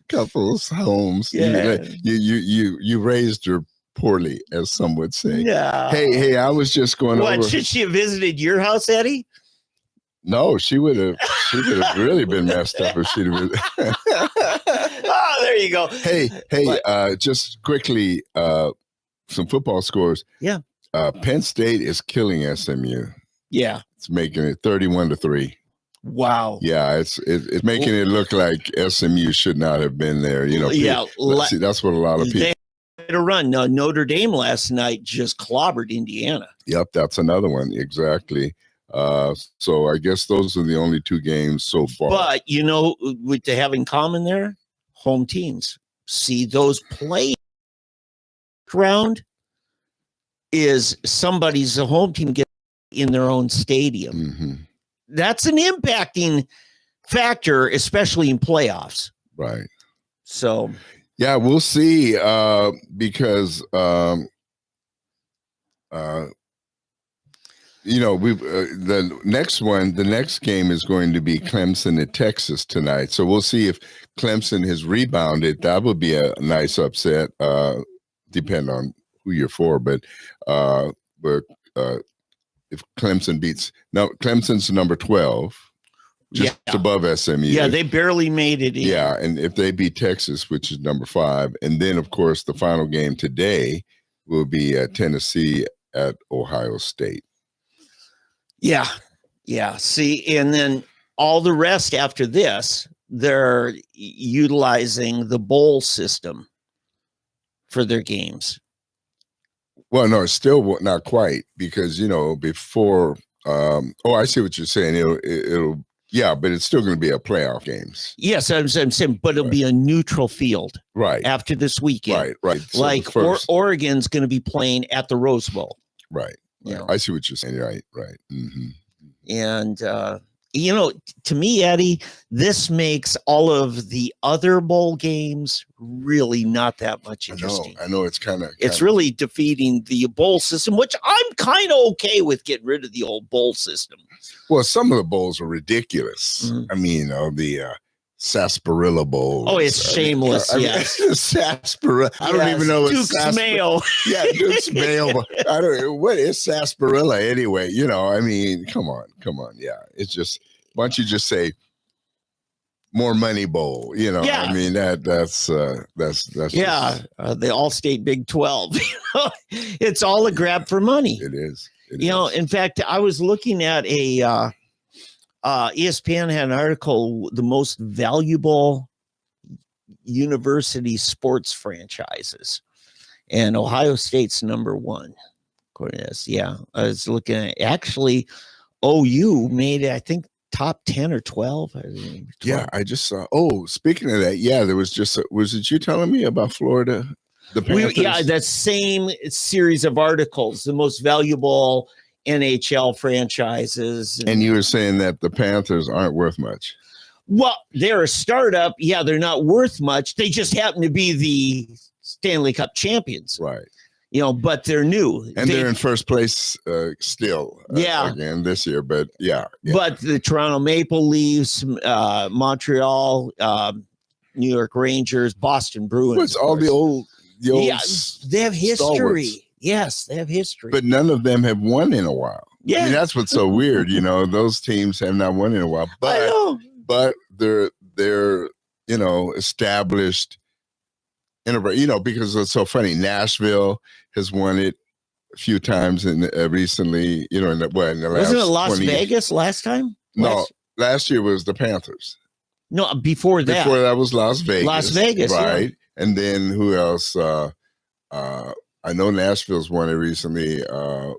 couples homes. Yeah. You raised her poorly, as some would say. Yeah. Hey, I was just going over. Should she have visited your house, Eddie? No, she would have really been messed up if she'd have been. Oh, there you go. Hey, just quickly, some football scores. Yeah. Penn State is killing SMU. Yeah. It's making it 31-3. Wow. Yeah, it's making it look like SMU should not have been there. Yeah. See, that's what a lot of people. They had a run. Now, Notre Dame last night just clobbered Indiana. Yep, that's another one. Exactly. So I guess those are the only two games so far. But, what they have in common there? Home teams. See, those play ground is somebody's a home team get in their own stadium. Mm-hmm. That's an impacting factor, especially in playoffs. Right. So, yeah, we'll see. Because the next game is going to be Clemson at Texas tonight. So we'll see if Clemson has rebounded. That would be a nice upset. Depend on who you're for, but if Clemson Clemson's number 12, just above SMU. Yeah, they barely made it in. Yeah, and if they beat Texas, which is number 5, and then of course the final game today will be Tennessee at Ohio State. Yeah. See, and then all the rest after this, they're utilizing the bowl system for their games. Well, no, it's still not quite because, before, I see what you're saying. It'll but it's still going to be a playoff games. Yes, I'm saying, but it'll be a neutral field. Right. After this weekend. Right. So like Oregon's going to be playing at the Rose Bowl. Right. I see what you're saying. Right. Mm-hmm. And, to me, Eddie, this makes all of the other bowl games really not that much interesting. I know it's it's really defeating the bowl system, which I'm kind of okay with getting rid of the old bowl system. Well, some of the bowls are ridiculous. I mean, the sarsaparilla bowl. Oh, it's shameless. Sarsaparilla. I don't even know what Duke's Mayo. Yeah, Duke's Mayo. I don't know what is sarsaparilla anyway. I mean, come on. Yeah, it's just why don't you just say more money bowl? Yeah. I mean that's the All-State Big 12. It's all a grab for money. It is. In fact, I was looking at a. ESPN had an article, the most valuable university sports franchises, and Ohio State's number 1. According to this, I was looking at actually OU made it, I think, top 10 or 12. 12. Yeah, I just saw. Oh, speaking of that, there was just. Was it you telling me about Florida? The Panthers? That same series of articles, the most valuable NHL franchises. And you were saying that the Panthers aren't worth much. Well, they're a startup. Yeah, they're not worth much. They just happen to be the Stanley Cup champions. Right. But they're new. And they're in first place still. Again this year, but yeah. But the Toronto Maple Leafs, Montreal, New York Rangers, Boston Bruins. What's all the old they have history. Stalwarts. Yes, they have history. But none of them have won in a while. Yeah. I mean, that's what's so weird. Those teams have not won in a while. But I know. But they're established in a because it's so funny. Nashville has won it a few times recently, in the last. Wasn't it Las Vegas last time? No, last year was the Panthers. No, before that. Before that was Las Vegas. Las Vegas, right? Yeah. And then who else? I know Nashville's won it recently. I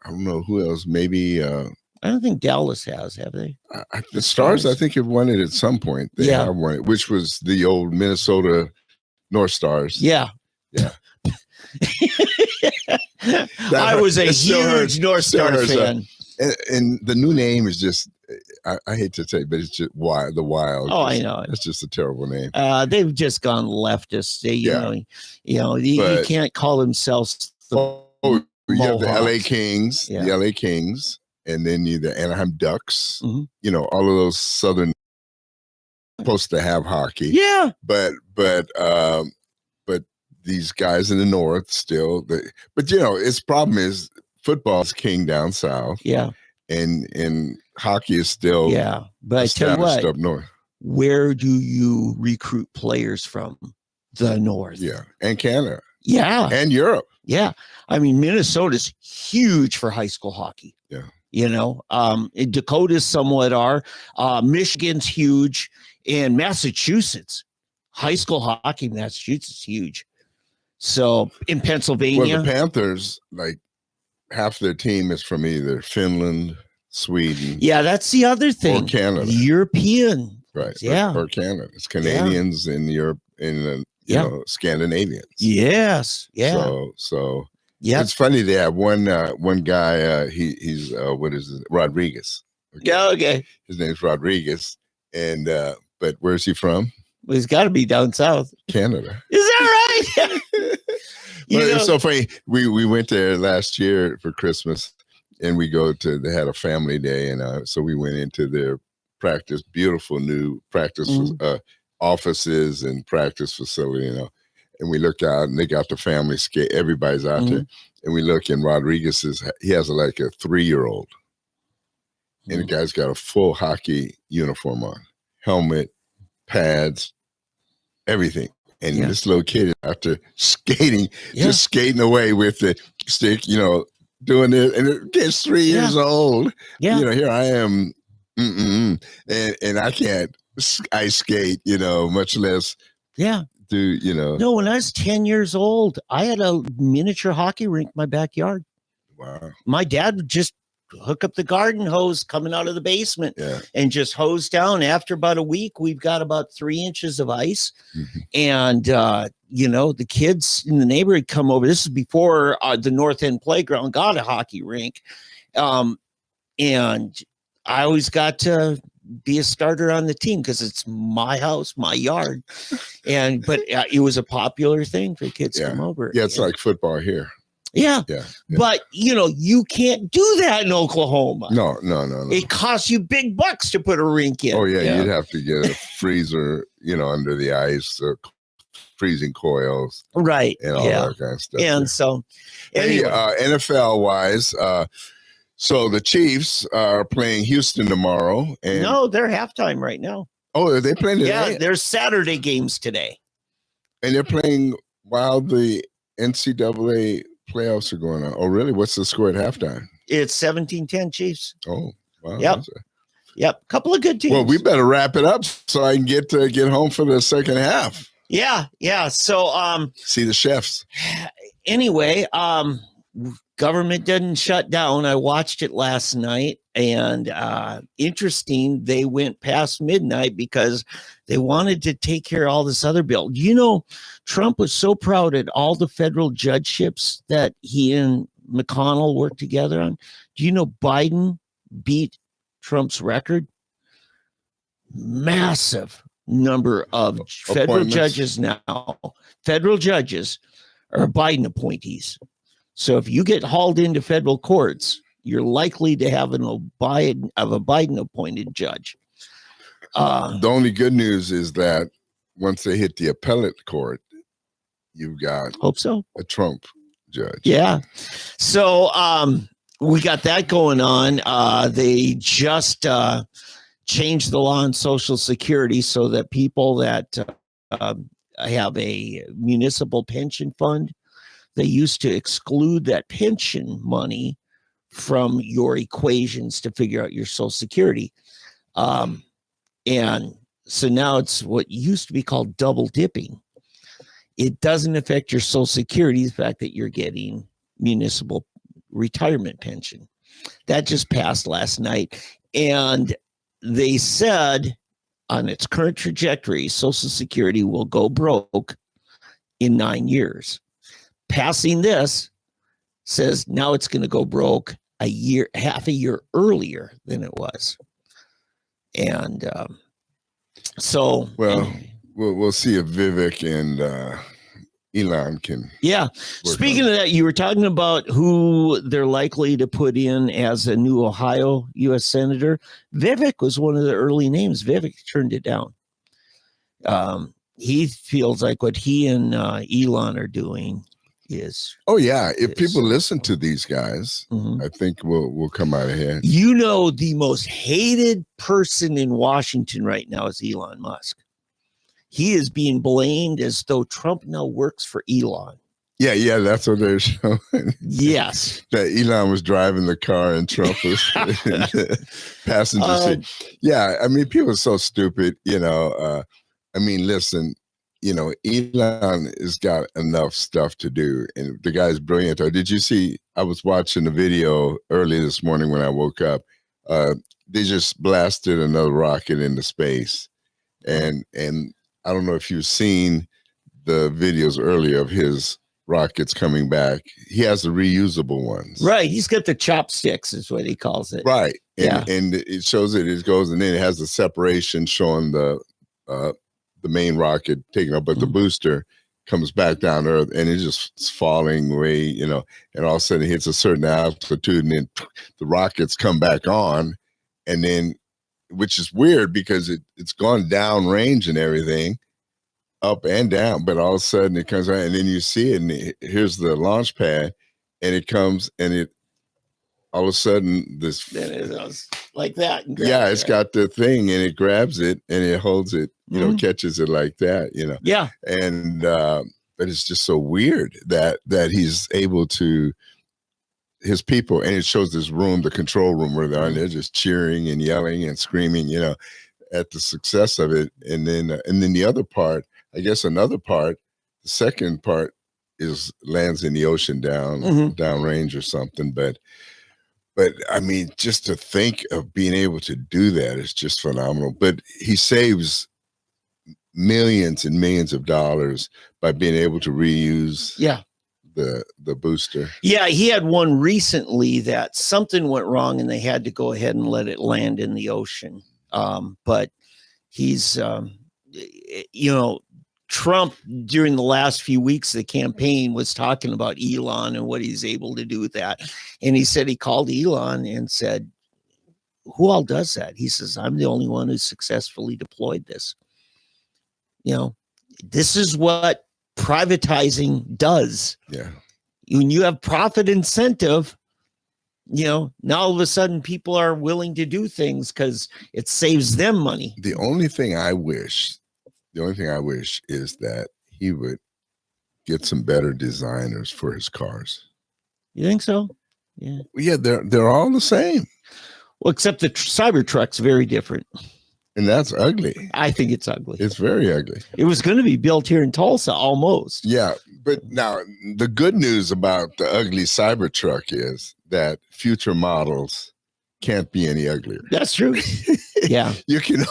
don't know who else. Maybe. I don't think Dallas has, have they? The Stars, I think, have won it at some point. They have won it, which was the old Minnesota North Stars. Yeah. I was a huge North Star fan. And the new name is just, I hate to say, but it's just the Wild. Oh, I know. It's just a terrible name. They've just gone leftist. You can't call themselves you have the LA Kings, and then the Anaheim Ducks. Mm-hmm. All of those Southern supposed to have hockey. Yeah. But these guys in the North still, its problem is football is king down south. Yeah. And hockey is still but I tell you what, up north. Where do you recruit players from? The North. Yeah. And Canada. Yeah. And Europe. Yeah. I mean, Minnesota's huge for high school hockey. Yeah. Dakota's somewhat are. Michigan's huge, and Massachusetts, high school hockey, Massachusetts is huge. So in Pennsylvania, Well, the Panthers, like half their team is from either Finland, Sweden, yeah, that's the other thing. or Canada. The European, Right. yeah, Or Canada. It's Canadians in Europe, in Scandinavians. Yes. Yeah. So Yeah. it's funny. They have one guy. He's what is it? Rodriguez. Okay. Yeah. Okay. His name's Rodriguez, and but where's he from? Well, he's got to be down south. Canada. Is that right? But it's so funny. We went there last year for Christmas, and they had a family day, and so we went into their practice, beautiful new practice offices and practice facility, and we look out, and they got the family skate. Everybody's out there, and we look, and Rodriguez he has like a 3-year-old, and the guy's got a full hockey uniform on, helmet, pads, everything. And this little kid is out there skating, just skating away with the stick, doing it. And the kid's 3 years old. Yeah. Here I am, and I can't ice skate, much less do, No, when I was 10 years old, I had a miniature hockey rink in my backyard. Wow. My dad would just hook up the garden hose coming out of the basement and just hose down. After about a week, we've got about 3 inches of ice. And, the kids in the neighborhood come over. This is before the North End Playground got a hockey rink. And I always got to be a starter on the team because it's my house, my yard. But it was a popular thing for kids to come over. Yeah, it's like football here. Yeah. Yeah. But, you can't do that in Oklahoma. No. It costs you big bucks to put a rink in. Oh, yeah. You'd have to get a freezer, under the ice, freezing coils. Right. And all that kind of stuff. And so, anyway. NFL-wise, so the Chiefs are playing Houston tomorrow. And No, they're halftime right now. Oh, are they playing today? Yeah, there's Saturday games today. And they're playing while the NCAA playoffs are going on. Oh, really? What's the score at halftime? It's 17-10 Chiefs. Oh, wow. Yep. Couple of good teams. Well, we better wrap it up so I can get home for the second half. Yeah. So, see the chefs. Anyway, government didn't shut down. I watched it last night, and interesting, they went past midnight because they wanted to take care of all this other bill. Trump was so proud at all the federal judgeships that he and McConnell worked together on. Do you know Biden beat Trump's record? Massive number of federal judges now. Federal judges are Biden appointees. So if you get hauled into federal courts, you're likely to have a Biden appointed judge. The only good news is that once they hit the appellate court, you've got hope so a Trump judge. Yeah. So we got that going on. They just changed the law on Social Security so that people that have a municipal pension fund, they used to exclude that pension money from your equations to figure out your Social Security. And so now it's what used to be called double dipping. It doesn't affect your Social Security, the fact that you're getting municipal retirement pension. That just passed last night. And they said on its current trajectory, Social Security will go broke in 9 years. Passing this says now it's going to go broke half a year earlier than it was. And so, well, we'll see if Vivek and Elon can. Yeah. Speaking of that, you were talking about who they're likely to put in as a new Ohio U.S. Senator. Vivek was one of the early names. Vivek turned it down. He feels like what he and Elon are doing is. Oh, yeah. If people listen to these guys, I think we'll come out ahead. The most hated person in Washington right now is Elon Musk. He is being blamed as though Trump now works for Elon. Yeah, that's what they're showing. Yes. That Elon was driving the car and Trump was in the passenger seat. Yeah, I mean, people are so stupid, I mean, listen, Elon has got enough stuff to do, and the guy's brilliant. Did you see? I was watching the video early this morning when I woke up. They just blasted another rocket into space, and I don't know if you've seen the videos earlier of his rockets coming back. He has the reusable ones. Right. He's got the chopsticks is what he calls it. Right. Yeah. And it shows it goes, and then it has the separation showing the main rocket taking up, but the booster comes back down to Earth, and it's just falling away, and all of a sudden it hits a certain altitude, and then the rockets come back on, and then, which is weird because it's gone down range and everything, up and down, but all of a sudden it comes out, and then you see it, and here's the launch pad, and it comes, and it all of a sudden this, then it goes like that. Yeah, it's got the thing, and it grabs it, and it holds it, catches it like that, Yeah. and but it's just so weird that he's able to, his people, and it shows this room, the control room, where they're just cheering and yelling and screaming, at the success of it, and then the other part, I guess another part, the second part is lands in the ocean down range or something, but I mean, just to think of being able to do that is just phenomenal. But he saves millions and millions of dollars by being able to reuse the booster. Yeah, he had one recently that something went wrong and they had to go ahead and let it land in the ocean. But he's, Trump, during the last few weeks of the campaign, was talking about Elon and what he's able to do with that. And he said he called Elon and said, who all does that? He says, I'm the only one who's successfully deployed this. This is what privatizing does. Yeah. When you have profit incentive, now all of a sudden people are willing to do things because it saves them money. The only thing I wish is that he would get some better designers for his cars. You think so? Yeah. Yeah, they're all the same. Well, except the Cybertruck's very different. And that's ugly. I think it's ugly. It's very ugly. It was going to be built here in Tulsa almost. Yeah, but now the good news about the ugly Cybertruck is that future models can't be any uglier. That's true. Yeah. You can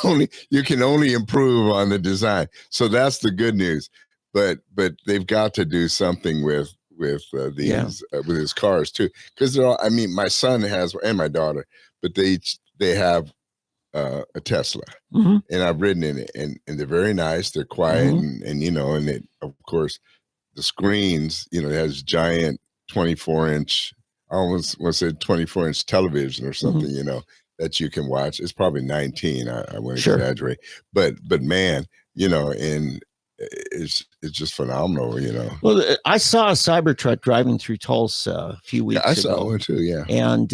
only improve on the design. So that's the good news. But they've got to do something with his cars too, because they're all, I mean, my son has, and my daughter, but they have a Tesla, and I've ridden in it, and they're very nice. They're quiet, and and it, of course, the screens, it has giant 24-inch, I almost want to say 24-inch television or something, that you can watch. It's probably 19. I wouldn't exaggerate, but man, and it's just phenomenal, Well, I saw a Cybertruck driving through Tulsa a few weeks ago. I saw one too, yeah. And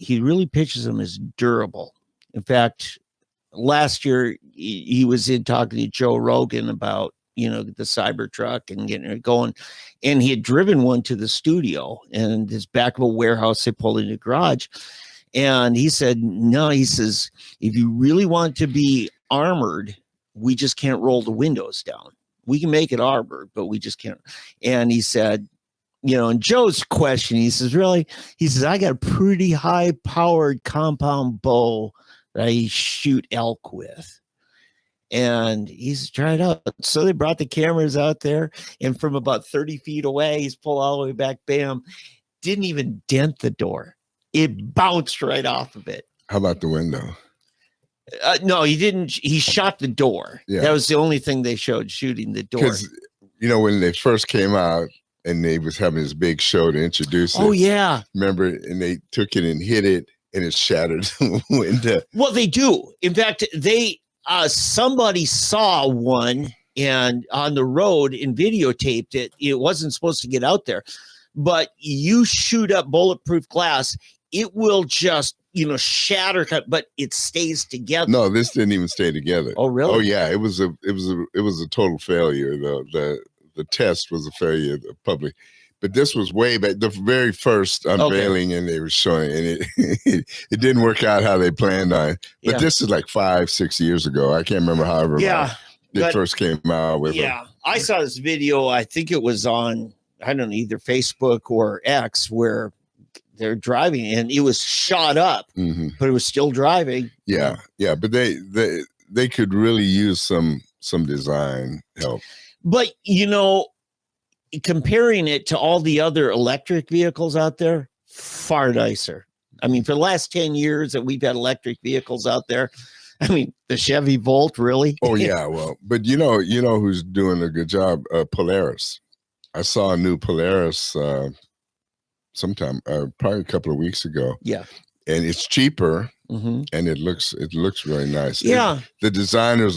he really pitches them as durable. In fact, last year he was in talking to Joe Rogan about, the Cybertruck and getting it going. And he had driven one to the studio, and his back of a warehouse, they pulled in the garage. And he said, no, he says, if you really want to be armored, we just can't roll the windows down. We can make it armored, but we just can't. And he said, and Joe's question, he says, really? He says, I got a pretty high powered compound bow that I shoot elk with. And he's tried out. So they brought the cameras out there, and from about 30 feet away, he's pulled all the way back, bam, didn't even dent the door. It bounced right off of it. How about the window? No, he didn't. He shot the door. Yeah. That was the only thing they showed, shooting the door. Because, when they first came out and they was having this big show to introduce it. Oh, yeah. Remember? And they took it and hit it, and it shattered the window. Well, they do. In fact, somebody saw one and on the road and videotaped it. It wasn't supposed to get out there. But you shoot up bulletproof glass, it will just, shatter, but it stays together. No, this didn't even stay together. Oh, really? Oh, yeah. It was a total failure. The the test was a failure of the public. But this was way back, the very first unveiling, and they were showing, and it didn't work out how they planned on it. But this is like 5-6 years ago. I can't remember however long they first came out with it. I saw this video. I think it was on, I don't know, either Facebook or X, where they're driving and it was shot up, but it was still driving. Yeah. But they could really use some design help. But comparing it to all the other electric vehicles out there, far nicer. I mean, for the last 10 years that we've had electric vehicles out there, I mean, the Chevy Volt, really? Oh, yeah. Well, but you know who's doing a good job? Polaris. I saw a new Polaris sometime, probably a couple of weeks ago. Yeah. And it's cheaper. And it looks really nice. Yeah, the designers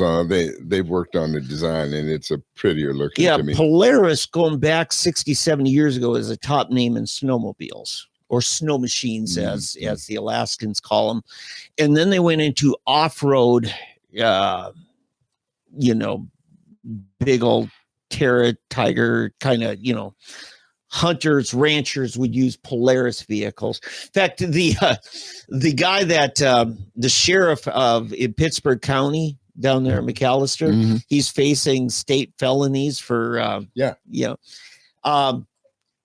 they've worked on the design, and it's a prettier looking. Yeah, to me. Polaris going back 60, 70 years ago is a top name in snowmobiles, or snow machines, as the Alaskans call them. And then they went into off-road, big old Tiger kind of, hunters, ranchers would use Polaris vehicles. In fact, the guy that the sheriff in Pittsburgh County down there in McAllister, he's facing state felonies for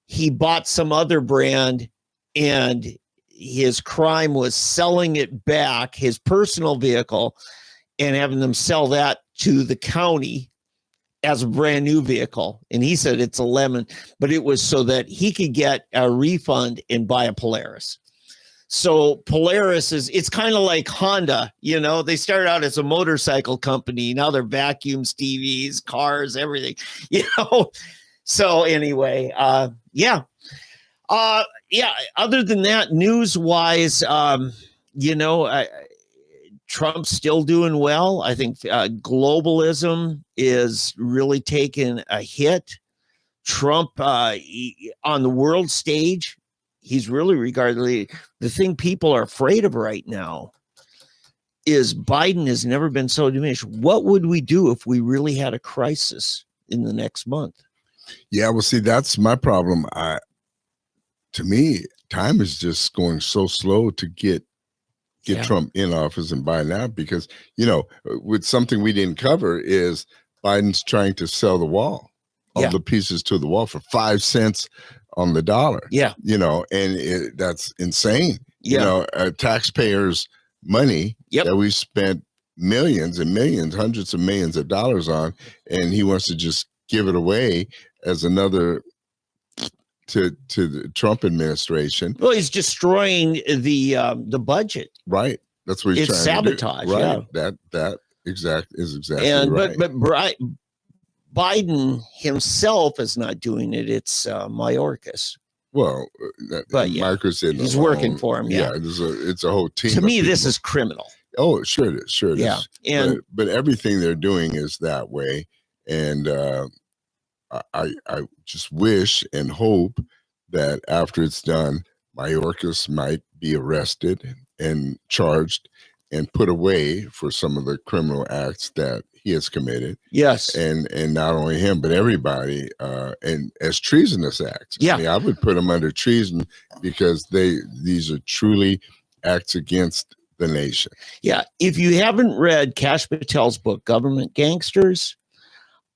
he bought some other brand, and his crime was selling it back, his personal vehicle, and having them sell that to the county as a brand new vehicle. And he said it's a lemon, but it was so that he could get a refund and buy a Polaris. So Polaris it's kind of like Honda, they started out as a motorcycle company. Now they're vacuums, TVs, cars, everything, So anyway, other than that, news wise, Trump's still doing well. I think globalism is really taking a hit. Trump on the world stage, he's really regarded. The thing people are afraid of right now is Biden has never been so diminished. What would we do if we really had a crisis in the next month? Yeah, well, see, that's my problem. To me, time is just going so slow to get Trump in office and Biden out, because, with something we didn't cover is Biden's trying to sell the wall, all the pieces to the wall for 5 cents on the dollar. Yeah. And that's insane. Taxpayers' money that we spent millions and millions, hundreds of millions of dollars on, and he wants to just give it away as another to the Trump administration. Well, he's destroying the budget. Right. That's what he's trying sabotage, to do. Right. Yeah. That is exactly right. But Biden himself is not doing it. It's Mayorkas. Well, Mayorkas he's working for him. Yeah. It's a whole team. To me, this is criminal. Oh, sure it is. Sure it is. And but everything they're doing is that way. And I just wish and hope that after it's done, Mayorkas might be arrested and charged and put away for some of the criminal acts that he has committed. Yes. And not only him, but everybody, and as treasonous acts. Yeah. I mean, I would put them under treason, because these are truly acts against the nation. Yeah. If you haven't read Kash Patel's book, Government Gangsters,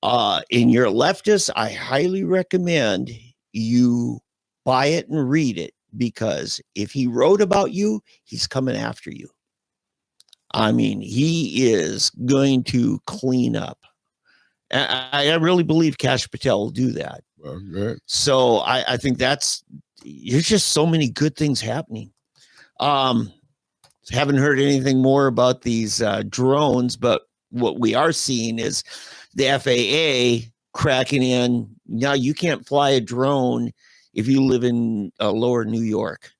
and you're a leftist, I highly recommend you buy it and read it, because if he wrote about you, he's coming after you. I mean, he is going to clean up. I really believe Kash Patel will do that. Well, good. So I think there's just so many good things happening. Haven't heard anything more about these drones, but what we are seeing is the FAA cracking in. Now you can't fly a drone if you live in lower New York.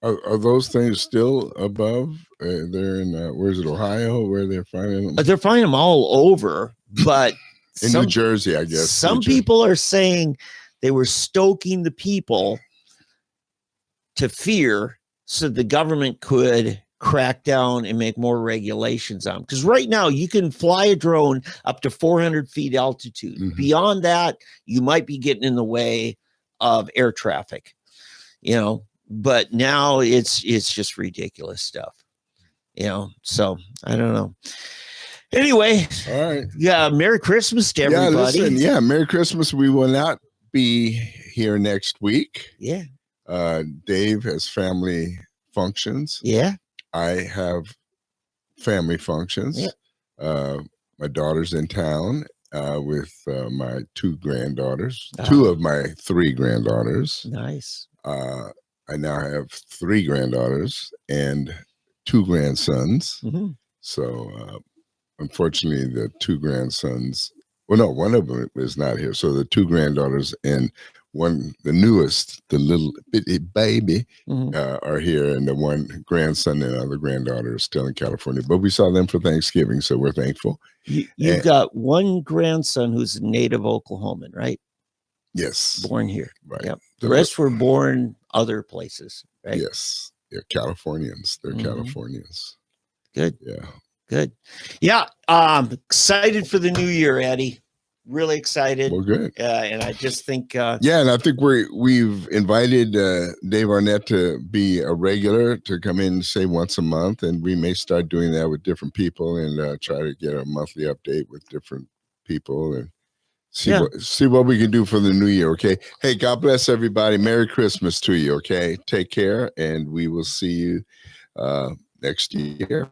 Are those things still above? They're in where's it, Ohio, where they're finding them? They're finding them all over, but in New Jersey, I guess. Some people are saying they were stoking the people to fear, so the government could crack down and make more regulations on, because right now you can fly a drone up to 400 feet altitude. Mhm. Beyond that, you might be getting in the way of air traffic, you know, but now it's just ridiculous stuff, you know. So I don't know. Anyway, All right. yeah, Merry Christmas to everybody. Merry Christmas. We will not be here next week. Yeah. Dave has family functions. Yeah. I have family functions. Yeah. My daughter's in town with my 2 granddaughters, 2 of my 3 granddaughters. Nice. I now have 3 granddaughters and 2 grandsons. Mm-hmm. So unfortunately, the 2 grandsons, well, no, one of them is not here. So the 2 granddaughters and the newest, the little bitty baby, are here, and the one grandson and other granddaughter is still in California. But we saw them for Thanksgiving, so we're thankful. You've got one grandson who's a native Oklahoman, right? Yes. Born here. Right. Yep. The rest were born other places, right? Yes. Yeah, Californians. They're Californians. Good. Yeah. Good. Yeah. Excited for the new year, Eddie. Really excited. Well, good. And I just think yeah, and I think we've invited Dave Arnett to be a regular, to come in, say, once a month, and we may start doing that with different people and try to get a monthly update with different people and see what we can do for the new year. Okay. Hey, God bless everybody. Merry Christmas to you. Okay. Take care, and we will see you next year.